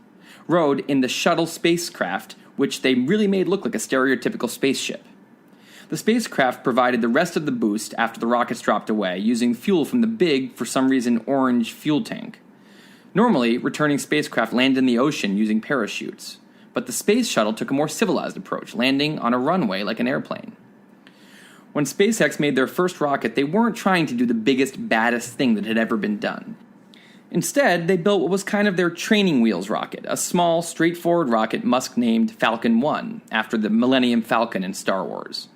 rode in the shuttle spacecraft, which they really made look like a stereotypical spaceship. The spacecraft provided the rest of the boost after the rockets dropped away, using fuel from the big, for some reason, orange fuel tank. Normally, returning spacecraft land in the ocean using parachutes, but the Space Shuttle took a more civilized approach, landing on a runway like an airplane. When SpaceX made their first rocket, they weren't trying to do the biggest, baddest thing that had ever been done. Instead, they built what was kind of their training wheels rocket, a small, straightforward rocket Musk named Falcon 1, after the Millennium Falcon in Star Wars.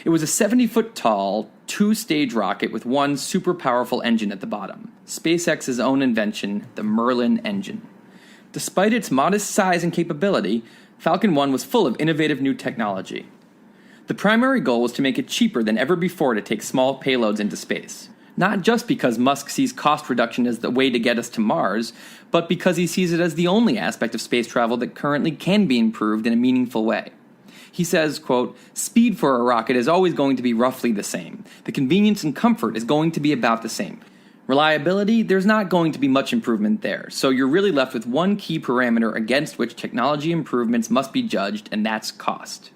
It was a 70-foot-tall, 2-stage rocket with one super powerful engine at the bottom, SpaceX's own invention, the Merlin engine. Despite its modest size and capability, Falcon 1 was full of innovative new technology. The primary goal was to make it cheaper than ever before to take small payloads into space. Not just because Musk sees cost reduction as the way to get us to Mars, but because he sees it as the only aspect of space travel that currently can be improved in a meaningful way. He says, quote, "Speed for a rocket is always going to be roughly the same. The convenience and comfort is going to be about the same. Reliability, there's not going to be much improvement there, so you're really left with one key parameter against which technology improvements must be judged, and that's cost."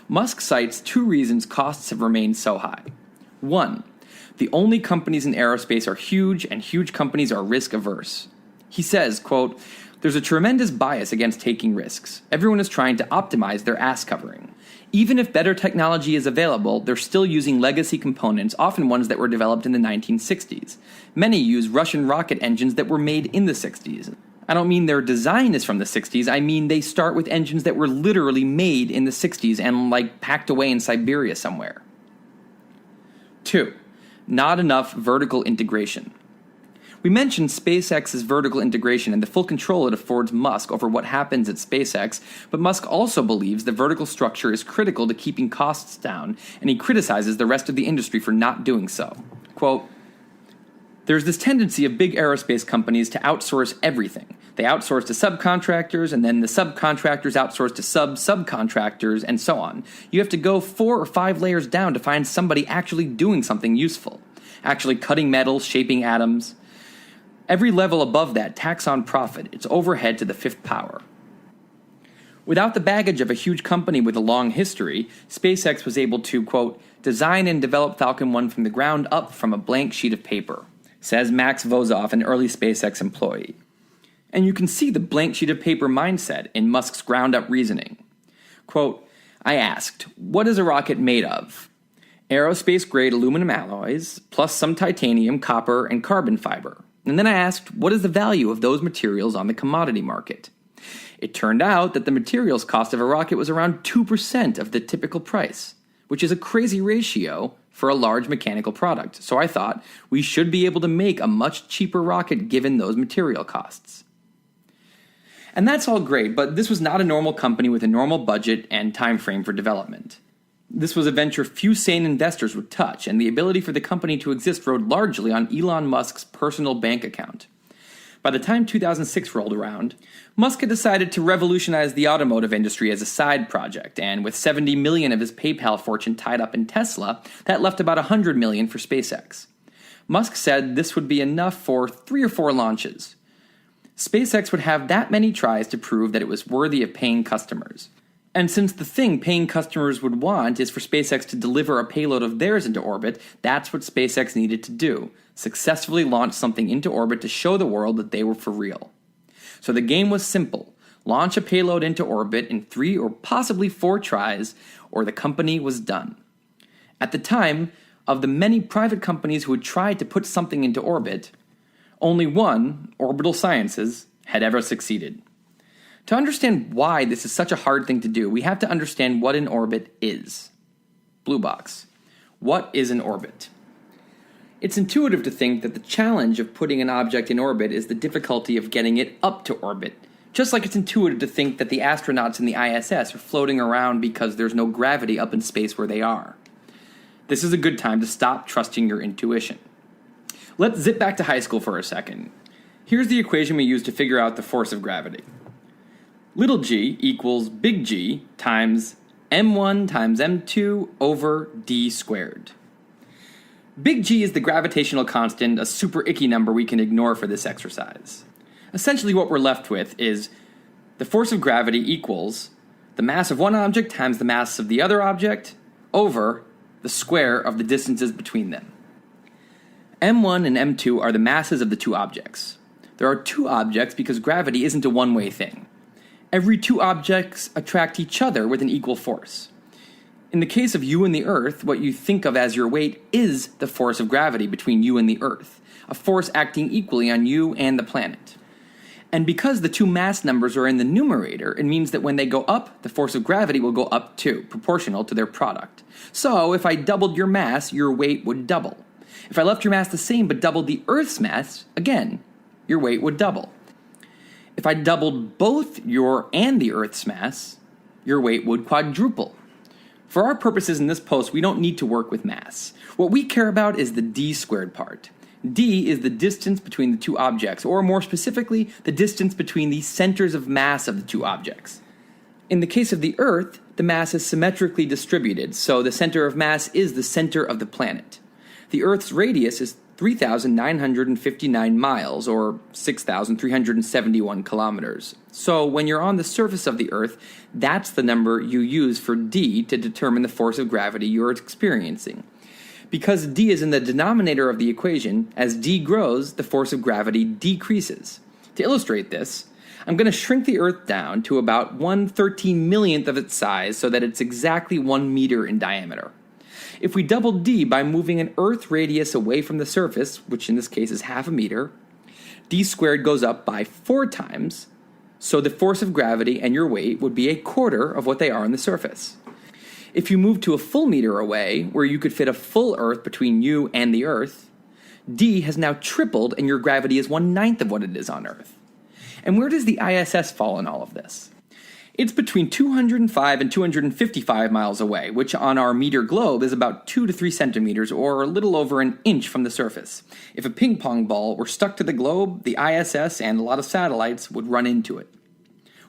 Musk cites 2 reasons costs have remained so high. 1. The only companies in aerospace are huge, and huge companies are risk-averse. He says, quote, "There's a tremendous bias against taking risks. Everyone is trying to optimize their ass covering. Even if better technology is available, they're still using legacy components, often ones that were developed in the 1960s. Many use Russian rocket engines that were made in the 60s. I don't mean their design is from the 60s, I mean they start with engines that were literally made in the 60s and, packed away in Siberia somewhere." 2. Not enough vertical integration. We mentioned SpaceX's vertical integration and the full control it affords Musk over what happens at SpaceX, but Musk also believes the vertical structure is critical to keeping costs down, and he criticizes the rest of the industry for not doing so. Quote, "There's this tendency of big aerospace companies to outsource everything. They outsource to subcontractors, and then the subcontractors outsource to subcontractors, and so on. You have to go 4 or 5 layers down to find somebody actually doing something useful, actually cutting metal, shaping atoms. Every level above that tacks on profit. It's overhead to the 5th power." Without the baggage of a huge company with a long history, SpaceX was able to, quote, "design and develop Falcon 1 from the ground up from a blank sheet of paper," says Max Vozoff, an early SpaceX employee. And you can see the blank sheet of paper mindset in Musk's ground-up reasoning. Quote, "I asked, what is a rocket made of? Aerospace-grade aluminum alloys, plus some titanium, copper, and carbon fiber. And then I asked, what is the value of those materials on the commodity market? It turned out that the materials cost of a rocket was around 2% of the typical price, which is a crazy ratio for a large mechanical product. So I thought we should be able to make a much cheaper rocket given those material costs." And that's all great, but this was not a normal company with a normal budget and time frame for development. This was a venture few sane investors would touch, and the ability for the company to exist rode largely on Elon Musk's personal bank account. By the time 2006 rolled around, Musk had decided to revolutionize the automotive industry as a side project, and with $70 million of his PayPal fortune tied up in Tesla, that left about $100 million for SpaceX. Musk said this would be enough for 3 or 4 launches. SpaceX would have that many tries to prove that it was worthy of paying customers. And since the thing paying customers would want is for SpaceX to deliver a payload of theirs into orbit, that's what SpaceX needed to do: successfully launch something into orbit to show the world that they were for real. So the game was simple: launch a payload into orbit in 3 or possibly 4 tries, or the company was done. At the time, of the many private companies who had tried to put something into orbit, only one, Orbital Sciences, had ever succeeded. To understand why this is such a hard thing to do, we have to understand what an orbit is. Blue box. What is an orbit? It's intuitive to think that the challenge of putting an object in orbit is the difficulty of getting it up to orbit, just like it's intuitive to think that the astronauts in the ISS are floating around because there's no gravity up in space where they are. This is a good time to stop trusting your intuition. Let's zip back to high school for a second. Here's the equation we use to figure out the force of gravity. Little g equals big G times m1 times m2 over d squared. Big G is the gravitational constant, a super icky number we can ignore for this exercise. Essentially what we're left with is the force of gravity equals the mass of one object times the mass of the other object over the square of the distances between them. M1 and M2 are the masses of the 2 objects. There are 2 objects because gravity isn't a one-way thing. Every 2 objects attract each other with an equal force. In the case of you and the Earth, what you think of as your weight is the force of gravity between you and the Earth, a force acting equally on you and the planet. And because the 2 mass numbers are in the numerator, it means that when they go up, the force of gravity will go up too, proportional to their product. So if I doubled your mass, your weight would double. If I left your mass the same but doubled the Earth's mass, again, your weight would double. If I doubled both your and the Earth's mass, your weight would quadruple. For our purposes in this post, we don't need to work with mass. What we care about is the d squared part. D is the distance between the 2 objects, or more specifically, the distance between the centers of mass of the 2 objects. In the case of the Earth, the mass is symmetrically distributed, so the center of mass is the center of the planet. The Earth's radius is 3,959 miles, or 6,371 kilometers. So when you're on the surface of the Earth, that's the number you use for d to determine the force of gravity you're experiencing. Because d is in the denominator of the equation, as d grows, the force of gravity decreases. To illustrate this, I'm going to shrink the Earth down to about 1/13 millionth of its size so that it's exactly 1 meter in diameter. If we double d by moving an Earth radius away from the surface, which in this case is 1/2 meter, d squared goes up by 4 times, so the force of gravity and your weight would be 1/4 of what they are on the surface. If you move to a full meter away, where you could fit a full Earth between you and the Earth, d has now tripled and your gravity is 1/9 of what it is on Earth. And where does the ISS fall in all of this? It's between 205 and 255 miles away, which on our meter globe is about 2 to 3 centimeters, or a little over an inch from the surface. If a ping pong ball were stuck to the globe, the ISS and a lot of satellites would run into it.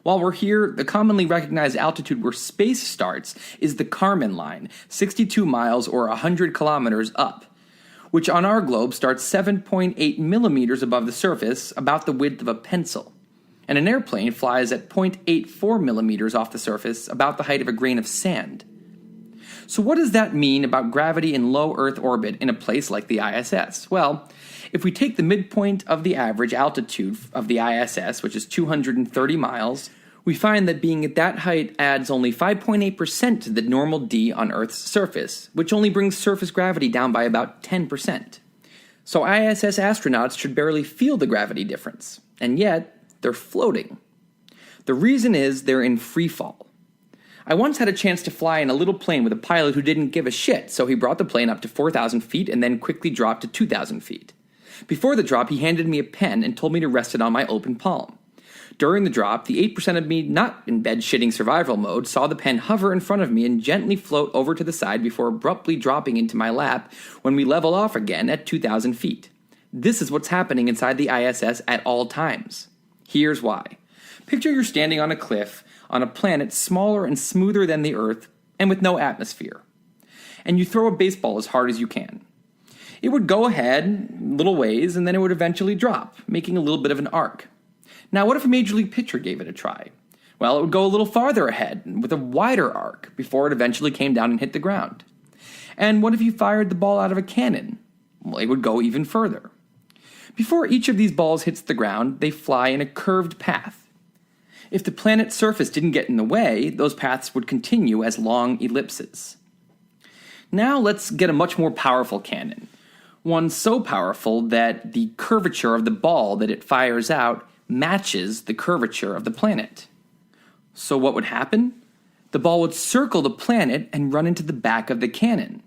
While we're here, the commonly recognized altitude where space starts is the Kármán line, 62 miles or 100 kilometers up, which on our globe starts 7.8 millimeters above the surface, about the width of a pencil. And an airplane flies at 0.84 millimeters off the surface, about the height of a grain of sand. So what does that mean about gravity in low Earth orbit in a place like the ISS? Well, if we take the midpoint of the average altitude of the ISS, which is 230 miles, we find that being at that height adds only 5.8% to the normal d on Earth's surface, which only brings surface gravity down by about 10%. So ISS astronauts should barely feel the gravity difference, and yet they're floating. The reason is they're in free fall. I once had a chance to fly in a little plane with a pilot who didn't give a shit, so he brought the plane up to 4,000 feet and then quickly dropped to 2,000 feet. Before the drop, he handed me a pen and told me to rest it on my open palm. During the drop, the 8% of me not in bed shitting survival mode saw the pen hover in front of me and gently float over to the side before abruptly dropping into my lap when we level off again at 2,000 feet. This is what's happening inside the ISS at all times. Here's why. Picture you're standing on a cliff on a planet smaller and smoother than the Earth and with no atmosphere. And you throw a baseball as hard as you can. It would go ahead a little ways and then it would eventually drop, making a little bit of an arc. Now, what if a major league pitcher gave it a try? Well, it would go a little farther ahead with a wider arc before it eventually came down and hit the ground. And what if you fired the ball out of a cannon? Well, it would go even further. Before each of these balls hits the ground, they fly in a curved path. If the planet's surface didn't get in the way, those paths would continue as long ellipses. Now let's get a much more powerful cannon. One so powerful that the curvature of the ball that it fires out matches the curvature of the planet. So what would happen? The ball would circle the planet and run into the back of the cannon.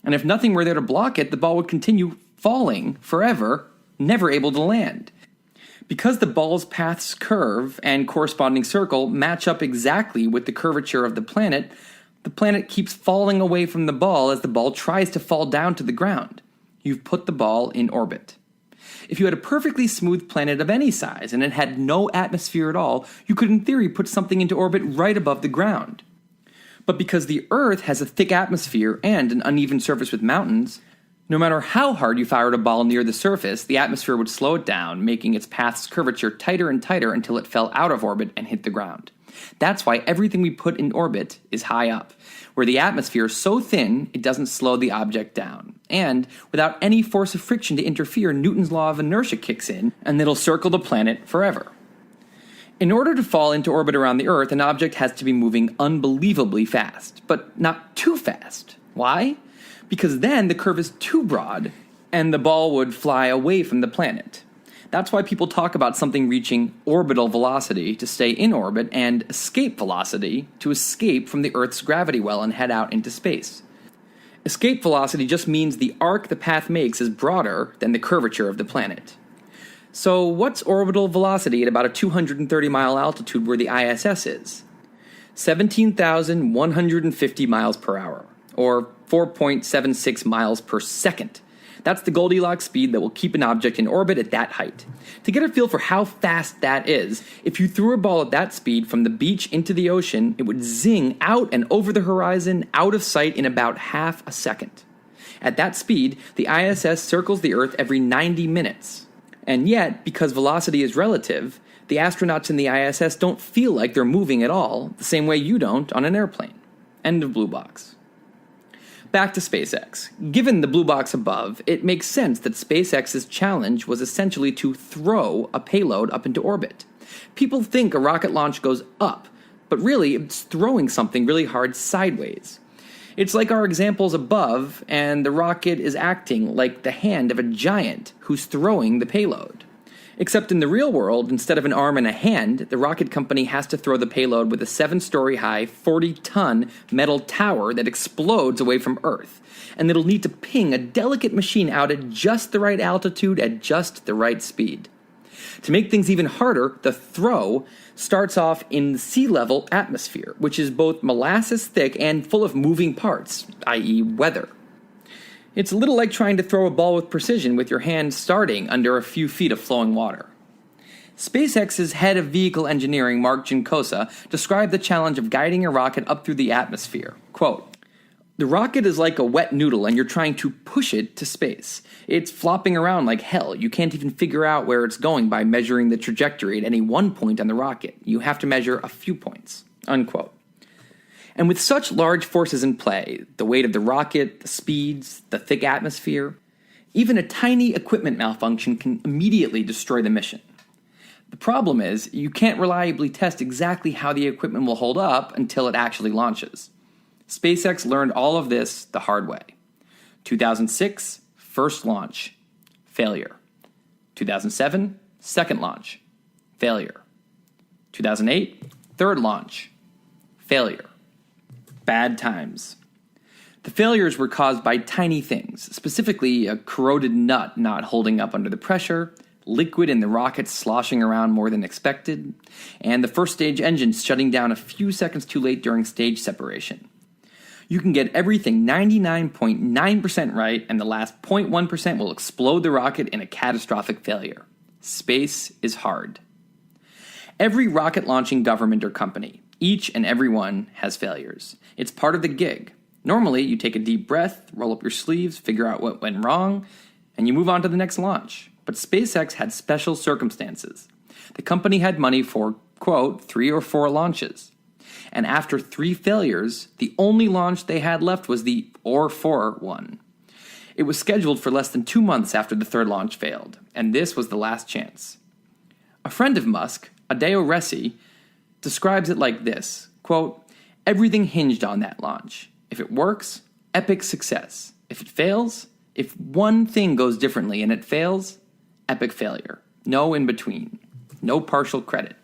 And if nothing were there to block it, the ball would continue falling forever, never able to land. Because the ball's path's curve and corresponding circle match up exactly with the curvature of the planet keeps falling away from the ball as the ball tries to fall down to the ground. You've put the ball in orbit. If you had a perfectly smooth planet of any size and it had no atmosphere at all, you could in theory put something into orbit right above the ground. But because the Earth has a thick atmosphere and an uneven surface with mountains, no matter how hard you fired a ball near the surface, the atmosphere would slow it down, making its path's curvature tighter and tighter until it fell out of orbit and hit the ground. That's why everything we put in orbit is high up, where the atmosphere is so thin it doesn't slow the object down. And without any force of friction to interfere, Newton's law of inertia kicks in, and it'll circle the planet forever. In order to fall into orbit around the Earth, an object has to be moving unbelievably fast, but not too fast. Why? Because then the curve is too broad, and the ball would fly away from the planet. That's why people talk about something reaching orbital velocity to stay in orbit and escape velocity to escape from the Earth's gravity well and head out into space. Escape velocity just means the arc the path makes is broader than the curvature of the planet. So what's orbital velocity at about a 230-mile altitude where the ISS is? 17,150 miles per hour, or 4.76 miles per second. That's the Goldilocks speed that will keep an object in orbit at that height. To get a feel for how fast that is, if you threw a ball at that speed from the beach into the ocean, it would zing out and over the horizon, out of sight in about half a second. At that speed, the ISS circles the Earth every 90 minutes. And yet, because velocity is relative, the astronauts in the ISS don't feel like they're moving at all, the same way you don't on an airplane. End of Blue Box. Back to SpaceX. Given the blue box above, it makes sense that SpaceX's challenge was essentially to throw a payload up into orbit. People think a rocket launch goes up, but really it's throwing something really hard sideways. It's like our examples above, and the rocket is acting like the hand of a giant who's throwing the payload. Except in the real world, instead of an arm and a hand, the rocket company has to throw the payload with a 7-story high, 40-ton metal tower that explodes away from Earth. And it'll need to ping a delicate machine out at just the right altitude at just the right speed. To make things even harder, the throw starts off in the sea-level atmosphere, which is both molasses thick and full of moving parts, i.e. weather. It's a little like trying to throw a ball with precision with your hand starting under a few feet of flowing water. SpaceX's head of vehicle engineering, Mark Ginkosa, described the challenge of guiding a rocket up through the atmosphere. Quote, "The rocket is like a wet noodle and you're trying to push it to space. It's flopping around like hell. You can't even figure out where it's going by measuring the trajectory at any one point on the rocket. You have to measure a few points." Unquote. And with such large forces in play, the weight of the rocket, the speeds, the thick atmosphere, even a tiny equipment malfunction can immediately destroy the mission. The problem is, you can't reliably test exactly how the equipment will hold up until it actually launches. SpaceX learned all of this the hard way. 2006, first launch, failure. 2007, second launch, failure. 2008, third launch, failure. Bad times. The failures were caused by tiny things, specifically a corroded nut not holding up under the pressure, liquid in the rocket sloshing around more than expected, and the first stage engine shutting down a few seconds too late during stage separation. You can get everything 99.9% right, and the last 0.1% will explode the rocket in a catastrophic failure. Space is hard. Every rocket launching government or company, each and every one, has failures. It's part of the gig. Normally, you take a deep breath, roll up your sleeves, figure out what went wrong, and you move on to the next launch. But SpaceX had special circumstances. The company had money for, quote, 3 or 4 launches. And after 3 failures, the only launch they had left was the or 4 one. It was scheduled for less than 2 months after the 3rd launch failed, and this was the last chance. A friend of Musk, Adeo Resi, describes it like this, quote, everything hinged on that launch. If it works, epic success. If it fails, if one thing goes differently and it fails, epic failure. No in between. No partial credit.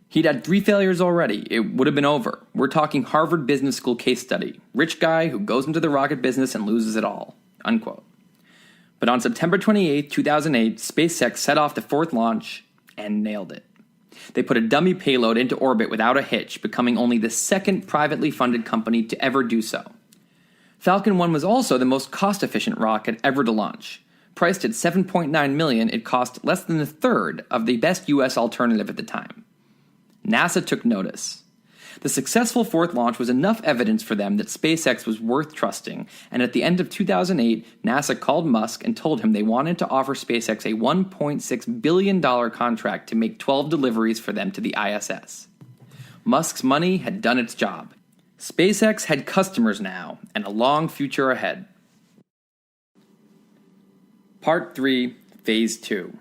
He'd had 3 failures already. It would have been over. We're talking Harvard Business School case study. Rich guy who goes into the rocket business and loses it all. Unquote. But on September 28, 2008, SpaceX set off the 4th launch and nailed it. They put a dummy payload into orbit without a hitch, becoming only the 2nd privately funded company to ever do so. Falcon 1 was also the most cost-efficient rocket ever to launch. Priced at $7.9 million, it cost less than a third of the best U.S. alternative at the time. NASA took notice. The successful 4th launch was enough evidence for them that SpaceX was worth trusting, and at the end of 2008, NASA called Musk and told him they wanted to offer SpaceX a $1.6 billion contract to make 12 deliveries for them to the ISS. Musk's money had done its job. SpaceX had customers now, and a long future ahead. Part 3, Phase 2.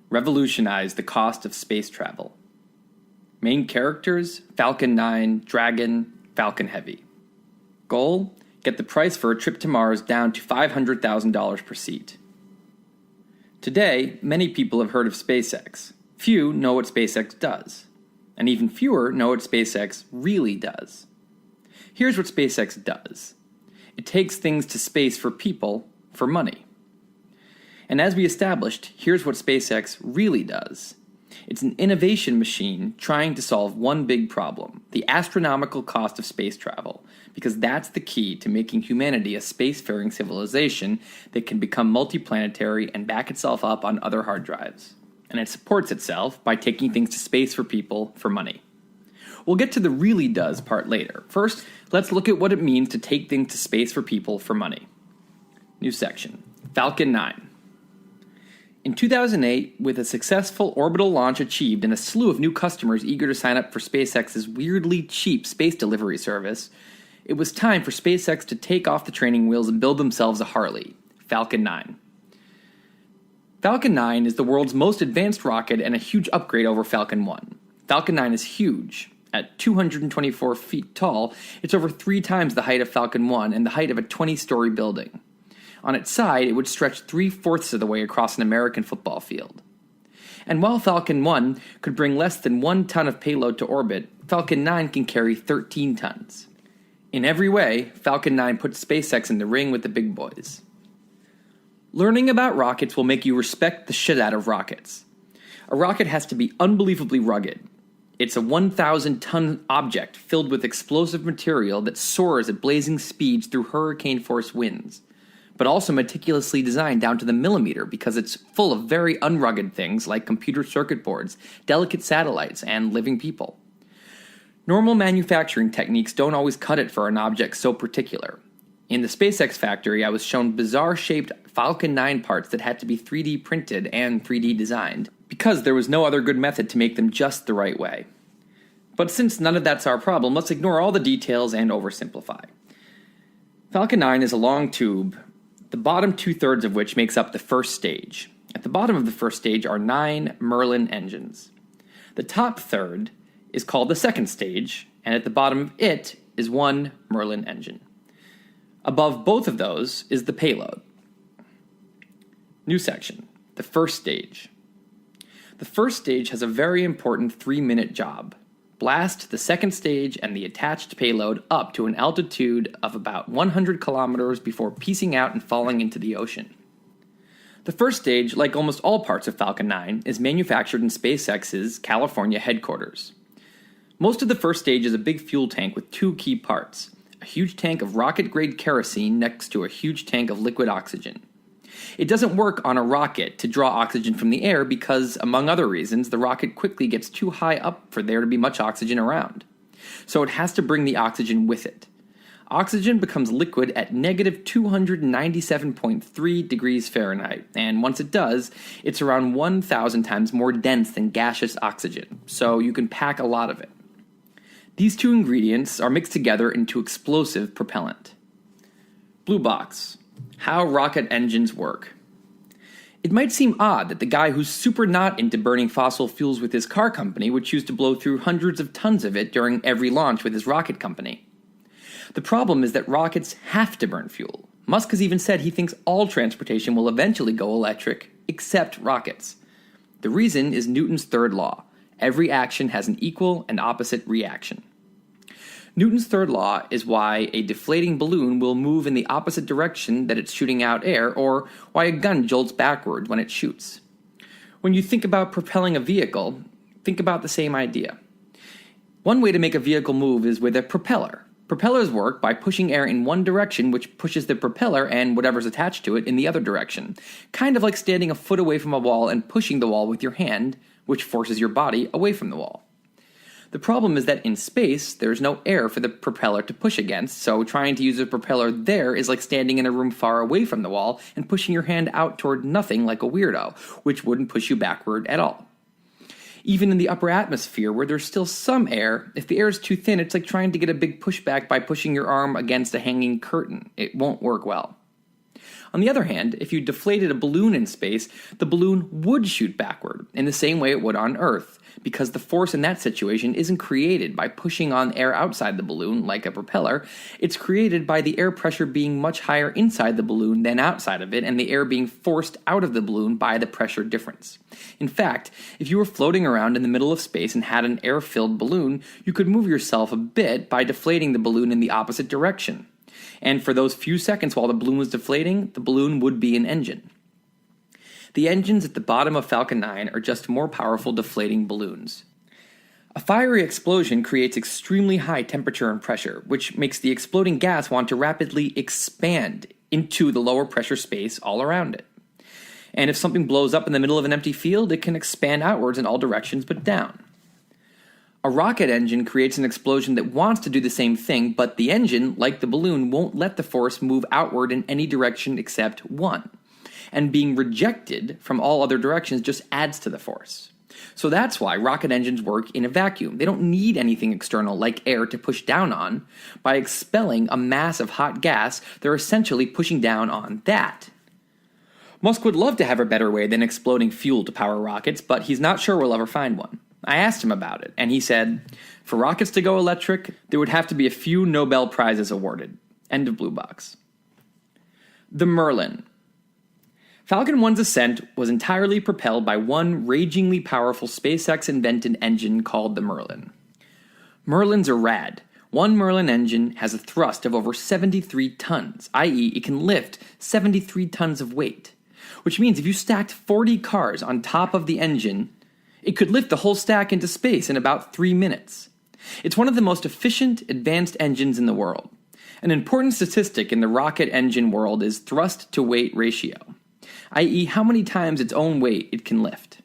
Revolutionize the cost of space travel. Main characters, Falcon 9, Dragon, Falcon Heavy. Goal, get the price for a trip to Mars down to $500,000 per seat. Today, many people have heard of SpaceX. Few know what SpaceX does. And even fewer know what SpaceX really does. Here's what SpaceX does. It takes things to space for people for money. And as we established, here's what SpaceX really does. It's an innovation machine trying to solve one big problem, the astronomical cost of space travel, because that's the key to making humanity a spacefaring civilization that can become multiplanetary and back itself up on other hard drives. And it supports itself by taking things to space for people for money. We'll get to the really does part later. First, let's look at what it means to take things to space for people for money. New section, Falcon 9. In 2008, with a successful orbital launch achieved and a slew of new customers eager to sign up for SpaceX's weirdly cheap space delivery service, it was time for SpaceX to take off the training wheels and build themselves a Harley, Falcon 9. Falcon 9 is the world's most advanced rocket and a huge upgrade over Falcon 1. Falcon 9 is huge. At 224 feet tall, it's over 3 times the height of Falcon 1 and the height of a 20-story building. On its side, it would stretch 3/4 of the way across an American football field. And while Falcon 1 could bring less than 1 ton of payload to orbit, Falcon 9 can carry 13 tons. In every way, Falcon 9 puts SpaceX in the ring with the big boys. Learning about rockets will make you respect the shit out of rockets. A rocket has to be unbelievably rugged. It's a 1,000-ton object filled with explosive material that soars at blazing speeds through hurricane-force winds, but also meticulously designed down to the millimeter because it's full of very unrugged things like computer circuit boards, delicate satellites, and living people. Normal manufacturing techniques don't always cut it for an object so particular. In the SpaceX factory, I was shown bizarre-shaped Falcon 9 parts that had to be 3D printed and 3D designed, because there was no other good method to make them just the right way. But since none of that's our problem, let's ignore all the details and oversimplify. Falcon 9 is a long tube, the bottom 2/3 of which makes up the first stage. At the bottom of the first stage are 9 Merlin engines. The top third is called the second stage, and at the bottom of it is 1 Merlin engine. Above both of those is the payload. New section, the first stage. The first stage has a very important 3-minute job. Blast the second stage and the attached payload up to an altitude of about 100 kilometers before piecing out and falling into the ocean. The first stage, like almost all parts of Falcon 9, is manufactured in SpaceX's California headquarters. Most of the first stage is a big fuel tank with 2 key parts, a a huge tank of rocket-grade kerosene next to a huge tank of liquid oxygen. It doesn't work on a rocket to draw oxygen from the air because, among other reasons, the rocket quickly gets too high up for there to be much oxygen around. So it has to bring the oxygen with it. Oxygen becomes liquid at negative 297.3 degrees Fahrenheit, and once it does, it's around 1,000 times more dense than gaseous oxygen, so you can pack a lot of it. These two ingredients are mixed together into explosive propellant. Blue box. How rocket engines work. It might seem odd that the guy who's super not into burning fossil fuels with his car company would choose to blow through hundreds of tons of it during every launch with his rocket company. The problem is that rockets have to burn fuel. Musk has even said he thinks all transportation will eventually go electric, except rockets. The reason is Newton's third law. Every action has an equal and opposite reaction. Newton's third law is why a deflating balloon will move in the opposite direction that it's shooting out air, or why a gun jolts backward when it shoots. When you think about propelling a vehicle, think about the same idea. One way to make a vehicle move is with a propeller. Propellers work by pushing air in one direction, which pushes the propeller and whatever's attached to it in the other direction. Kind of like standing a foot away from a wall and pushing the wall with your hand, which forces your body away from the wall. The problem is that in space, there's no air for the propeller to push against, so trying to use a propeller there is like standing in a room far away from the wall and pushing your hand out toward nothing like a weirdo, which wouldn't push you backward at all. Even in the upper atmosphere, where there's still some air, if the air is too thin, it's like trying to get a big pushback by pushing your arm against a hanging curtain. It won't work well. On the other hand, if you deflated a balloon in space, the balloon would shoot backward, in the same way it would on Earth, because the force in that situation isn't created by pushing on air outside the balloon, like a propeller. It's created by the air pressure being much higher inside the balloon than outside of it, and the air being forced out of the balloon by the pressure difference. In fact, if you were floating around in the middle of space and had an air-filled balloon, you could move yourself a bit by deflating the balloon in the opposite direction. And for those few seconds while the balloon was deflating, the balloon would be an engine. The engines at the bottom of Falcon 9 are just more powerful deflating balloons. A fiery explosion creates extremely high temperature and pressure, which makes the exploding gas want to rapidly expand into the lower pressure space all around it. And if something blows up in the middle of an empty field, it can expand outwards in all directions but down. A rocket engine creates an explosion that wants to do the same thing, but the engine, like the balloon, won't let the force move outward in any direction except one. And being rejected from all other directions just adds to the force. So that's why rocket engines work in a vacuum. They don't need anything external like air to push down on. By expelling a mass of hot gas, they're essentially pushing down on that. Musk would love to have a better way than exploding fuel to power rockets, but he's not sure we'll ever find one. I asked him about it, and he said, for rockets to go electric, there would have to be a few Nobel Prizes awarded. End of blue box. The Merlin. Falcon 1's ascent was entirely propelled by one ragingly powerful SpaceX-invented engine called the Merlin. Merlins are rad. One Merlin engine has a thrust of over 73 tons, i.e. it can lift 73 tons of weight, which means if you stacked 40 cars on top of the engine, it could lift the whole stack into space in about 3 minutes. It's one of the most efficient, advanced engines in the world. An important statistic in the rocket engine world is thrust-to-weight ratio, i.e. how many times its own weight it can lift.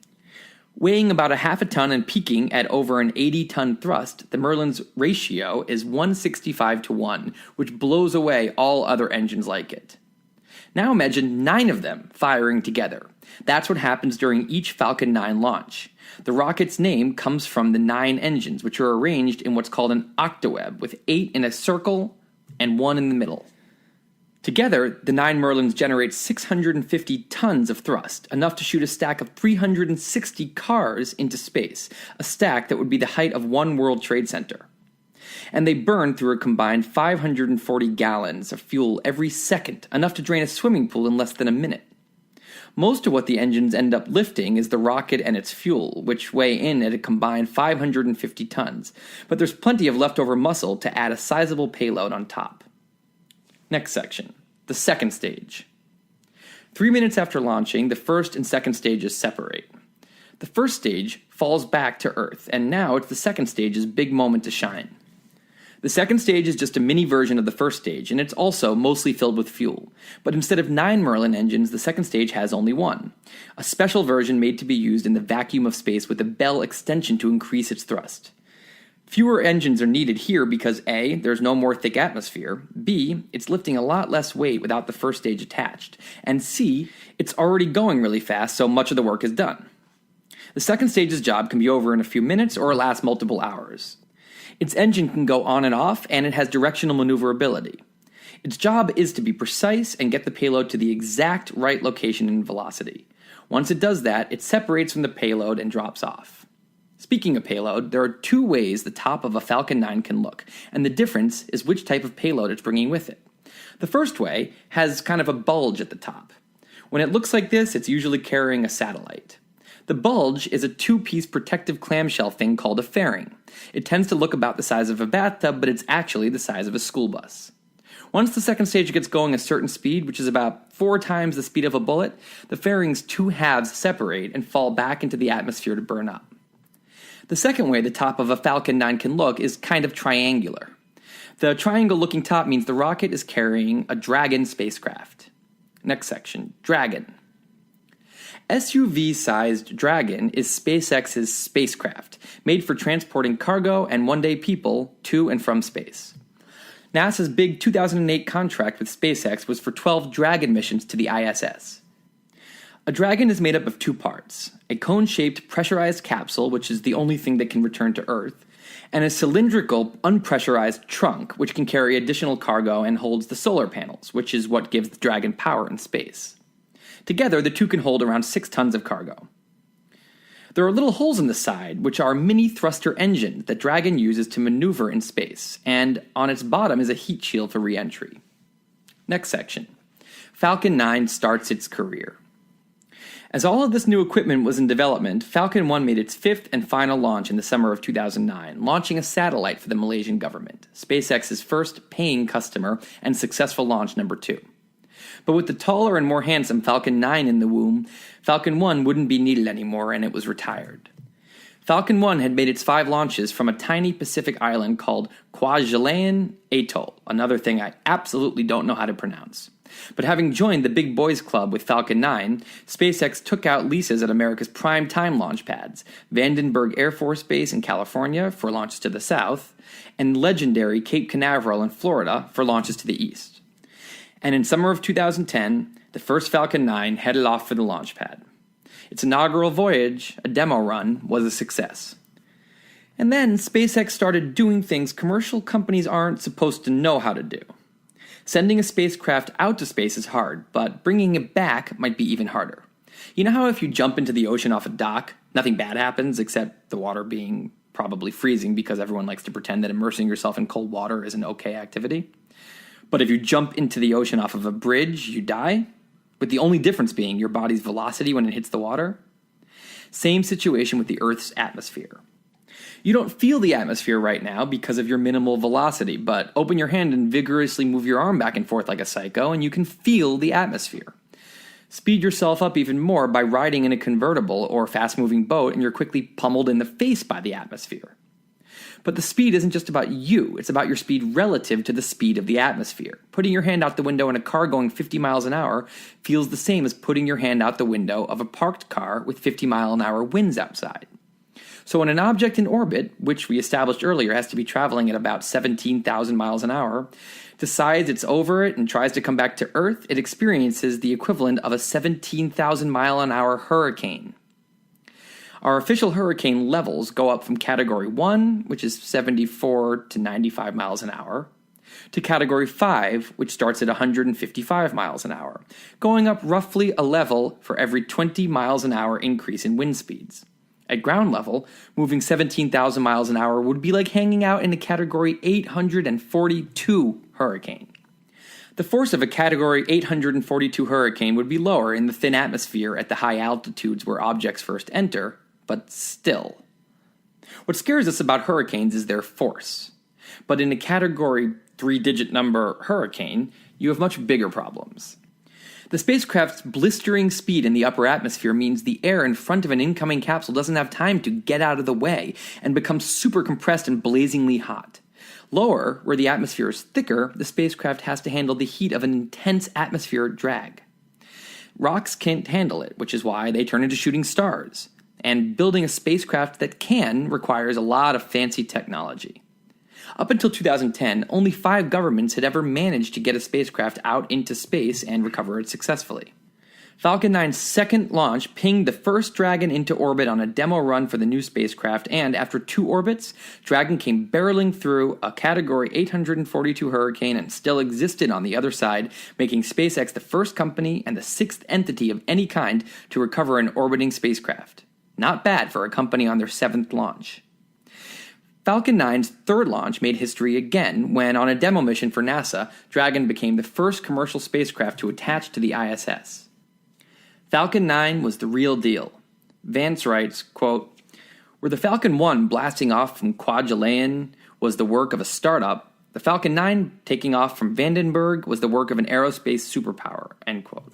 Weighing about a half a ton and peaking at over an 80-ton thrust, the Merlin's ratio is 165 to 1, which blows away all other engines like it. Now imagine 9 of them firing together. That's what happens during each Falcon 9 launch. The rocket's name comes from the 9 engines, which are arranged in what's called an octaweb, with 8 in a circle and 1 in the middle. Together, the 9 Merlins generate 650 tons of thrust, enough to shoot a stack of 360 cars into space, a stack that would be the height of one World Trade Center. And they burn through a combined 540 gallons of fuel every second, enough to drain a swimming pool in less than a minute. Most of what the engines end up lifting is the rocket and its fuel, which weigh in at a combined 550 tons, but there's plenty of leftover muscle to add a sizable payload on top. Next section, the second stage. 3 minutes after launching, the first and second stages separate. The first stage falls back to Earth, and now it's the second stage's big moment to shine. The second stage is just a mini version of the first stage, and it's also mostly filled with fuel. But instead of 9 Merlin engines, the second stage has only 1. A special version made to be used in the vacuum of space with a Bell extension to increase its thrust. Fewer engines are needed here because A, there's no more thick atmosphere, B, it's lifting a lot less weight without the first stage attached, and C, it's already going really fast, so much of the work is done. The second stage's job can be over in a few minutes or last multiple hours. Its engine can go on and off, and it has directional maneuverability. Its job is to be precise and get the payload to the exact right location and velocity. Once it does that, it separates from the payload and drops off. Speaking of payload, there are 2 ways the top of a Falcon 9 can look, and the difference is which type of payload it's bringing with it. The first way has kind of a bulge at the top. When it looks like this, it's usually carrying a satellite. The bulge is a 2-piece protective clamshell thing called a fairing. It tends to look about the size of a bathtub, but it's actually the size of a school bus. Once the second stage gets going a certain speed, which is about 4 times the speed of a bullet, the fairing's 2 halves separate and fall back into the atmosphere to burn up. The second way the top of a Falcon 9 can look is kind of triangular. The triangle-looking top means the rocket is carrying a Dragon spacecraft. Next section, Dragon. SUV-sized Dragon is SpaceX's spacecraft, made for transporting cargo and one-day people to and from space. NASA's big 2008 contract with SpaceX was for 12 Dragon missions to the ISS. A Dragon is made up of 2 parts, a cone-shaped pressurized capsule, which is the only thing that can return to Earth, and a cylindrical, unpressurized trunk, which can carry additional cargo and holds the solar panels, which is what gives the Dragon power in space. Together, the 2 can hold around 6 tons of cargo. There are little holes in the side, which are mini thruster engines that Dragon uses to maneuver in space, and on its bottom is a heat shield for re-entry. Next section. Falcon 9 starts its career. As all of this new equipment was in development, Falcon 1 made its 5th and final launch in the summer of 2009, launching a satellite for the Malaysian government, SpaceX's first paying customer and successful launch number 2. But with the taller and more handsome Falcon 9 in the womb, Falcon 1 wouldn't be needed anymore and it was retired. Falcon 1 had made its 5 launches from a tiny Pacific island called Kwajalein Atoll, another thing I absolutely don't know how to pronounce. But having joined the Big Boys Club with Falcon 9, SpaceX took out leases at America's prime-time launch pads, Vandenberg Air Force Base in California for launches to the south, and legendary Cape Canaveral in Florida for launches to the east. And in summer of 2010, the first Falcon 9 headed off for the launch pad. Its inaugural voyage, a demo run, was a success. And then SpaceX started doing things commercial companies aren't supposed to know how to do. Sending a spacecraft out to space is hard, but bringing it back might be even harder. You know how if you jump into the ocean off a dock, nothing bad happens except the water being probably freezing because everyone likes to pretend that immersing yourself in cold water is an okay activity? But if you jump into the ocean off of a bridge, you die, with the only difference being your body's velocity when it hits the water. Same situation with the Earth's atmosphere. You don't feel the atmosphere right now because of your minimal velocity, but open your hand and vigorously move your arm back and forth like a psycho, and you can feel the atmosphere. Speed yourself up even more by riding in a convertible or fast-moving boat, and you're quickly pummeled in the face by the atmosphere. But the speed isn't just about you, it's about your speed relative to the speed of the atmosphere. Putting your hand out the window in a car going 50 miles an hour feels the same as putting your hand out the window of a parked car with 50-mile-an-hour winds outside. So when an object in orbit, which we established earlier has to be traveling at about 17,000 miles an hour, decides it's over it and tries to come back to Earth, it experiences the equivalent of a 17,000-mile-an-hour hurricane. Our official hurricane levels go up from Category 1, which is 74 to 95 miles an hour, to Category 5, which starts at 155 miles an hour, going up roughly a level for every 20 miles an hour increase in wind speeds. At ground level, moving 17,000 miles an hour would be like hanging out in a Category 842 hurricane. The force of a Category 842 hurricane would be lower in the thin atmosphere at the high altitudes where objects first enter, but still. What scares us about hurricanes is their force. But in a Category 3-digit number hurricane, you have much bigger problems. The spacecraft's blistering speed in the upper atmosphere means the air in front of an incoming capsule doesn't have time to get out of the way and becomes super compressed and blazingly hot. Lower, where the atmosphere is thicker, the spacecraft has to handle the heat of an intense atmospheric drag. Rocks can't handle it, which is why they turn into shooting stars. And building a spacecraft that can requires a lot of fancy technology. Up until 2010, only 5 governments had ever managed to get a spacecraft out into space and recover it successfully. Falcon 9's second launch pinged the first Dragon into orbit on a demo run for the new spacecraft, and after 2 orbits, Dragon came barreling through a Category 842 hurricane and still existed on the other side, making SpaceX the first company and the 6th entity of any kind to recover an orbiting spacecraft. Not bad for a company on their 7th launch. Falcon 9's third launch made history again when, on a demo mission for NASA, Dragon became the first commercial spacecraft to attach to the ISS. Falcon 9 was the real deal. Vance writes, quote, "Where the Falcon 1 blasting off from Kwajalein was the work of a startup, the Falcon 9 taking off from Vandenberg was the work of an aerospace superpower," end quote.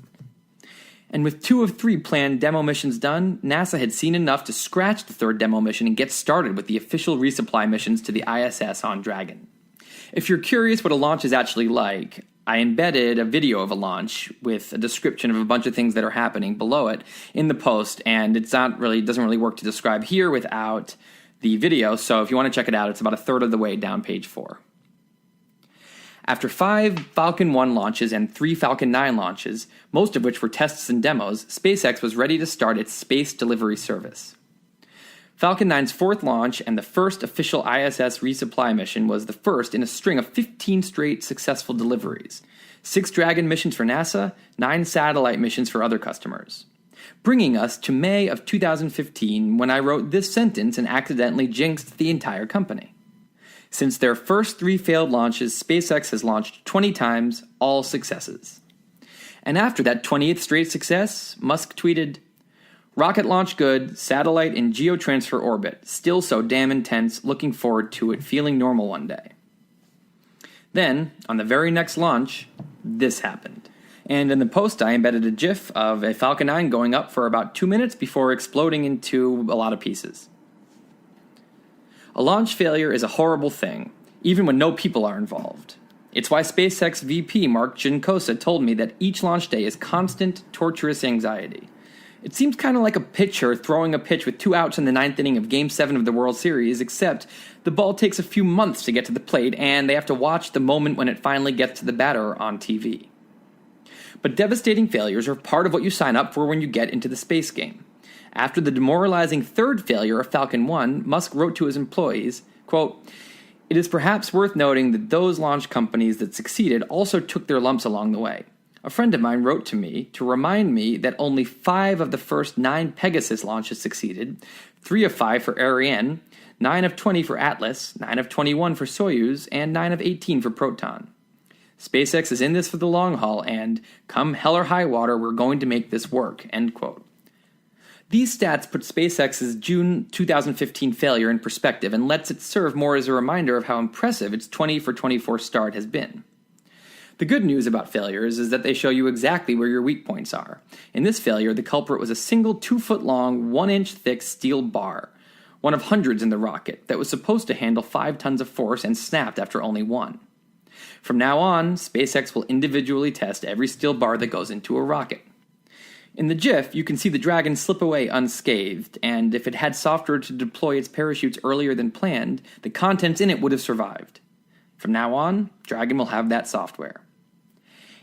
And with 2 of 3 planned demo missions done, NASA had seen enough to scratch the third demo mission and get started with the official resupply missions to the ISS on Dragon. If you're curious what a launch is actually like, I embedded a video of a launch with a description of a bunch of things that are happening below it in the post, and it doesn't really work to describe here without the video, so if you want to check it out, it's about a third of the way down page 4. After 5 Falcon 1 launches and 3 Falcon 9 launches, most of which were tests and demos, SpaceX was ready to start its space delivery service. Falcon 9's 4th launch and the first official ISS resupply mission was the first in a string of 15 straight successful deliveries. 6 Dragon missions for NASA, 9 satellite missions for other customers. Bringing us to May of 2015 when I wrote this sentence and accidentally jinxed the entire company. Since their first 3 failed launches, SpaceX has launched 20 times, all successes. And after that 20th straight success, Musk tweeted, "Rocket launch good, satellite in geotransfer orbit, still so damn intense, looking forward to it feeling normal one day." Then, on the very next launch, this happened. And in the post I embedded a GIF of a Falcon 9 going up for about 2 minutes before exploding into a lot of pieces. A launch failure is a horrible thing, even when no people are involved. It's why SpaceX VP Mark Ginkosa told me that each launch day is constant, torturous anxiety. It seems kind of like a pitcher throwing a pitch with 2 outs in the 9th inning of Game 7 of the World Series, except the ball takes a few months to get to the plate, and they have to watch the moment when it finally gets to the batter on TV. But devastating failures are part of what you sign up for when you get into the space game. After the demoralizing 3rd failure of Falcon 1, Musk wrote to his employees, quote, "It is perhaps worth noting that those launch companies that succeeded also took their lumps along the way. A friend of mine wrote to me to remind me that only 5 of the first 9 Pegasus launches succeeded, 3 of 5 for Ariane, 9 of 20 for Atlas, 9 of 21 for Soyuz, and 9 of 18 for Proton. SpaceX is in this for the long haul, and come hell or high water, we're going to make this work," end quote. These stats put SpaceX's June 2015 failure in perspective and lets it serve more as a reminder of how impressive its 20 for 24 start has been. The good news about failures is that they show you exactly where your weak points are. In this failure, the culprit was a single 2-foot-long, 1-inch thick steel bar, one of hundreds in the rocket, that was supposed to handle 5 tons of force and snapped after only 1. From now on, SpaceX will individually test every steel bar that goes into a rocket. In the GIF, you can see the Dragon slip away unscathed, and if it had software to deploy its parachutes earlier than planned, the contents in it would have survived. From now on, Dragon will have that software.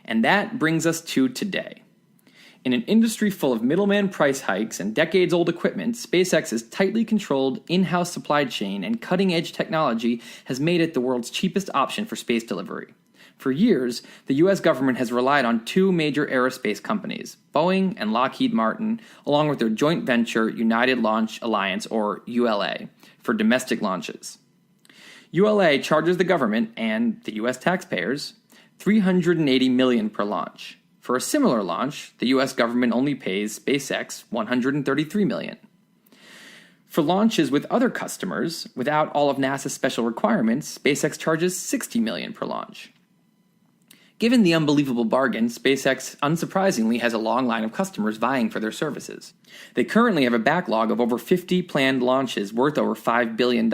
And that brings us to today. In an industry full of middleman price hikes and decades-old equipment, SpaceX's tightly controlled in-house supply chain and cutting-edge technology has made it the world's cheapest option for space delivery. For years, the U.S. government has relied on 2 major aerospace companies, Boeing and Lockheed Martin, along with their joint venture United Launch Alliance, or ULA, for domestic launches. ULA charges the government and the U.S. taxpayers $380 million per launch. For a similar launch, the U.S. government only pays SpaceX $133 million. For launches with other customers, without all of NASA's special requirements, SpaceX charges $60 million per launch. Given the unbelievable bargain, SpaceX unsurprisingly has a long line of customers vying for their services. They currently have a backlog of over 50 planned launches worth over $5 billion.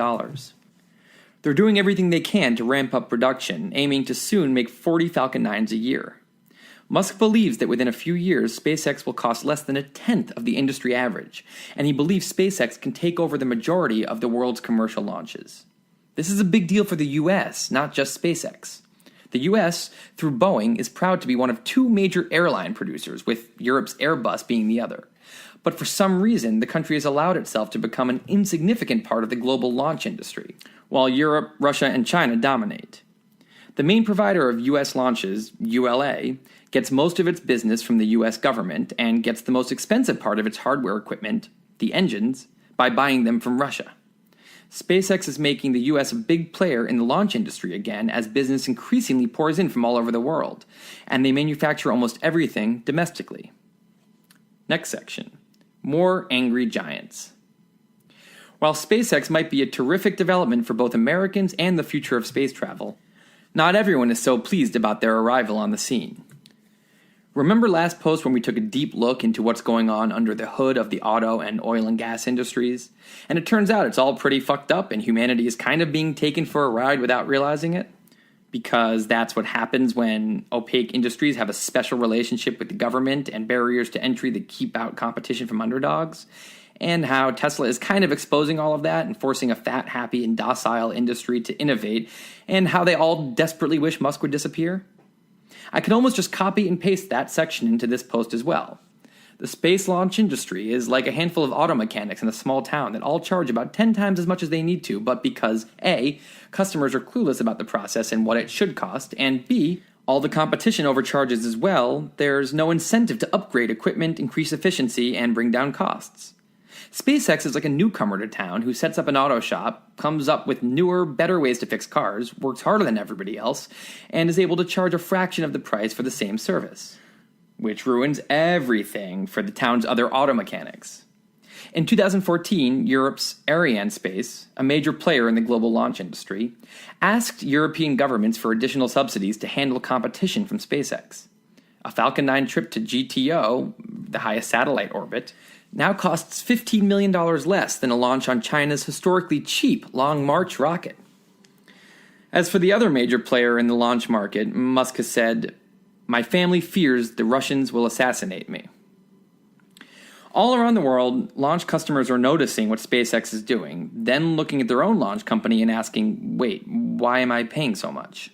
They're doing everything they can to ramp up production, aiming to soon make 40 Falcon 9s a year. Musk believes that within a few years, SpaceX will cost less than a tenth of the industry average, and he believes SpaceX can take over the majority of the world's commercial launches. This is a big deal for the US, not just SpaceX. The US, through Boeing, is proud to be one of two major airline producers, with Europe's Airbus being the other. But for some reason, the country has allowed itself to become an insignificant part of the global launch industry, while Europe, Russia, and China dominate. The main provider of US launches, ULA, gets most of its business from the US government and gets the most expensive part of its hardware equipment, the engines, by buying them from Russia. SpaceX is making the US a big player in the launch industry again as business increasingly pours in from all over the world, and they manufacture almost everything domestically. Next section. More angry giants. While SpaceX might be a terrific development for both Americans and the future of space travel, not everyone is so pleased about their arrival on the scene. Remember last post when we took a deep look into what's going on under the hood of the auto and oil and gas industries? And it turns out it's all pretty fucked up and humanity is kind of being taken for a ride without realizing it? Because that's what happens when opaque industries have a special relationship with the government and barriers to entry that keep out competition from underdogs, and how Tesla is kind of exposing all of that and forcing a fat, happy, and docile industry to innovate, and how they all desperately wish Musk would disappear. I can almost just copy and paste that section into this post as well. The space launch industry is like a handful of auto mechanics in a small town that all charge about 10 times as much as they need to, but because A, customers are clueless about the process and what it should cost, and B, all the competition overcharges as well, there's no incentive to upgrade equipment, increase efficiency, and bring down costs. SpaceX is like a newcomer to town who sets up an auto shop, comes up with newer, better ways to fix cars, works harder than everybody else, and is able to charge a fraction of the price for the same service, which ruins everything for the town's other auto mechanics. In 2014, Europe's Arianespace, a major player in the global launch industry, asked European governments for additional subsidies to handle competition from SpaceX. A Falcon 9 trip to GTO, the highest satellite orbit, now costs $15 million less than a launch on China's historically cheap Long March rocket. As for the other major player in the launch market, Musk has said, "My family fears the Russians will assassinate me." All around the world, launch customers are noticing what SpaceX is doing, then looking at their own launch company and asking, wait, why am I paying so much?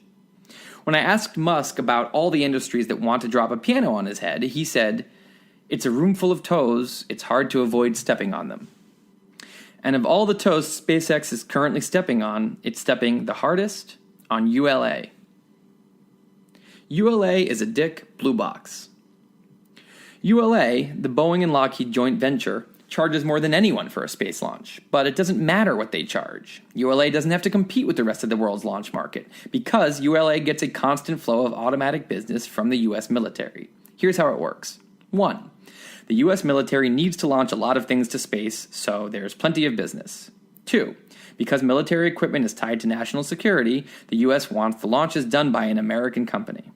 When I asked Musk about all the industries that want to drop a piano on his head, he said, "It's a room full of toes, it's hard to avoid stepping on them." And of all the toes SpaceX is currently stepping on, it's stepping the hardest on ULA. ULA is a dick blue box. ULA, the Boeing and Lockheed joint venture, charges more than anyone for a space launch, but it doesn't matter what they charge. ULA doesn't have to compete with the rest of the world's launch market, because ULA gets a constant flow of automatic business from the US military. Here's how it works. 1. The US military needs to launch a lot of things to space, so there's plenty of business. 2. Because military equipment is tied to national security, the US wants the launches done by an American company.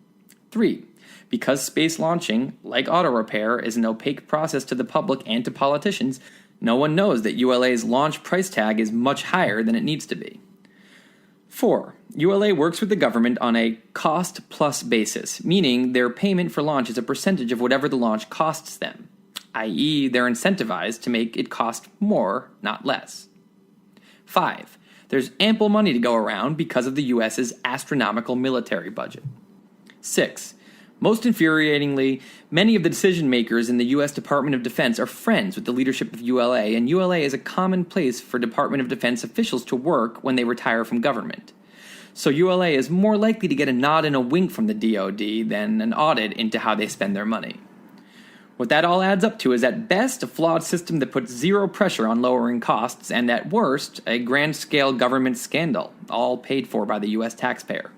3. Because space launching, like auto repair, is an opaque process to the public and to politicians, no one knows that ULA's launch price tag is much higher than it needs to be. 4. ULA works with the government on a cost-plus basis, meaning their payment for launch is a percentage of whatever the launch costs them, i.e. they're incentivized to make it cost more, not less. 5. There's ample money to go around because of the US's astronomical military budget. 6. Most infuriatingly, many of the decision makers in the U.S. Department of Defense are friends with the leadership of ULA, and ULA is a common place for Department of Defense officials to work when they retire from government. So ULA is more likely to get a nod and a wink from the DoD than an audit into how they spend their money. What that all adds up to is at best a flawed system that puts zero pressure on lowering costs, and at worst, a grand-scale government scandal, all paid for by the U.S. taxpayer.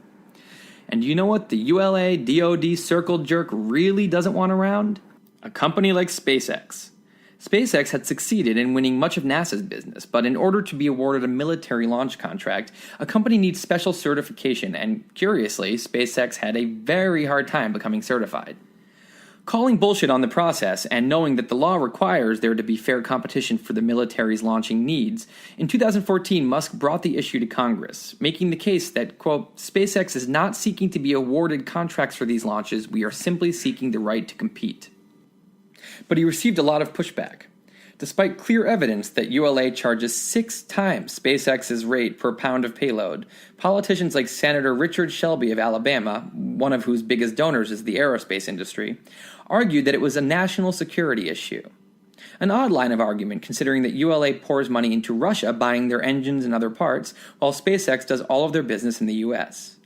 And you know what the ULA DoD circle jerk really doesn't want around? A company like SpaceX. SpaceX had succeeded in winning much of NASA's business, but in order to be awarded a military launch contract, a company needs special certification, and curiously, SpaceX had a very hard time becoming certified. Calling bullshit on the process and knowing that the law requires there to be fair competition for the military's launching needs, in 2014 Musk brought the issue to Congress, making the case that, quote, SpaceX is not seeking to be awarded contracts for these launches, we are simply seeking the right to compete. But he received a lot of pushback. Despite clear evidence that ULA charges 6 times SpaceX's rate per pound of payload, politicians like Senator Richard Shelby of Alabama, one of whose biggest donors is the aerospace industry, argued that it was a national security issue. An odd line of argument considering that ULA pours money into Russia buying their engines and other parts, while SpaceX does all of their business in the US.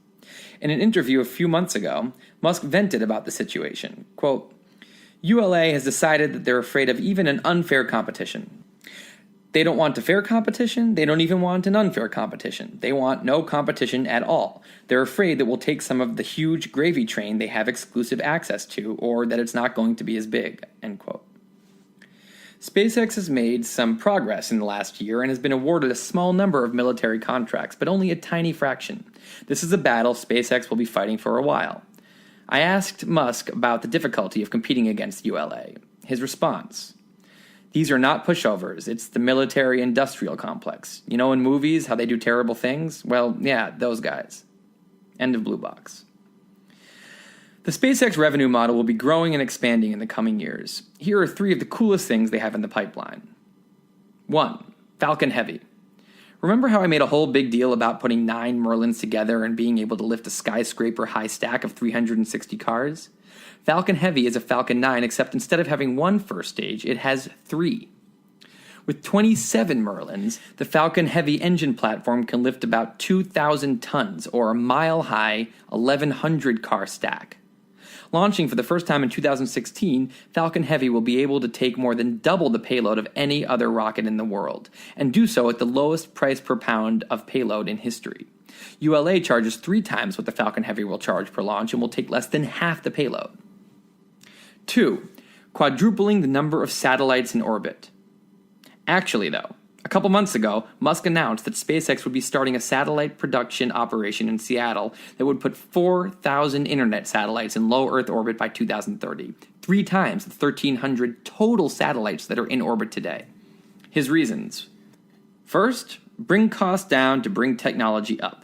In an interview a few months ago, Musk vented about the situation. Quote, ULA has decided that they're afraid of even an unfair competition. They don't want a fair competition, they don't even want an unfair competition. They want no competition at all. They're afraid that we'll take some of the huge gravy train they have exclusive access to, or that it's not going to be as big, end quote. SpaceX has made some progress in the last year and has been awarded a small number of military contracts, but only a tiny fraction. This is a battle SpaceX will be fighting for a while. I asked Musk about the difficulty of competing against ULA. His response: these are not pushovers, it's the military-industrial complex. You know in movies how they do terrible things? Well, yeah, those guys. End of Blue Box. The SpaceX revenue model will be growing and expanding in the coming years. Here are 3 of the coolest things they have in the pipeline. 1. Falcon Heavy. Remember how I made a whole big deal about putting 9 Merlins together and being able to lift a skyscraper-high stack of 360 cars? Falcon Heavy is a Falcon 9, except instead of having 1 first stage, it has 3. With 27 Merlins, the Falcon Heavy engine platform can lift about 2,000 tons, or a mile-high, 1,100-car stack. Launching for the first time in 2016, Falcon Heavy will be able to take more than double the payload of any other rocket in the world, and do so at the lowest price per pound of payload in history. ULA charges 3 times what the Falcon Heavy will charge per launch and will take less than half the payload. 2. Quadrupling the number of satellites in orbit. Actually, though, a couple months ago, Musk announced that SpaceX would be starting a satellite production operation in Seattle that would put 4,000 internet satellites in low Earth orbit by 2030, 3 times the 1,300 total satellites that are in orbit today. His reasons: first, bring costs down to bring technology up.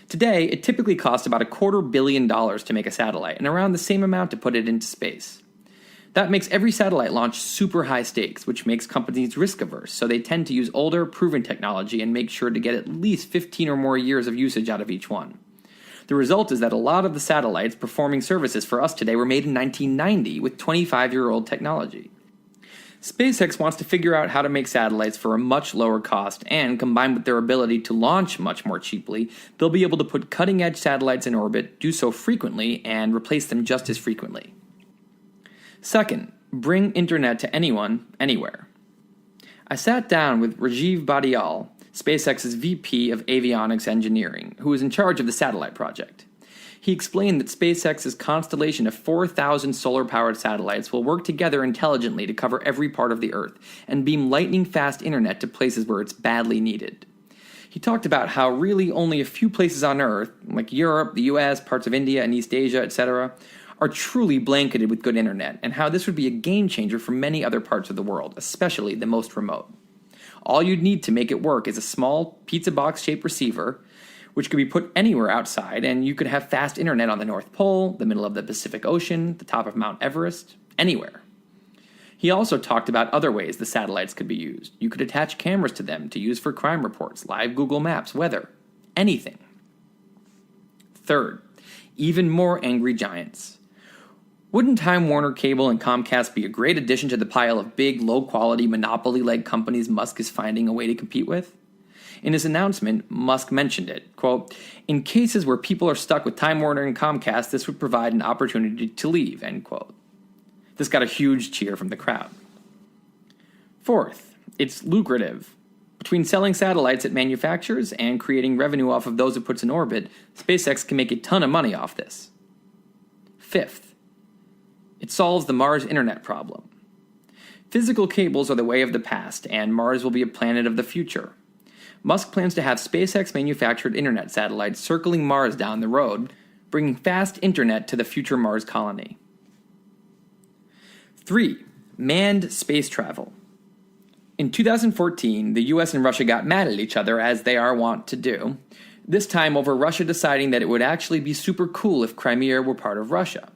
Today, it typically costs about $250 million to make a satellite, and around the same amount to put it into space. That makes every satellite launch super high stakes, which makes companies risk-averse, so they tend to use older, proven technology and make sure to get at least 15 or more years of usage out of each one. The result is that a lot of the satellites performing services for us today were made in 1990 with 25-year-old technology. SpaceX wants to figure out how to make satellites for a much lower cost, and combined with their ability to launch much more cheaply, they'll be able to put cutting-edge satellites in orbit, do so frequently, and replace them just as frequently. Second, bring internet to anyone, anywhere. I sat down with Rajiv Badial, SpaceX's VP of Avionics Engineering, who is in charge of the satellite project. He explained that SpaceX's constellation of 4,000 solar-powered satellites will work together intelligently to cover every part of the Earth and beam lightning-fast internet to places where it's badly needed. He talked about how really only a few places on Earth, like Europe, the US, parts of India and East Asia, etc., are truly blanketed with good internet, and how this would be a game changer for many other parts of the world, especially the most remote. All you'd need to make it work is a small pizza box-shaped receiver, which could be put anywhere outside, and you could have fast internet on the North Pole, the middle of the Pacific Ocean, the top of Mount Everest, anywhere. He also talked about other ways the satellites could be used. You could attach cameras to them to use for crime reports, live Google Maps, weather, anything. Third, even more angry giants. Wouldn't Time Warner Cable and Comcast be a great addition to the pile of big, low-quality, monopoly-like companies Musk is finding a way to compete with? In his announcement, Musk mentioned it. Quote, in cases where people are stuck with Time Warner and Comcast, this would provide an opportunity to leave, end quote. This got a huge cheer from the crowd. Fourth, it's lucrative. Between selling satellites at manufacturers and creating revenue off of those it puts in orbit, SpaceX can make a ton of money off this. Fifth, it solves the Mars internet problem. Physical cables are the way of the past, and Mars will be a planet of the future. Musk plans to have SpaceX-manufactured internet satellites circling Mars down the road, bringing fast internet to the future Mars colony. 3. Manned space travel. In 2014, the US and Russia got mad at each other, as they are wont to do, this time over Russia deciding that it would actually be super cool if Crimea were part of Russia.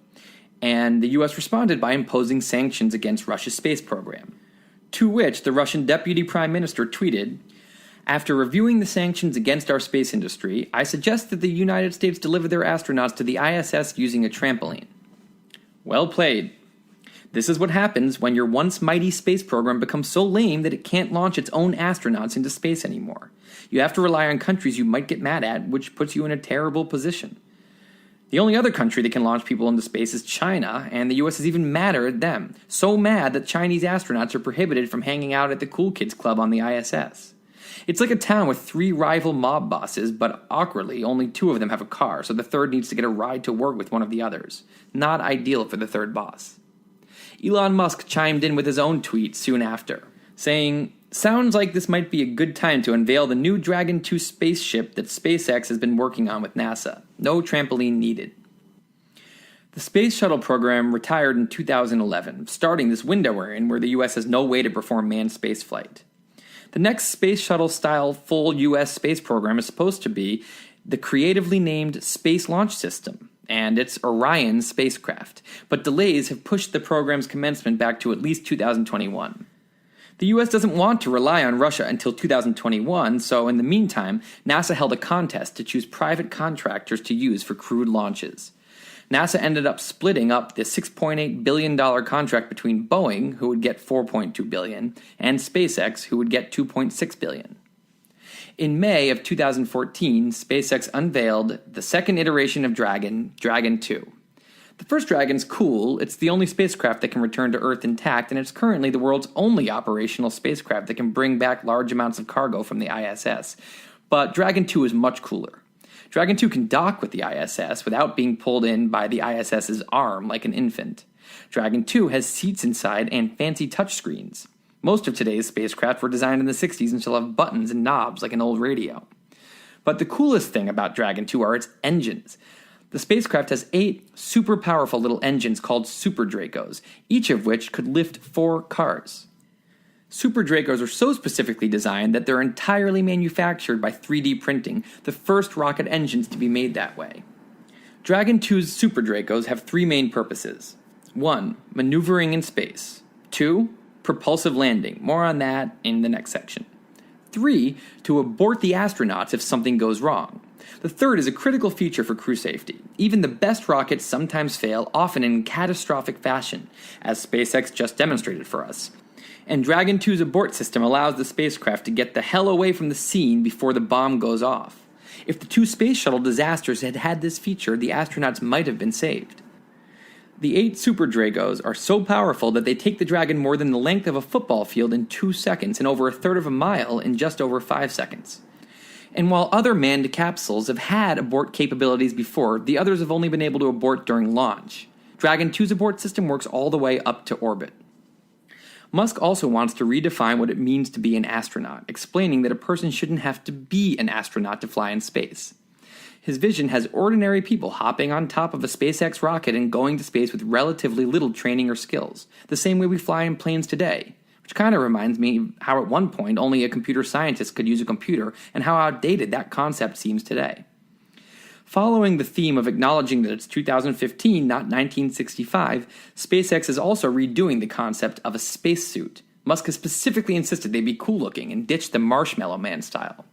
And the US responded by imposing sanctions against Russia's space program. To which the Russian Deputy Prime Minister tweeted, "After reviewing the sanctions against our space industry, I suggest that the United States deliver their astronauts to the ISS using a trampoline." Well played. This is what happens when your once mighty space program becomes so lame that it can't launch its own astronauts into space anymore. You have to rely on countries you might get mad at, which puts you in a terrible position. The only other country that can launch people into space is China, and the US is even madder at them. So mad that Chinese astronauts are prohibited from hanging out at the Cool Kids Club on the ISS. It's like a town with 3 rival mob bosses, but awkwardly, only 2 of them have a car, so the third needs to get a ride to work with one of the others. Not ideal for the third boss. Elon Musk chimed in with his own tweet soon after, saying, "Sounds like this might be a good time to unveil the new Dragon 2 spaceship that SpaceX has been working on with NASA. No trampoline needed." The Space Shuttle program retired in 2011, starting this window we're in where the US has no way to perform manned spaceflight. The next Space Shuttle-style full US space program is supposed to be the creatively named Space Launch System, and its Orion spacecraft, but delays have pushed the program's commencement back to at least 2021. The US doesn't want to rely on Russia until 2021, so in the meantime, NASA held a contest to choose private contractors to use for crewed launches. NASA ended up splitting up the $6.8 billion contract between Boeing, who would get $4.2 billion, and SpaceX, who would get $2.6 billion. In May of 2014, SpaceX unveiled the second iteration of Dragon 2. The first Dragon's cool, it's the only spacecraft that can return to Earth intact, and it's currently the world's only operational spacecraft that can bring back large amounts of cargo from the ISS. But Dragon 2 is much cooler. Dragon 2 can dock with the ISS without being pulled in by the ISS's arm like an infant. Dragon 2 has seats inside and fancy touchscreens. Most of today's spacecraft were designed in the 60s and still have buttons and knobs like an old radio. But the coolest thing about Dragon 2 are its engines. The spacecraft has 8 super powerful little engines called Super Dracos, each of which could lift 4 cars. Super Dracos are so specifically designed that they're entirely manufactured by 3D printing, the first rocket engines to be made that way. Dragon 2's Super Dracos have 3 main purposes. 1. Maneuvering in space. 2. Propulsive landing. More on that in the next section. 3. To abort the astronauts if something goes wrong. The third is a critical feature for crew safety. Even the best rockets sometimes fail, often in catastrophic fashion, as SpaceX just demonstrated for us. And Dragon 2's abort system allows the spacecraft to get the hell away from the scene before the bomb goes off. If the 2 space shuttle disasters had had this feature, the astronauts might have been saved. The 8 Super Dragos are so powerful that they take the Dragon more than the length of a football field in 2 seconds and over a third of a mile in just over 5 seconds. And while other manned capsules have had abort capabilities before, the others have only been able to abort during launch. Dragon 2's abort system works all the way up to orbit. Musk also wants to redefine what it means to be an astronaut, explaining that a person shouldn't have to be an astronaut to fly in space. His vision has ordinary people hopping on top of a SpaceX rocket and going to space with relatively little training or skills, the same way we fly in planes today. Which kind of reminds me of how at one point only a computer scientist could use a computer and how outdated that concept seems today. Following the theme of acknowledging that it's 2015, not 1965, SpaceX is also redoing the concept of a spacesuit. Musk has specifically insisted they be cool looking and ditch the Marshmallow Man style.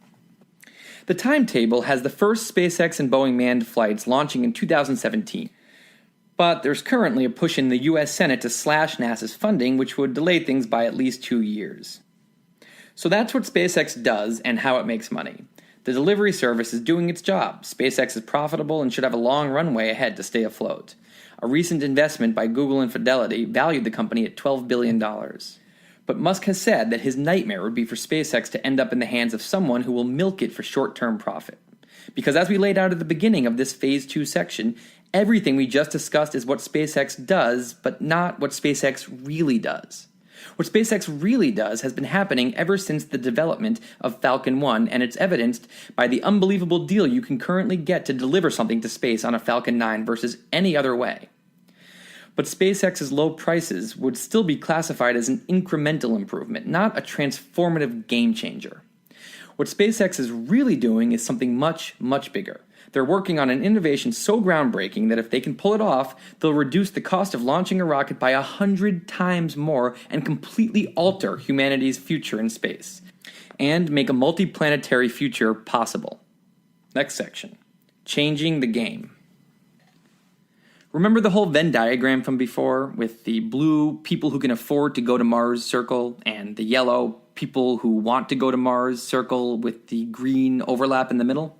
The timetable has the first SpaceX and Boeing manned flights launching in 2017. But there's currently a push in the US Senate to slash NASA's funding, which would delay things by at least 2 years. So that's what SpaceX does and how it makes money. The delivery service is doing its job. SpaceX is profitable and should have a long runway ahead to stay afloat. A recent investment by Google and Fidelity valued the company at $12 billion. But Musk has said that his nightmare would be for SpaceX to end up in the hands of someone who will milk it for short-term profit. Because as we laid out at the beginning of this Phase 2 section, everything we just discussed is what SpaceX does, but not what SpaceX really does. What SpaceX really does has been happening ever since the development of Falcon 1, and it's evidenced by the unbelievable deal you can currently get to deliver something to space on a Falcon 9 versus any other way. But SpaceX's low prices would still be classified as an incremental improvement, not a transformative game changer. What SpaceX is really doing is something much, much bigger. They're working on an innovation so groundbreaking that if they can pull it off, they'll reduce the cost of launching a rocket by 100 times more and completely alter humanity's future in space, and make a multi-planetary future possible. Next section. Changing the game. Remember the whole Venn diagram from before, with the blue people who can afford to go to Mars circle, and the yellow people who want to go to Mars circle with the green overlap in the middle?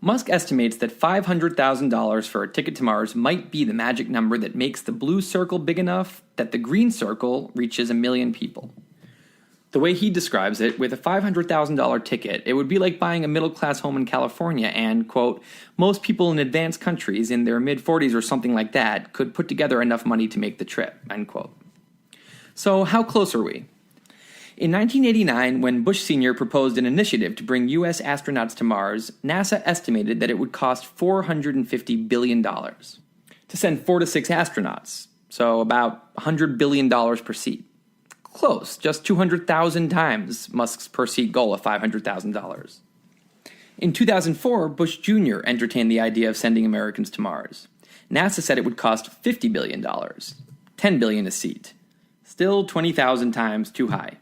Musk estimates that $500,000 for a ticket to Mars might be the magic number that makes the blue circle big enough that the green circle reaches 1 million people. The way he describes it, with a $500,000 ticket, it would be like buying a middle-class home in California and, quote, most people in advanced countries in their mid-40s or something like that could put together enough money to make the trip, end quote. So how close are we? In 1989, when Bush Sr. proposed an initiative to bring U.S. astronauts to Mars, NASA estimated that it would cost $450 billion to send 4 to 6 astronauts, so about $100 billion per seat. Close, just 200,000 times Musk's per-seat goal of $500,000. In 2004, Bush Jr. entertained the idea of sending Americans to Mars. NASA said it would cost $50 billion, $10 billion a seat. Still 20,000 times too high.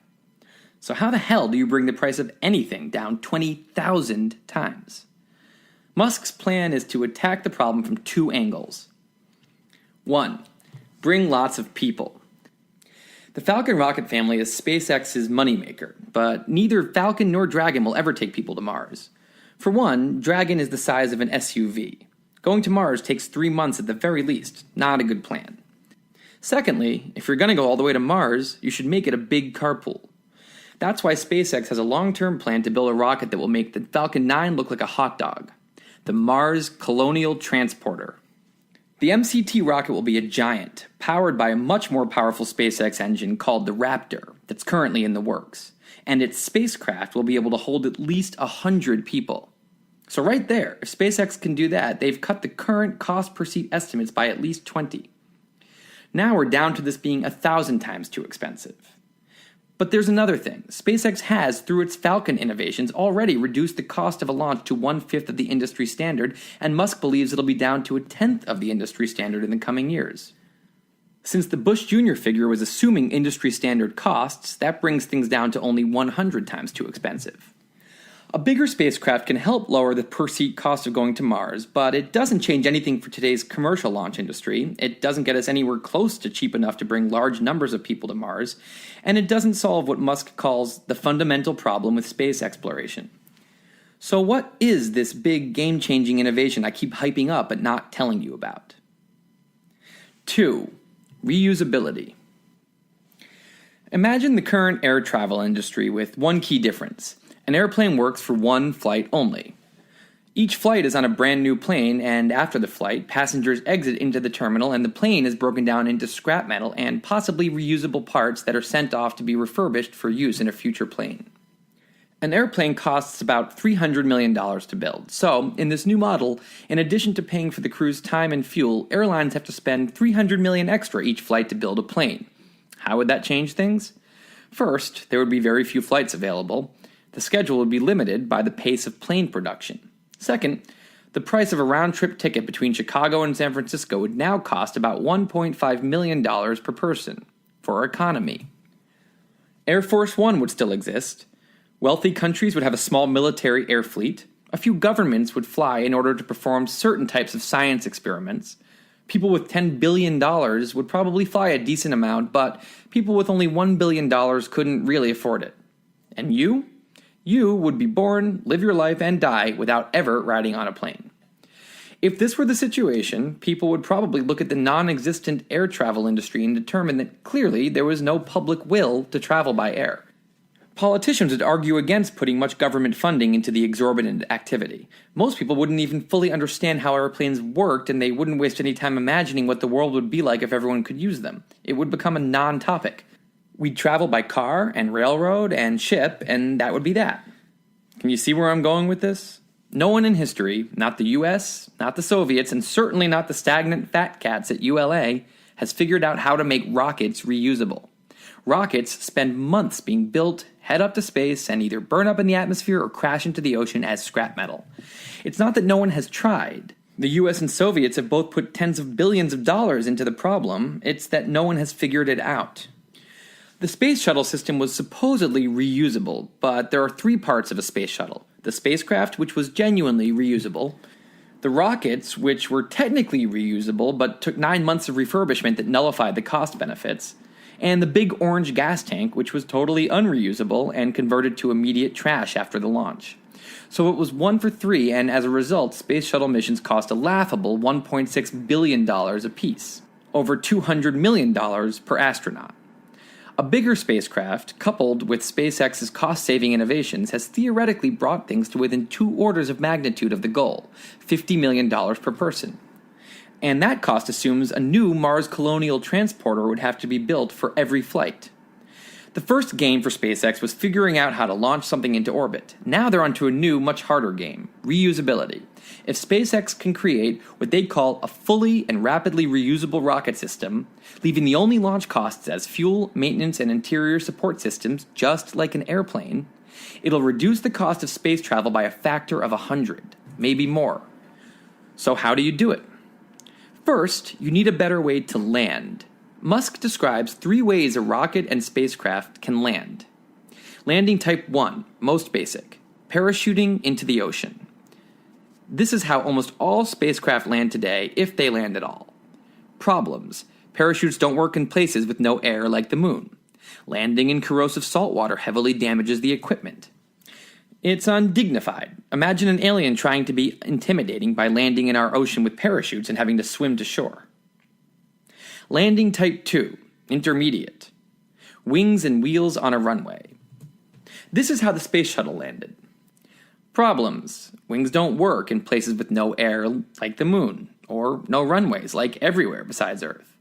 So how the hell do you bring the price of anything down 20,000 times? Musk's plan is to attack the problem from 2 angles. 1. Bring lots of people. The Falcon rocket family is SpaceX's moneymaker, but neither Falcon nor Dragon will ever take people to Mars. For one, Dragon is the size of an SUV. Going to Mars takes 3 months at the very least, not a good plan. Secondly, if you're going to go all the way to Mars, you should make it a big carpool. That's why SpaceX has a long-term plan to build a rocket that will make the Falcon 9 look like a hot dog. The Mars Colonial Transporter. The MCT rocket will be a giant, powered by a much more powerful SpaceX engine called the Raptor, that's currently in the works. And its spacecraft will be able to hold at least 100 people. So right there, if SpaceX can do that, they've cut the current cost per seat estimates by at least 20. Now we're down to this being 1,000 times too expensive. But there's another thing. SpaceX has, through its Falcon innovations, already reduced the cost of a launch to 1/5 of the industry standard, and Musk believes it'll be down to 1/10 of the industry standard in the coming years. Since the Bush Jr. figure was assuming industry standard costs, that brings things down to only 100 times too expensive. A bigger spacecraft can help lower the per-seat cost of going to Mars, but it doesn't change anything for today's commercial launch industry. It doesn't get us anywhere close to cheap enough to bring large numbers of people to Mars, and it doesn't solve what Musk calls the fundamental problem with space exploration. So what is this big game-changing innovation I keep hyping up but not telling you about? 2. Reusability. Imagine the current air travel industry with one key difference. An airplane works for one flight only. Each flight is on a brand new plane, and after the flight, passengers exit into the terminal and the plane is broken down into scrap metal and possibly reusable parts that are sent off to be refurbished for use in a future plane. An airplane costs about $300 million to build. So, in this new model, in addition to paying for the crew's time and fuel, airlines have to spend $300 million extra each flight to build a plane. How would that change things? First, there would be very few flights available. The schedule would be limited by the pace of plane production. Second, the price of a round-trip ticket between Chicago and San Francisco would now cost about $1.5 million per person for economy. Air Force One would still exist. Wealthy countries would have a small military air fleet. A few governments would fly in order to perform certain types of science experiments. People with $10 billion would probably fly a decent amount, but people with only $1 billion couldn't really afford it. And you? You would be born, live your life, and die without ever riding on a plane. If this were the situation, people would probably look at the non-existent air travel industry and determine that clearly there was no public will to travel by air. Politicians would argue against putting much government funding into the exorbitant activity. Most people wouldn't even fully understand how airplanes worked, and they wouldn't waste any time imagining what the world would be like if everyone could use them. It would become a non-topic. We'd travel by car and railroad and ship, and that would be that. Can you see where I'm going with this? No one in history, not the US, not the Soviets, and certainly not the stagnant fat cats at ULA, has figured out how to make rockets reusable. Rockets spend months being built, head up to space, and either burn up in the atmosphere or crash into the ocean as scrap metal. It's not that no one has tried. The US and Soviets have both put tens of billions of dollars into the problem. It's that no one has figured it out. The space shuttle system was supposedly reusable, but there are three parts of a space shuttle. The spacecraft, which was genuinely reusable. The rockets, which were technically reusable, but took 9 months of refurbishment that nullified the cost benefits. And the big orange gas tank, which was totally unreusable and converted to immediate trash after the launch. So it was 1 for 3, and as a result, space shuttle missions cost a laughable $1.6 billion apiece, over $200 million per astronaut. A bigger spacecraft, coupled with SpaceX's cost-saving innovations, has theoretically brought things to within 2 orders of magnitude of the goal, $50 million per person. And that cost assumes a new Mars Colonial transporter would have to be built for every flight. The first game for SpaceX was figuring out how to launch something into orbit. Now they're onto a new, much harder game, reusability. If SpaceX can create what they call a fully and rapidly reusable rocket system, leaving the only launch costs as fuel, maintenance, and interior support systems, just like an airplane, it'll reduce the cost of space travel by a factor of 100, maybe more. So how do you do it? First, you need a better way to land. Musk describes 3 ways a rocket and spacecraft can land. Landing type 1, most basic, parachuting into the ocean. This is how almost all spacecraft land today, if they land at all. Problems. Parachutes don't work in places with no air like the moon. Landing in corrosive salt water heavily damages the equipment. It's undignified. Imagine an alien trying to be intimidating by landing in our ocean with parachutes and having to swim to shore. Landing type 2, intermediate. Wings and wheels on a runway. This is how the space shuttle landed. Problems. Wings don't work in places with no air like the moon, or no runways like everywhere besides Earth.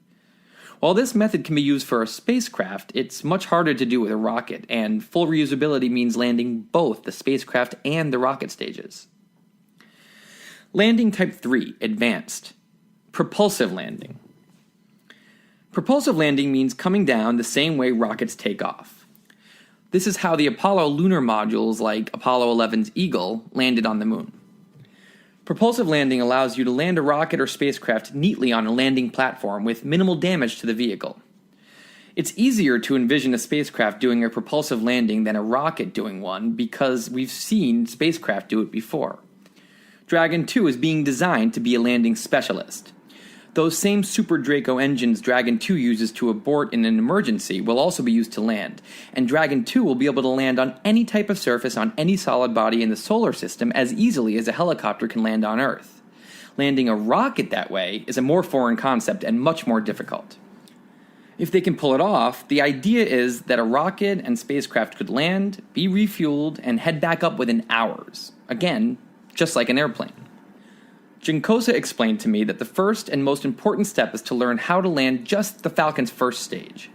While this method can be used for a spacecraft, it's much harder to do with a rocket, and full reusability means landing both the spacecraft and the rocket stages. Landing type 3, advanced. Propulsive landing. Propulsive landing means coming down the same way rockets take off. This is how the Apollo lunar modules like Apollo 11's Eagle landed on the moon. Propulsive landing allows you to land a rocket or spacecraft neatly on a landing platform with minimal damage to the vehicle. It's easier to envision a spacecraft doing a propulsive landing than a rocket doing one because we've seen spacecraft do it before. Dragon 2 is being designed to be a landing specialist. Those same Super Draco engines Dragon 2 uses to abort in an emergency will also be used to land, and Dragon 2 will be able to land on any type of surface on any solid body in the solar system as easily as a helicopter can land on Earth. Landing a rocket that way is a more foreign concept and much more difficult. If they can pull it off, the idea is that a rocket and spacecraft could land, be refueled, and head back up within hours. Again, just like an airplane. Junkosa explained to me that the first and most important step is to learn how to land just the Falcon's first stage.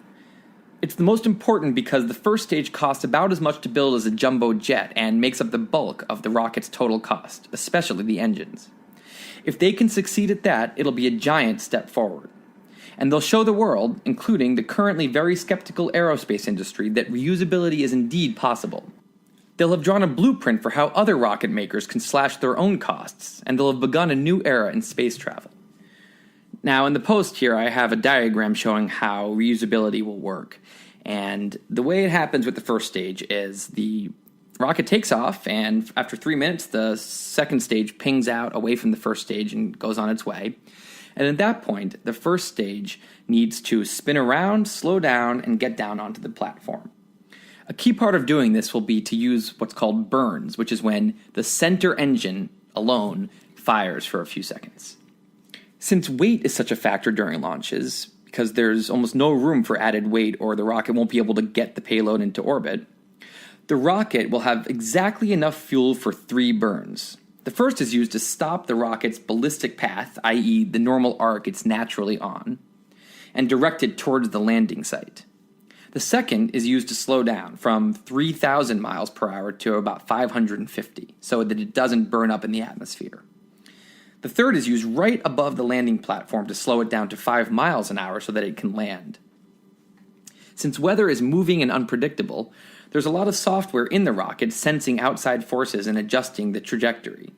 It's the most important because the first stage costs about as much to build as a jumbo jet and makes up the bulk of the rocket's total cost, especially the engines. If they can succeed at that, it'll be a giant step forward. And they'll show the world, including the currently very skeptical aerospace industry, that reusability is indeed possible. They'll have drawn a blueprint for how other rocket makers can slash their own costs, and they'll have begun a new era in space travel. Now, in the post here, I have a diagram showing how reusability will work. And the way it happens with the first stage is the rocket takes off, and after 3 minutes, the second stage pings out away from the first stage and goes on its way. And at that point, the first stage needs to spin around, slow down, and get down onto the platform. A key part of doing this will be to use what's called burns, which is when the center engine alone fires for a few seconds. Since weight is such a factor during launches, because there's almost no room for added weight or the rocket won't be able to get the payload into orbit, the rocket will have exactly enough fuel for 3 burns. The first is used to stop the rocket's ballistic path, i.e. the normal arc it's naturally on, and direct it towards the landing site. The second is used to slow down from 3,000 miles per hour to about 550, so that it doesn't burn up in the atmosphere. The third is used right above the landing platform to slow it down to 5 miles an hour so that it can land. Since weather is moving and unpredictable, there's a lot of software in the rocket sensing outside forces and adjusting the trajectory.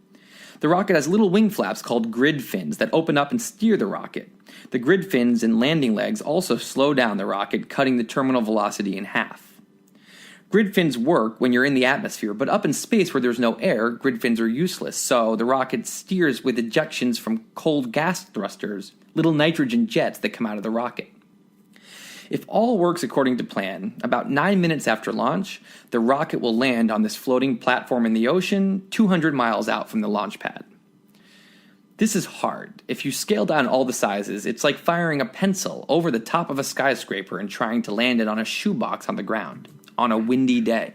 The rocket has little wing flaps called grid fins that open up and steer the rocket. The grid fins and landing legs also slow down the rocket, cutting the terminal velocity in half. Grid fins work when you're in the atmosphere, but up in space where there's no air, grid fins are useless, so the rocket steers with ejections from cold gas thrusters, little nitrogen jets that come out of the rocket. If all works according to plan, about 9 minutes after launch, the rocket will land on this floating platform in the ocean 200 miles out from the launch pad. This is hard. If you scale down all the sizes, it's like firing a pencil over the top of a skyscraper and trying to land it on a shoebox on the ground, on a windy day.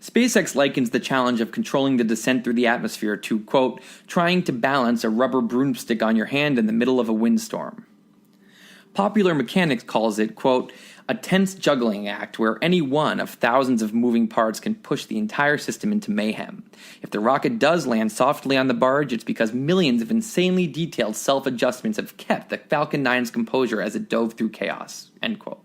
SpaceX likens the challenge of controlling the descent through the atmosphere to, quote, trying to balance a rubber broomstick on your hand in the middle of a windstorm. Popular Mechanics calls it, quote, a tense juggling act where any one of thousands of moving parts can push the entire system into mayhem. If the rocket does land softly on the barge, it's because millions of insanely detailed self-adjustments have kept the Falcon 9's composure as it dove through chaos, end quote.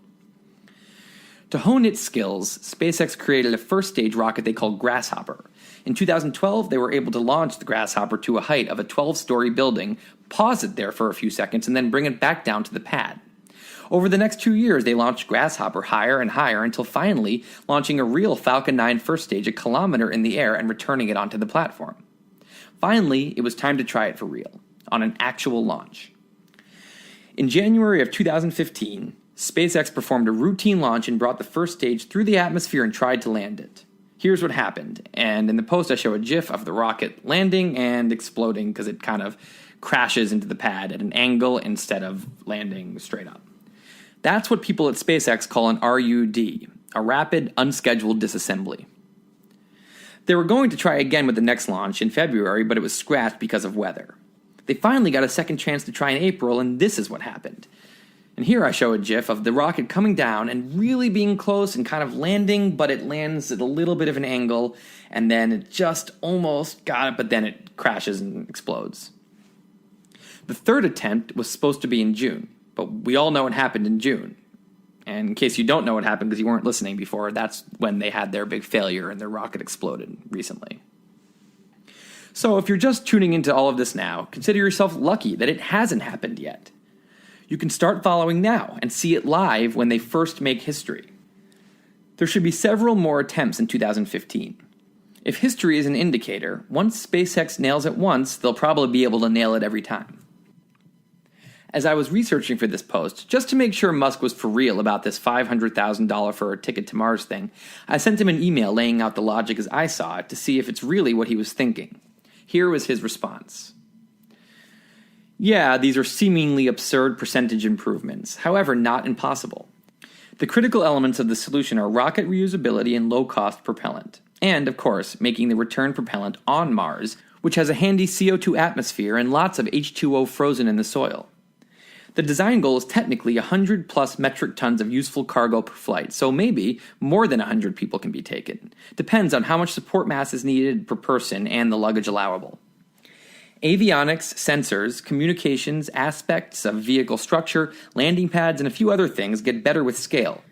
To hone its skills, SpaceX created a first-stage rocket they called Grasshopper. In 2012, they were able to launch the Grasshopper to a height of a 12-story building, pause it there for a few seconds, and then bring it back down to the pad. Over the next 2 years, they launched Grasshopper higher and higher until finally launching a real Falcon 9 first stage a kilometer in the air and returning it onto the platform. Finally, it was time to try it for real, on an actual launch. In January of 2015, SpaceX performed a routine launch and brought the first stage through the atmosphere and tried to land it. Here's what happened, and in the post I show a GIF of the rocket landing and exploding because it kind of crashes into the pad at an angle instead of landing straight up. That's what people at SpaceX call an RUD, a rapid unscheduled disassembly. They were going to try again with the next launch in February, but it was scrapped because of weather. They finally got a second chance to try in April, and this is what happened. And here I show a GIF of the rocket coming down and really being close and kind of landing, but it lands at a little bit of an angle, and then it just almost got it, but then it crashes and explodes. The third attempt was supposed to be in June, but we all know what happened in June. And in case you don't know what happened because you weren't listening before, that's when they had their big failure and their rocket exploded recently. So if you're just tuning into all of this now, consider yourself lucky that it hasn't happened yet. You can start following now and see it live when they first make history. There should be several more attempts in 2015. If history is an indicator, once SpaceX nails it once, they'll probably be able to nail it every time. As I was researching for this post, just to make sure Musk was for real about this $500,000 for a ticket to Mars thing, I sent him an email laying out the logic as I saw it to see if it's really what he was thinking. Here was his response. Yeah, these are seemingly absurd percentage improvements, however not impossible. The critical elements of the solution are rocket reusability and low-cost propellant, and, of course, making the return propellant on Mars, which has a handy CO2 atmosphere and lots of H2O frozen in the soil. The design goal is technically 100 plus metric tons of useful cargo per flight, so maybe more than 100 people can be taken. Depends on how much support mass is needed per person and the luggage allowable. Avionics, sensors, communications, aspects of vehicle structure, landing pads, and a few other things get better with scale.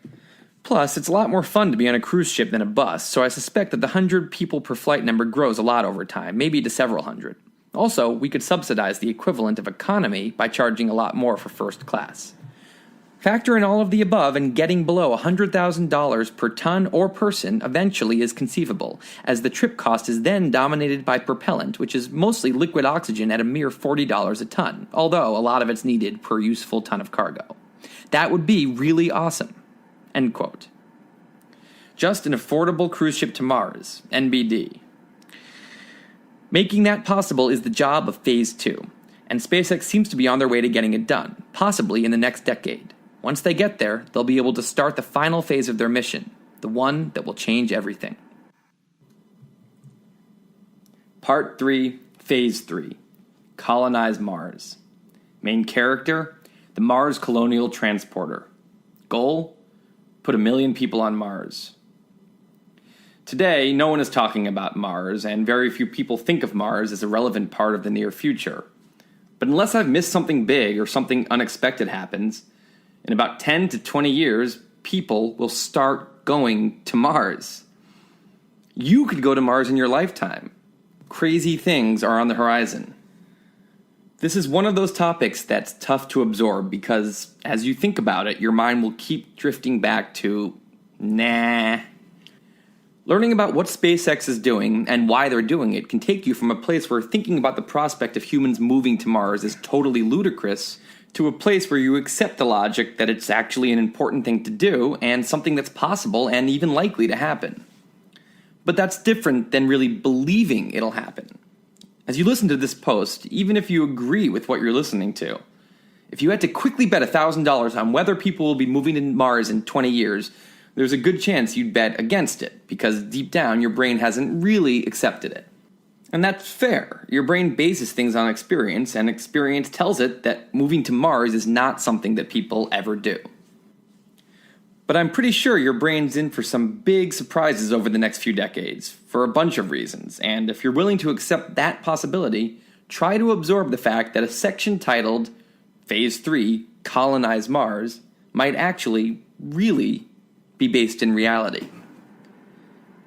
Plus, it's a lot more fun to be on a cruise ship than a bus, so I suspect that the 100 people per flight number grows a lot over time, maybe to several hundred. Also, we could subsidize the equivalent of economy by charging a lot more for first class. Factor in all of the above, and getting below $100,000 per ton or person eventually is conceivable, as the trip cost is then dominated by propellant, which is mostly liquid oxygen at a mere $40 a ton, although a lot of it's needed per useful ton of cargo. That would be really awesome. End quote. Just an affordable cruise ship to Mars, NBD. Making that possible is the job of Phase 2, and SpaceX seems to be on their way to getting it done, possibly in the next decade. Once they get there, they'll be able to start the final phase of their mission, the one that will change everything. Part 3, Phase 3, Colonize Mars. Main character, the Mars Colonial Transporter. Goal, put 1 million people on Mars. Today, no one is talking about Mars, and very few people think of Mars as a relevant part of the near future. But unless I've missed something big or something unexpected happens, in about 10 to 20 years, people will start going to Mars. You could go to Mars in your lifetime. Crazy things are on the horizon. This is one of those topics that's tough to absorb because as you think about it, your mind will keep drifting back to, nah. Learning about what SpaceX is doing and why they're doing it can take you from a place where thinking about the prospect of humans moving to Mars is totally ludicrous to a place where you accept the logic that it's actually an important thing to do and something that's possible and even likely to happen. But that's different than really believing it'll happen. As you listen to this post, even if you agree with what you're listening to, if you had to quickly bet $1,000 on whether people will be moving to Mars in 20 years, there's a good chance you'd bet against it, because deep down your brain hasn't really accepted it. And that's fair. Your brain bases things on experience, and experience tells it that moving to Mars is not something that people ever do. But I'm pretty sure your brain's in for some big surprises over the next few decades, for a bunch of reasons, and if you're willing to accept that possibility, try to absorb the fact that a section titled Phase 3, Colonize Mars, might actually, really, be based in reality.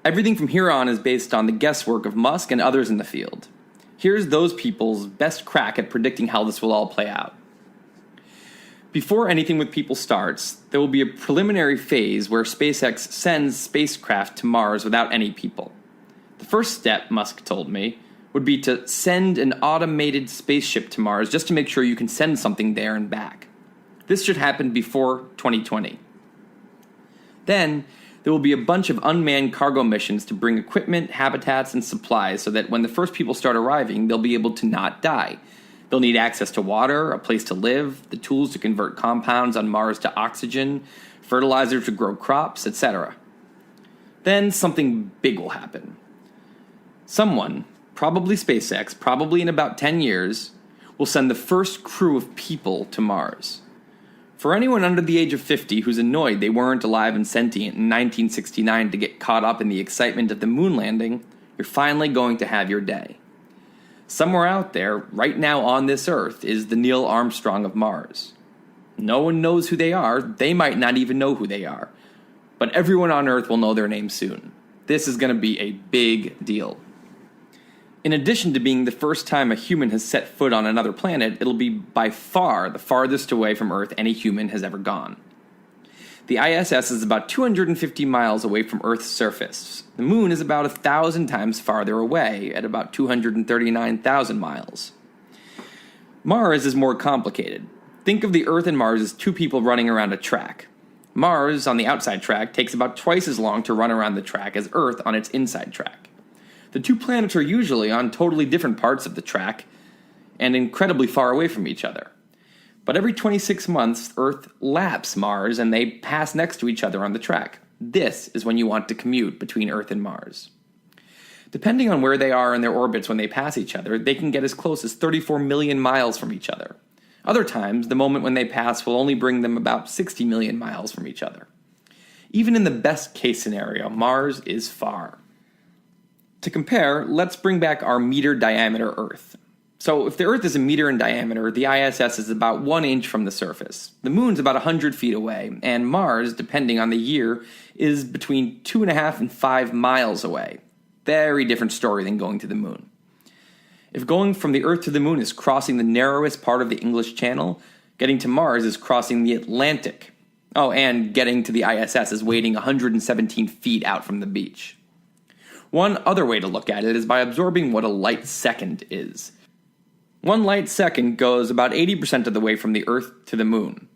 Everything from here on is based on the guesswork of Musk and others in the field. Here's those people's best crack at predicting how this will all play out. Before anything with people starts, there will be a preliminary phase where SpaceX sends spacecraft to Mars without any people. The first step, Musk told me, would be to send an automated spaceship to Mars just to make sure you can send something there and back. This should happen before 2020. Then, there will be a bunch of unmanned cargo missions to bring equipment, habitats, and supplies so that when the first people start arriving, they'll be able to not die. They'll need access to water, a place to live, the tools to convert compounds on Mars to oxygen, fertilizer to grow crops, etc. Then something big will happen. Someone, probably SpaceX, probably in about 10 years, will send the first crew of people to Mars. For anyone under the age of 50 who's annoyed they weren't alive and sentient in 1969 to get caught up in the excitement of the moon landing, you're finally going to have your day. Somewhere out there, right now on this Earth, is the Neil Armstrong of Mars. No one knows who they are, they might not even know who they are. But everyone on Earth will know their name soon. This is going to be a big deal. In addition to being the first time a human has set foot on another planet, it'll be by far the farthest away from Earth any human has ever gone. The ISS is about 250 miles away from Earth's surface. The moon is about 1,000 times farther away, at about 239,000 miles. Mars is more complicated. Think of the Earth and Mars as two people running around a track. Mars, on the outside track, takes about twice as long to run around the track as Earth on its inside track. The two planets are usually on totally different parts of the track and incredibly far away from each other. But every 26 months, Earth laps Mars and they pass next to each other on the track. This is when you want to commute between Earth and Mars. Depending on where they are in their orbits when they pass each other, they can get as close as 34 million miles from each other. Other times, the moment when they pass will only bring them about 60 million miles from each other. Even in the best case scenario, Mars is far. To compare, let's bring back our meter diameter Earth. So if the Earth is a meter in diameter, the ISS is about 1 inch from the surface. The moon's about 100 feet away, and Mars, depending on the year, is between 2.5 and 5 miles away. Very different story than going to the moon. If going from the Earth to the moon is crossing the narrowest part of the English Channel, getting to Mars is crossing the Atlantic. Oh, and getting to the ISS is wading 117 feet out from the beach. One other way to look at it is by absorbing what a light second is. 1 light second goes about 80% of the way from the Earth to the moon.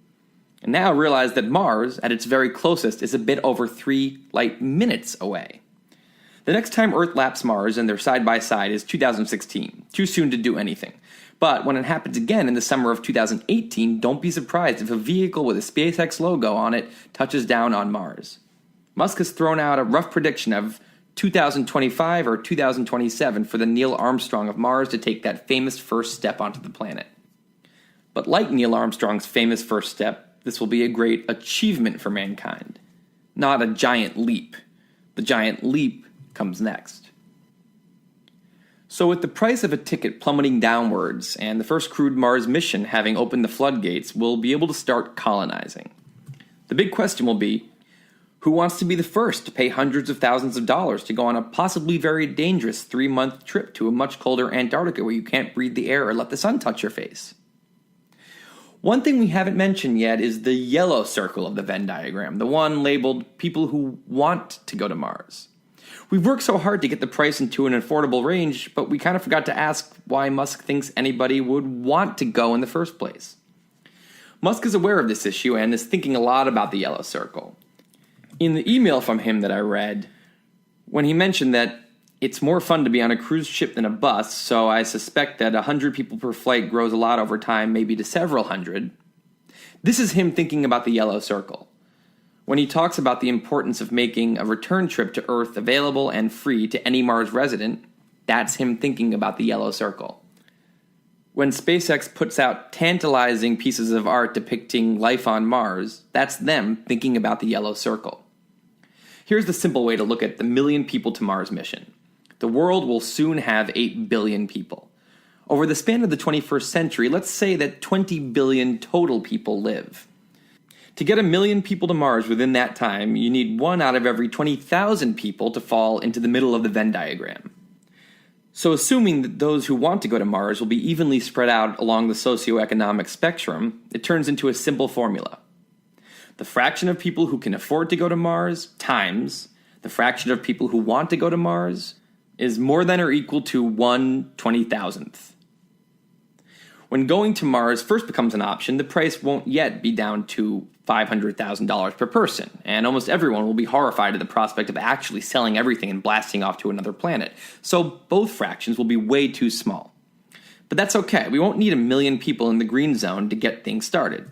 And now realize that Mars, at its very closest, is a bit over 3 light minutes away. The next time Earth laps Mars and they're side by side is 2016, too soon to do anything. But when it happens again in the summer of 2018, don't be surprised if a vehicle with a SpaceX logo on it touches down on Mars. Musk has thrown out a rough prediction of 2025 or 2027 for the Neil Armstrong of Mars to take that famous first step onto the planet. But like Neil Armstrong's famous first step, this will be a great achievement for mankind, not a giant leap. The giant leap comes next. So with the price of a ticket plummeting downwards and the first crewed Mars mission having opened the floodgates, we'll be able to start colonizing. The big question will be, who wants to be the first to pay hundreds of thousands of dollars to go on a possibly very dangerous 3-month trip to a much colder Antarctica where you can't breathe the air or let the sun touch your face? One thing we haven't mentioned yet is the yellow circle of the Venn diagram, the one labeled people who want to go to Mars. We've worked so hard to get the price into an affordable range, but we kind of forgot to ask why Musk thinks anybody would want to go in the first place. Musk is aware of this issue and is thinking a lot about the yellow circle. In the email from him that I read, when he mentioned that it's more fun to be on a cruise ship than a bus, so I suspect that 100 people per flight grows a lot over time, maybe to several hundred, this is him thinking about the yellow circle. When he talks about the importance of making a return trip to Earth available and free to any Mars resident, that's him thinking about the yellow circle. When SpaceX puts out tantalizing pieces of art depicting life on Mars, that's them thinking about the yellow circle. Here's the simple way to look at the million people to Mars mission. The world will soon have 8 billion people. Over the span of the 21st century, let's say that 20 billion total people live. To get 1 million people to Mars within that time, you need 1 out of every 20,000 people to fall into the middle of the Venn diagram. So assuming that those who want to go to Mars will be evenly spread out along the socioeconomic spectrum, it turns into a simple formula. The fraction of people who can afford to go to Mars times the fraction of people who want to go to Mars is more than or equal to 1/20,000th. When going to Mars first becomes an option, the price won't yet be down to $500,000 per person, and almost everyone will be horrified at the prospect of actually selling everything and blasting off to another planet. So both fractions will be way too small. But that's okay, we won't need 1 million people in the green zone to get things started.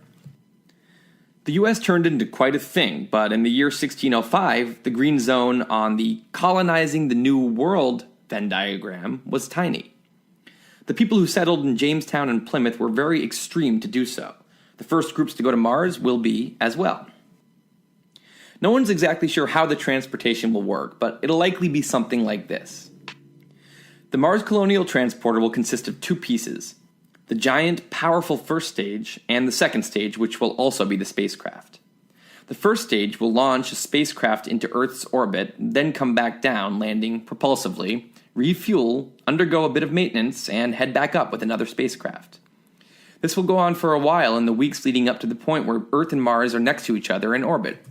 The US turned into quite a thing, but in the year 1605, the green zone on the Colonizing the New World Venn diagram was tiny. The people who settled in Jamestown and Plymouth were very extreme to do so. The first groups to go to Mars will be as well. No one's exactly sure how the transportation will work, but it'll likely be something like this. The Mars Colonial Transporter will consist of 2 pieces, the giant, powerful first stage and the second stage, which will also be the spacecraft. The first stage will launch a spacecraft into Earth's orbit, then come back down, landing propulsively, refuel, undergo a bit of maintenance, and head back up with another spacecraft. This will go on for a while in the weeks leading up to the point where Earth and Mars are next to each other in orbit.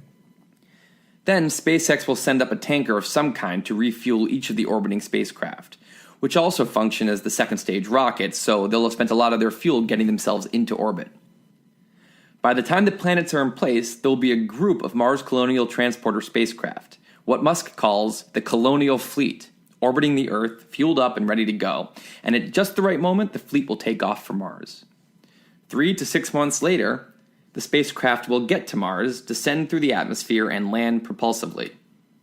Then SpaceX will send up a tanker of some kind to refuel each of the orbiting spacecraft, which also function as the second stage rockets, so they'll have spent a lot of their fuel getting themselves into orbit. By the time the planets are in place, there will be a group of Mars Colonial Transporter spacecraft, what Musk calls the Colonial Fleet, orbiting the Earth, fueled up and ready to go, and at just the right moment, the fleet will take off for Mars. 3 to 6 months later, the spacecraft will get to Mars, descend through the atmosphere, and land propulsively.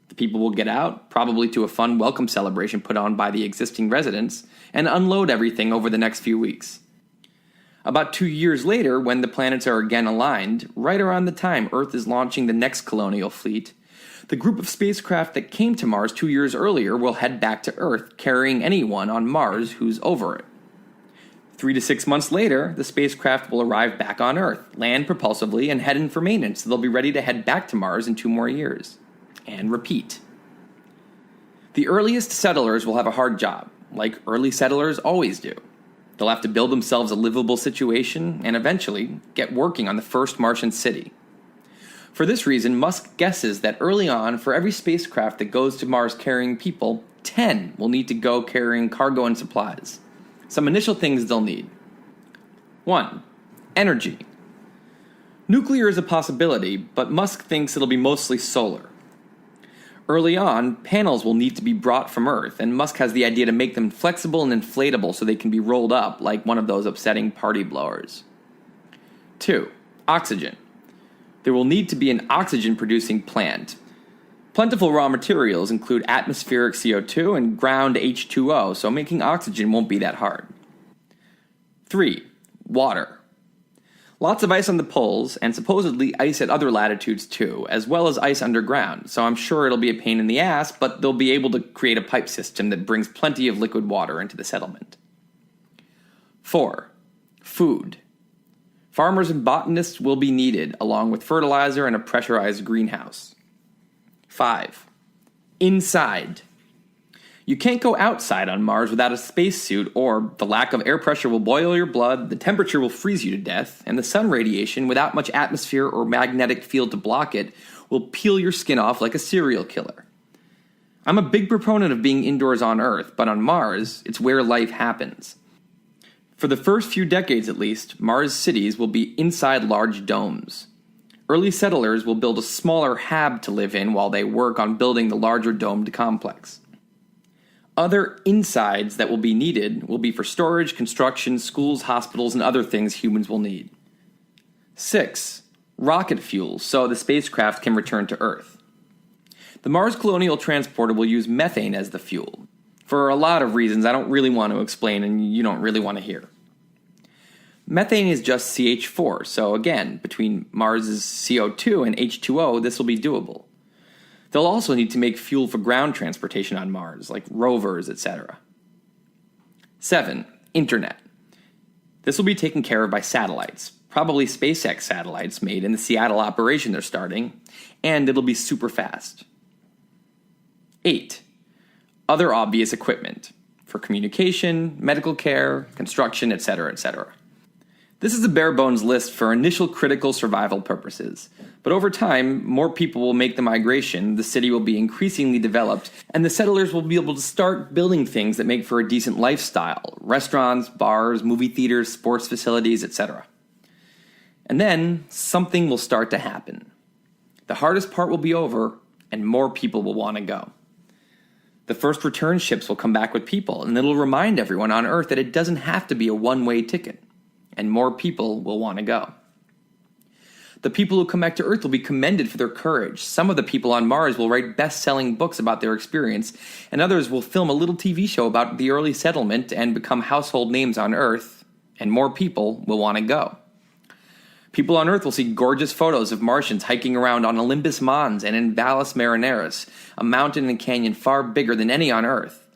The people will get out, probably to a fun welcome celebration put on by the existing residents, and unload everything over the next few weeks. About 2 years later, when the planets are again aligned, right around the time Earth is launching the next colonial fleet, the group of spacecraft that came to Mars 2 years earlier will head back to Earth, carrying anyone on Mars who's over it. 3 to 6 months later, the spacecraft will arrive back on Earth, land propulsively, and head in for maintenance, so they'll be ready to head back to Mars in 2 more years. And repeat. The earliest settlers will have a hard job, like early settlers always do. They'll have to build themselves a livable situation and eventually get working on the first Martian city. For this reason, Musk guesses that early on, for every spacecraft that goes to Mars carrying people, 10 will need to go carrying cargo and supplies. Some initial things they'll need. 1. Energy. Nuclear is a possibility, but Musk thinks it'll be mostly solar. Early on, panels will need to be brought from Earth, and Musk has the idea to make them flexible and inflatable so they can be rolled up like one of those upsetting party blowers. 2. Oxygen. There will need to be an oxygen-producing plant. Plentiful raw materials include atmospheric CO2 and ground H2O, so making oxygen won't be that hard. 3. Water. Lots of ice on the poles, and supposedly ice at other latitudes too, as well as ice underground, so I'm sure it'll be a pain in the ass, but they'll be able to create a pipe system that brings plenty of liquid water into the settlement. 4. Food. Farmers and botanists will be needed, along with fertilizer and a pressurized greenhouse. 5. Inside. You can't go outside on Mars without a spacesuit, or the lack of air pressure will boil your blood, the temperature will freeze you to death, and the sun radiation, without much atmosphere or magnetic field to block it, will peel your skin off like a serial killer. I'm a big proponent of being indoors on Earth, but on Mars, it's where life happens. For the first few decades at least, Mars cities will be inside large domes. Early settlers will build a smaller hab to live in while they work on building the larger domed complex. Other insides that will be needed will be for storage, construction, schools, hospitals, and other things humans will need. 6. Rocket fuel, so the spacecraft can return to Earth. The Mars Colonial Transporter will use methane as the fuel, for a lot of reasons I don't really want to explain and you don't really want to hear. Methane is just CH4, so again, between Mars's CO2 and H2O, this will be doable. They'll also need to make fuel for ground transportation on Mars, like rovers, etc. 7. Internet. This will be taken care of by satellites, probably SpaceX satellites made in the Seattle operation they're starting, and it'll be super fast. 8. Other obvious equipment for communication, medical care, construction, etc., etc. This is a bare-bones list for initial critical survival purposes, but over time, more people will make the migration, the city will be increasingly developed, and the settlers will be able to start building things that make for a decent lifestyle: restaurants, bars, movie theaters, sports facilities, etc. And then, something will start to happen. The hardest part will be over, and more people will want to go. The first return ships will come back with people, and it'll remind everyone on Earth that it doesn't have to be a one-way ticket. And more people will want to go. The people who come back to Earth will be commended for their courage. Some of the people on Mars will write best-selling books about their experience, and others will film a little TV show about the early settlement and become household names on Earth, and more people will want to go. People on Earth will see gorgeous photos of Martians hiking around on Olympus Mons and in Valles Marineris, a mountain and canyon far bigger than any on Earth,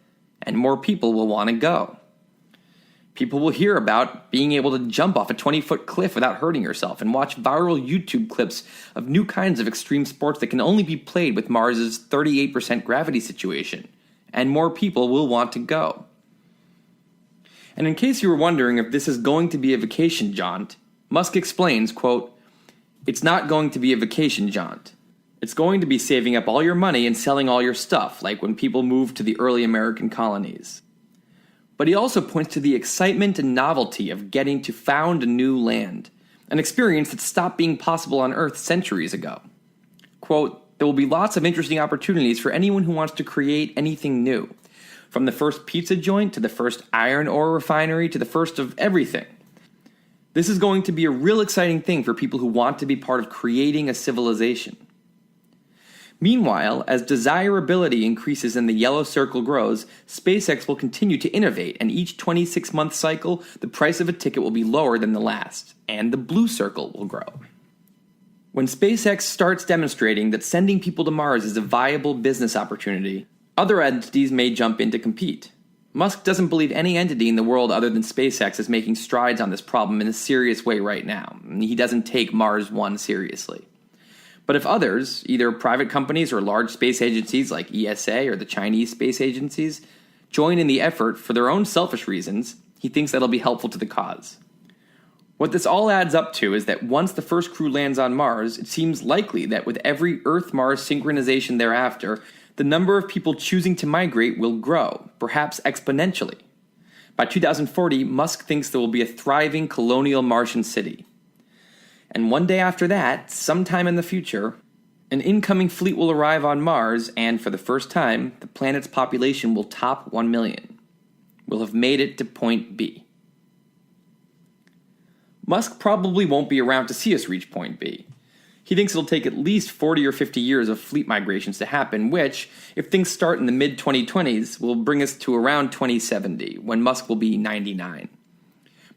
and more people will want to go. People will hear about being able to jump off a 20-foot cliff without hurting yourself and watch viral YouTube clips of new kinds of extreme sports that can only be played with Mars's 38% gravity situation, and more people will want to go. And in case you were wondering if this is going to be a vacation jaunt, Musk explains, quote, "It's not going to be a vacation jaunt. It's going to be saving up all your money and selling all your stuff, like when people moved to the early American colonies." But he also points to the excitement and novelty of getting to found a new land, an experience that stopped being possible on Earth centuries ago. Quote, "There will be lots of interesting opportunities for anyone who wants to create anything new, from the first pizza joint to the first iron ore refinery to the first of everything. This is going to be a real exciting thing for people who want to be part of creating a civilization." Meanwhile, as desirability increases and the yellow circle grows, SpaceX will continue to innovate, and each 26-month cycle, the price of a ticket will be lower than the last, and the blue circle will grow. When SpaceX starts demonstrating that sending people to Mars is a viable business opportunity, other entities may jump in to compete. Musk doesn't believe any entity in the world other than SpaceX is making strides on this problem in a serious way right now. He doesn't take Mars One seriously. But if others, either private companies or large space agencies like ESA or the Chinese space agencies, join in the effort for their own selfish reasons, he thinks that'll be helpful to the cause. What this all adds up to is that once the first crew lands on Mars, it seems likely that with every Earth-Mars synchronization thereafter, the number of people choosing to migrate will grow, perhaps exponentially. By 2040, Musk thinks there will be a thriving colonial Martian city. And one day after that, sometime in the future, an incoming fleet will arrive on Mars, and for the first time, the planet's population will top 1 million. We'll have made it to point B. Musk probably won't be around to see us reach point B. He thinks it'll take at least 40 or 50 years of fleet migrations to happen, which, if things start in the mid-2020s, will bring us to around 2070, when Musk will be 99.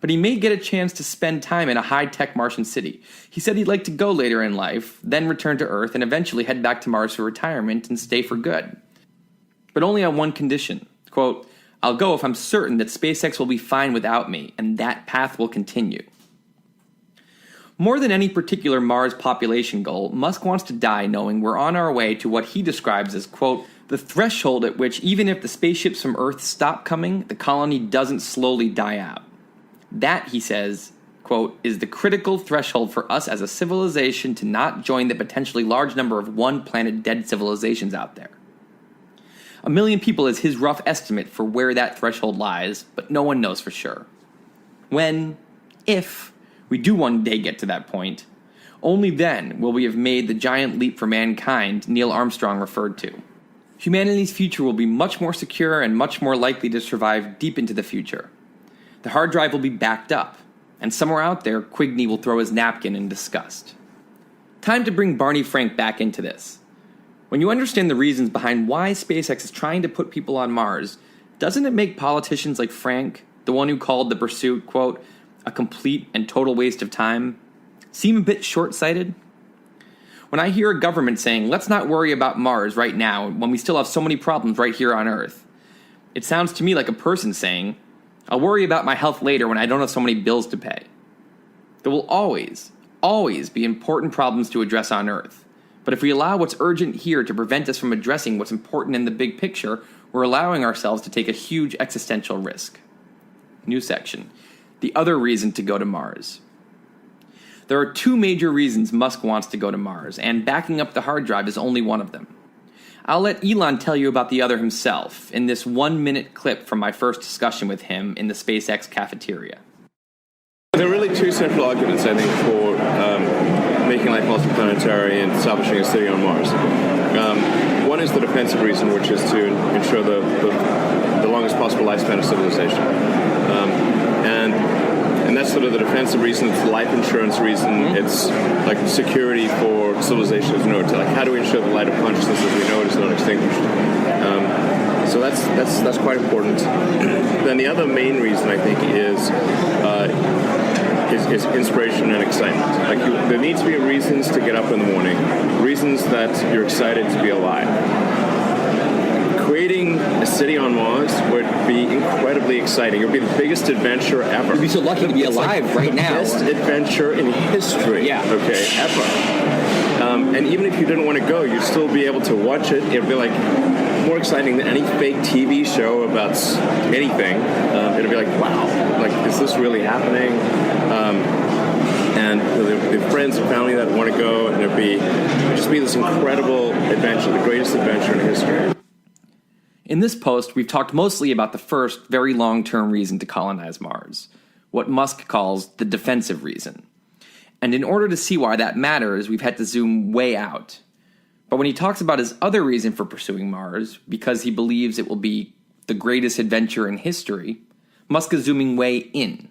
but he may get a chance to spend time in a high-tech Martian city. He said he'd like to go later in life, then return to Earth, and eventually head back to Mars for retirement and stay for good. But only on one condition. Quote, "I'll go if I'm certain that SpaceX will be fine without me, and that path will continue." More than any particular Mars population goal, Musk wants to die knowing we're on our way to what he describes as, quote, "the threshold at which even if the spaceships from Earth stop coming, the colony doesn't slowly die out. That," he says, quote, "is the critical threshold for us as a civilization to not join the potentially large number of one-planet dead civilizations out there." 1 million people is his rough estimate for where that threshold lies, but no one knows for sure. When, if, we do one day get to that point, only then will we have made the giant leap for mankind Neil Armstrong referred to. Humanity's future will be much more secure and much more likely to survive deep into the future. The hard drive will be backed up, and somewhere out there, Quigney will throw his napkin in disgust. Time to bring Barney Frank back into this. When you understand the reasons behind why SpaceX is trying to put people on Mars, doesn't it make politicians like Frank, the one who called the pursuit, quote, "a complete and total waste of time," seem a bit short-sighted? When I hear a government saying, "let's not worry about Mars right now when we still have so many problems right here on Earth," it sounds to me like a person saying, "I'll worry about my health later when I don't have so many bills to pay." There will always, always be important problems to address on Earth. But if we allow what's urgent here to prevent us from addressing what's important in the big picture, we're allowing ourselves to take a huge existential risk. New section. The other reason to go to Mars. There are two major reasons Musk wants to go to Mars, and backing up the hard drive is only one of them. I'll let Elon tell you about the other himself in this 1-minute clip from my first discussion with him in the SpaceX cafeteria. There are really two central arguments, I think, for making life multiplanetary and establishing a city on Mars. One is the defensive reason, which is to ensure the longest possible lifespan of civilization. And that's sort of the defensive reason. It's the life insurance reason. It's like security for civilization as we know it. Like, how do we ensure the light of consciousness as we know it is not extinguished? So that's quite important. Then the other main reason, I think, is inspiration and excitement. Like, there needs to be reasons to get up in the morning, reasons that you're excited to be alive. Creating a city on Mars would be incredibly exciting. It would be the biggest adventure ever. You'd be so lucky to be alive right now. Best adventure in history. Yeah. Okay, ever. And even if you didn't want to go, you'd still be able to watch it. It'd be like more exciting than any fake TV show about anything. It'd be like, wow, like, is this really happening? And the friends and family that want to go, and it'd just be this incredible adventure, the greatest adventure in history. In this post, we've talked mostly about the first, very long-term reason to colonize Mars, what Musk calls the defensive reason. And in order to see why that matters, we've had to zoom way out. But when he talks about his other reason for pursuing Mars, because he believes it will be the greatest adventure in history, Musk is zooming way in.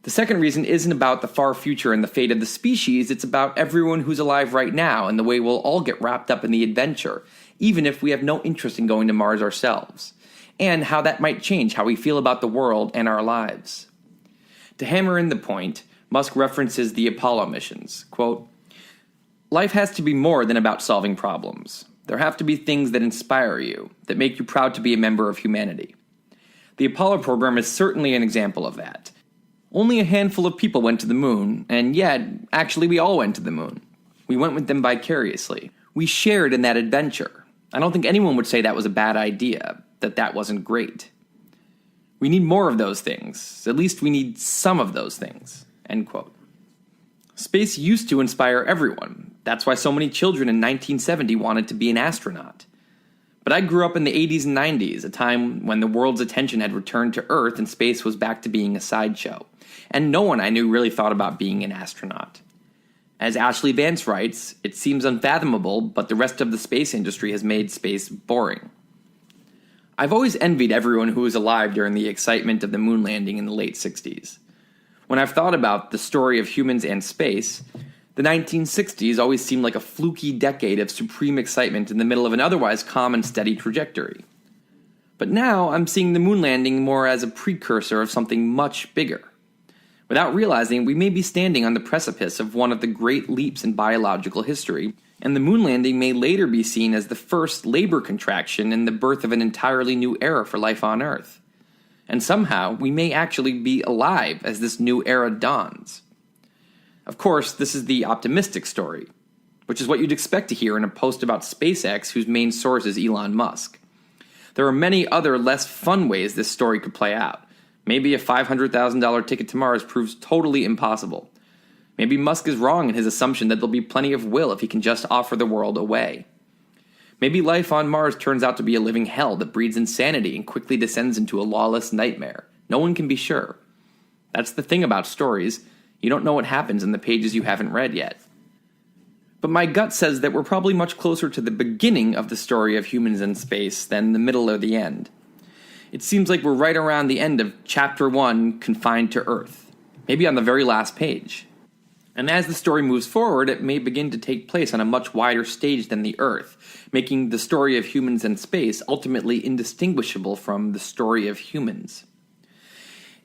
The second reason isn't about the far future and the fate of the species, it's about everyone who's alive right now and the way we'll all get wrapped up in the adventure, even if we have no interest in going to Mars ourselves, and how that might change how we feel about the world and our lives. To hammer in the point, Musk references the Apollo missions. Quote, "Life has to be more than about solving problems. There have to be things that inspire you, that make you proud to be a member of humanity. The Apollo program is certainly an example of that. Only a handful of people went to the moon, and yet, actually we all went to the moon. We went with them vicariously. We shared in that adventure. I don't think anyone would say that was a bad idea, that wasn't great. We need more of those things. At least we need some of those things." End quote. Space used to inspire everyone. That's why so many children in 1970 wanted to be an astronaut. But I grew up in the 80s and 90s, a time when the world's attention had returned to Earth and space was back to being a sideshow. And no one I knew really thought about being an astronaut. As Ashley Vance writes, it seems unfathomable, but the rest of the space industry has made space boring. I've always envied everyone who was alive during the excitement of the moon landing in the late 60s. When I've thought about the story of humans and space, the 1960s always seemed like a fluky decade of supreme excitement in the middle of an otherwise calm and steady trajectory. But now I'm seeing the moon landing more as a precursor of something much bigger. Without realizing, we may be standing on the precipice of one of the great leaps in biological history, and the moon landing may later be seen as the first labor contraction and the birth of an entirely new era for life on Earth. And somehow, we may actually be alive as this new era dawns. Of course, this is the optimistic story, which is what you'd expect to hear in a post about SpaceX whose main source is Elon Musk. There are many other less fun ways this story could play out. Maybe a $500,000 ticket to Mars proves totally impossible. Maybe Musk is wrong in his assumption that there'll be plenty of will if he can just offer the world away. Maybe life on Mars turns out to be a living hell that breeds insanity and quickly descends into a lawless nightmare. No one can be sure. That's the thing about stories. You don't know what happens in the pages you haven't read yet. But my gut says that we're probably much closer to the beginning of the story of humans in space than the middle or the end. It seems like we're right around the end of Chapter 1, Confined to Earth, maybe on the very last page. And as the story moves forward, it may begin to take place on a much wider stage than the Earth, making the story of humans in space ultimately indistinguishable from the story of humans.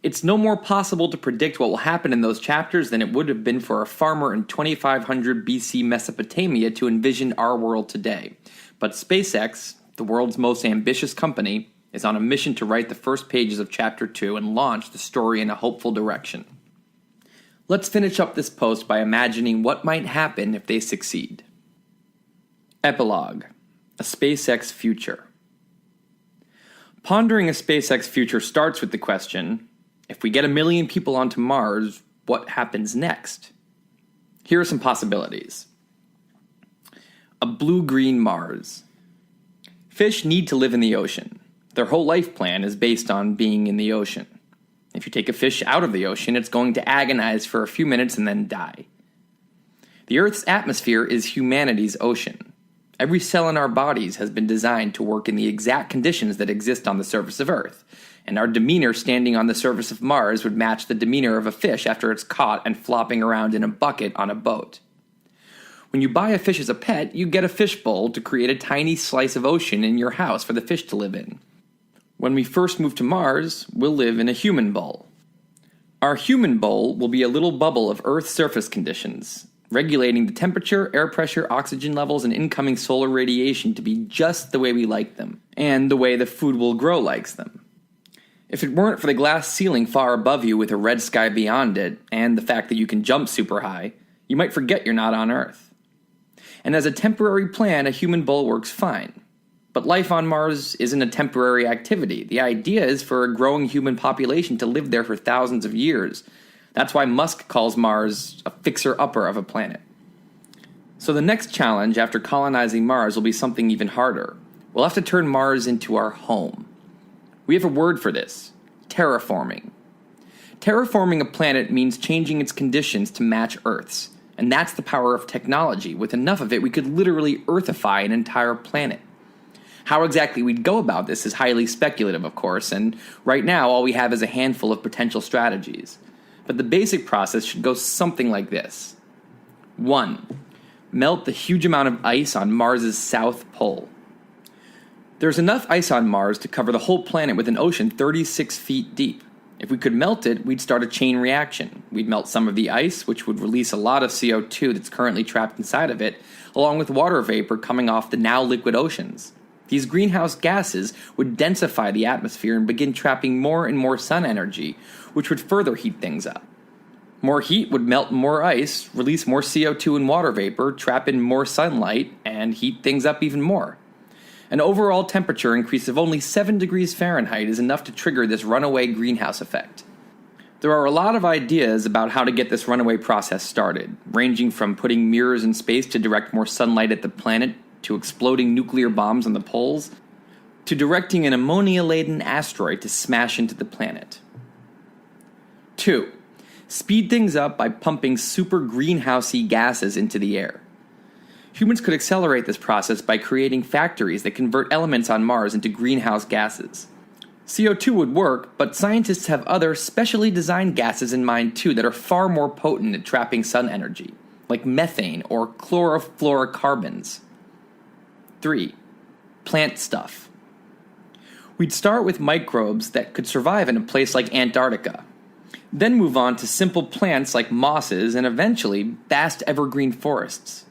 It's no more possible to predict what will happen in those chapters than it would have been for a farmer in 2500 BC Mesopotamia to envision our world today. But SpaceX, the world's most ambitious company, is on a mission to write the first pages of Chapter 2 and launch the story in a hopeful direction. Let's finish up this post by imagining what might happen if they succeed. Epilogue: A SpaceX Future. Pondering a SpaceX future starts with the question, if we get 1 million people onto Mars, what happens next? Here are some possibilities. A blue-green Mars. Fish need to live in the ocean. Their whole life plan is based on being in the ocean. If you take a fish out of the ocean, it's going to agonize for a few minutes and then die. The Earth's atmosphere is humanity's ocean. Every cell in our bodies has been designed to work in the exact conditions that exist on the surface of Earth, and our demeanor standing on the surface of Mars would match the demeanor of a fish after it's caught and flopping around in a bucket on a boat. When you buy a fish as a pet, you get a fish bowl to create a tiny slice of ocean in your house for the fish to live in. When we first move to Mars, we'll live in a human bowl. Our human bowl will be a little bubble of Earth's surface conditions, regulating the temperature, air pressure, oxygen levels, and incoming solar radiation to be just the way we like them, and the way the food we'll grow likes them. If it weren't for the glass ceiling far above you with a red sky beyond it, and the fact that you can jump super high, you might forget you're not on Earth. And as a temporary plan, a human bowl works fine. But life on Mars isn't a temporary activity. The idea is for a growing human population to live there for thousands of years. That's why Musk calls Mars a fixer-upper of a planet. So the next challenge after colonizing Mars will be something even harder. We'll have to turn Mars into our home. We have a word for this: terraforming. Terraforming a planet means changing its conditions to match Earth's, and that's the power of technology. With enough of it, we could literally Earthify an entire planet. How exactly we'd go about this is highly speculative, of course, and right now all we have is a handful of potential strategies. But the basic process should go something like this. 1. Melt the huge amount of ice on Mars' south pole. There's enough ice on Mars to cover the whole planet with an ocean 36 feet deep. If we could melt it, we'd start a chain reaction. We'd melt some of the ice, which would release a lot of CO2 that's currently trapped inside of it, along with water vapor coming off the now liquid oceans. These greenhouse gases would densify the atmosphere and begin trapping more and more sun energy, which would further heat things up. More heat would melt more ice, release more CO2 and water vapor, trap in more sunlight, and heat things up even more. An overall temperature increase of only 7 degrees Fahrenheit is enough to trigger this runaway greenhouse effect. There are a lot of ideas about how to get this runaway process started, ranging from putting mirrors in space to direct more sunlight at the planet, to exploding nuclear bombs on the poles, to directing an ammonia-laden asteroid to smash into the planet. 2. Speed things up by pumping super greenhousey gases into the air. Humans could accelerate this process by creating factories that convert elements on Mars into greenhouse gases. CO2 would work, but scientists have other specially designed gases in mind too that are far more potent at trapping sun energy, like methane or chlorofluorocarbons. 3. Plant stuff. We'd start with microbes that could survive in a place like Antarctica, then move on to simple plants like mosses, and eventually vast evergreen forests.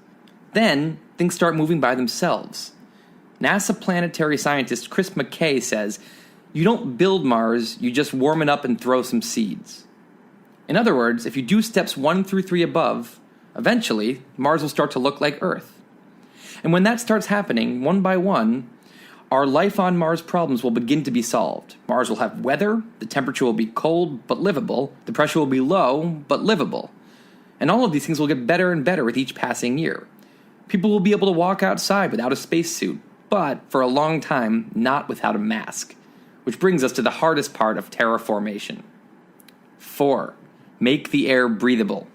Then things start moving by themselves. NASA planetary scientist Chris McKay says, "You don't build Mars, you just warm it up and throw some seeds." In other words, if you do steps 1 through 3 above, eventually Mars will start to look like Earth. And when that starts happening, one by one, our life on Mars problems will begin to be solved. Mars will have weather, the temperature will be cold but livable, the pressure will be low but livable. And all of these things will get better and better with each passing year. People will be able to walk outside without a spacesuit, but for a long time, not without a mask. Which brings us to the hardest part of terraformation. 4. Make the air breathable.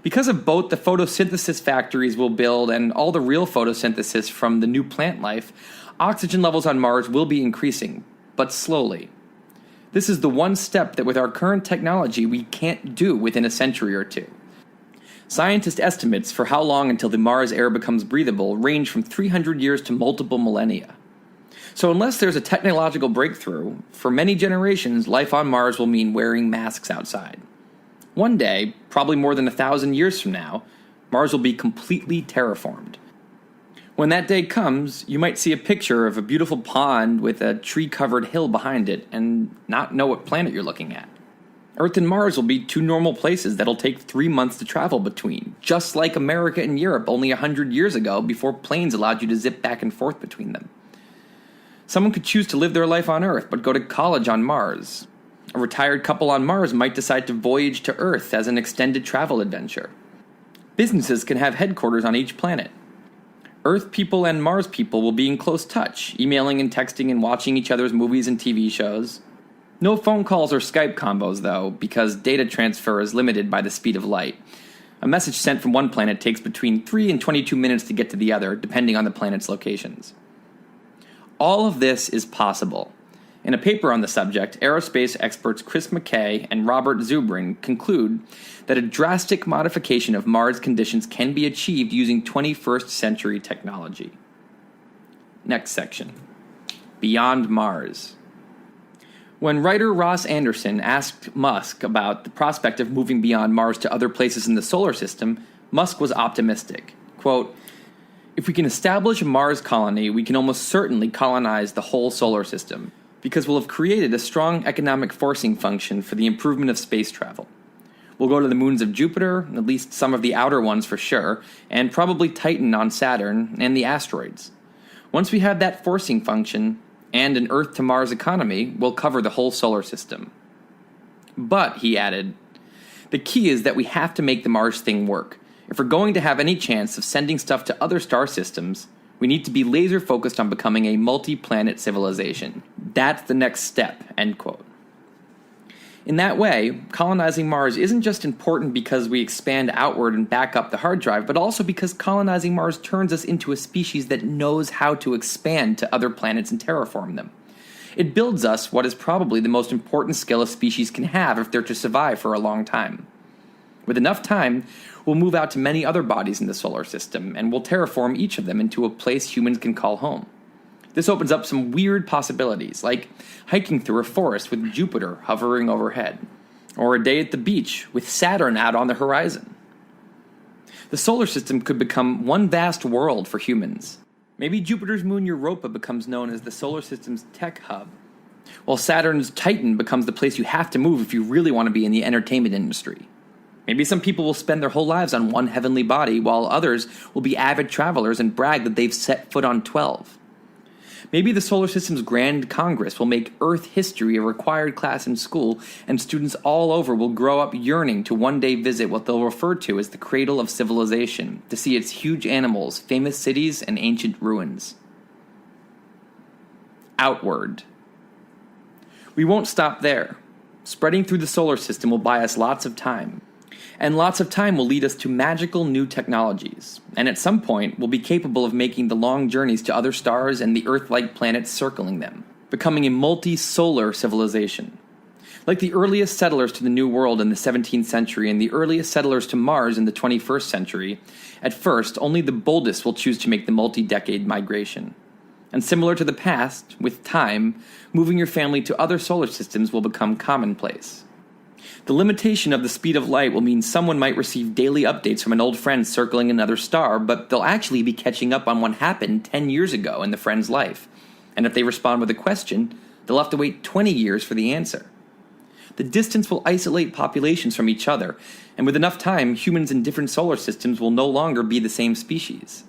Because of both the photosynthesis factories we'll build and all the real photosynthesis from the new plant life, oxygen levels on Mars will be increasing, but slowly. This is the one step that with our current technology we can't do within a century or two. Scientist estimates for how long until the Mars air becomes breathable range from 300 years to multiple millennia. So unless there's a technological breakthrough, for many generations, life on Mars will mean wearing masks outside. One day, probably more than 1,000 years from now, Mars will be completely terraformed. When that day comes, you might see a picture of a beautiful pond with a tree-covered hill behind it and not know what planet you're looking at. Earth and Mars will be two normal places that'll take 3 months to travel between, just like America and Europe only 100 years ago before planes allowed you to zip back and forth between them. Someone could choose to live their life on Earth but go to college on Mars. A retired couple on Mars might decide to voyage to Earth as an extended travel adventure. Businesses can have headquarters on each planet. Earth people and Mars people will be in close touch, emailing and texting and watching each other's movies and TV shows. No phone calls or Skype combos, though, because data transfer is limited by the speed of light. A message sent from one planet takes between 3 and 22 minutes to get to the other, depending on the planet's locations. All of this is possible. In a paper on the subject, aerospace experts Chris McKay and Robert Zubrin conclude that a drastic modification of Mars conditions can be achieved using 21st century technology. Next section. Beyond Mars. When writer Ross Anderson asked Musk about the prospect of moving beyond Mars to other places in the solar system, Musk was optimistic. Quote, "If we can establish a Mars colony, we can almost certainly colonize the whole solar system, because we'll have created a strong economic forcing function for the improvement of space travel. We'll go to the moons of Jupiter, at least some of the outer ones for sure, and probably Titan on Saturn, and the asteroids. Once we have that forcing function, and an Earth-to-Mars economy, we'll cover the whole solar system. But," he added, "the key is that we have to make the Mars thing work. If we're going to have any chance of sending stuff to other star systems, we need to be laser-focused on becoming a multi-planet civilization. That's the next step," end quote. In that way, colonizing Mars isn't just important because we expand outward and back up the hard drive, but also because colonizing Mars turns us into a species that knows how to expand to other planets and terraform them. It builds us what is probably the most important skill a species can have if they're to survive for a long time. With enough time, we'll move out to many other bodies in the solar system, and we'll terraform each of them into a place humans can call home. This opens up some weird possibilities, like hiking through a forest with Jupiter hovering overhead, or a day at the beach with Saturn out on the horizon. The solar system could become one vast world for humans. Maybe Jupiter's moon Europa becomes known as the solar system's tech hub, while Saturn's Titan becomes the place you have to move if you really want to be in the entertainment industry. Maybe some people will spend their whole lives on one heavenly body, while others will be avid travelers and brag that they've set foot on 12. Maybe the solar system's Grand Congress will make Earth history a required class in school, and students all over will grow up yearning to one day visit what they'll refer to as the cradle of civilization, to see its huge animals, famous cities, and ancient ruins. Outward. We won't stop there. Spreading through the solar system will buy us lots of time. And lots of time will lead us to magical new technologies, and at some point we'll be capable of making the long journeys to other stars and the Earth-like planets circling them, becoming a multi-solar civilization. Like the earliest settlers to the New World in the 17th century and the earliest settlers to Mars in the 21st century, at first only the boldest will choose to make the multi-decade migration. And similar to the past, with time, moving your family to other solar systems will become commonplace. The limitation of the speed of light will mean someone might receive daily updates from an old friend circling another star, but they'll actually be catching up on what happened 10 years ago in the friend's life. And if they respond with a question, they'll have to wait 20 years for the answer. The distance will isolate populations from each other, and with enough time, humans in different solar systems will no longer be the same species.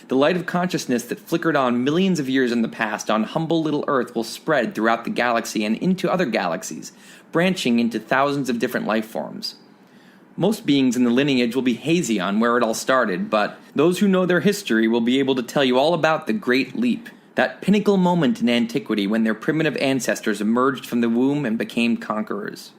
The light of consciousness that flickered on millions of years in the past on humble little Earth will spread throughout the galaxy and into other galaxies, branching into thousands of different life forms. Most beings in the lineage will be hazy on where it all started, but those who know their history will be able to tell you all about the Great Leap, that pinnacle moment in antiquity when their primitive ancestors emerged from the womb and became conquerors.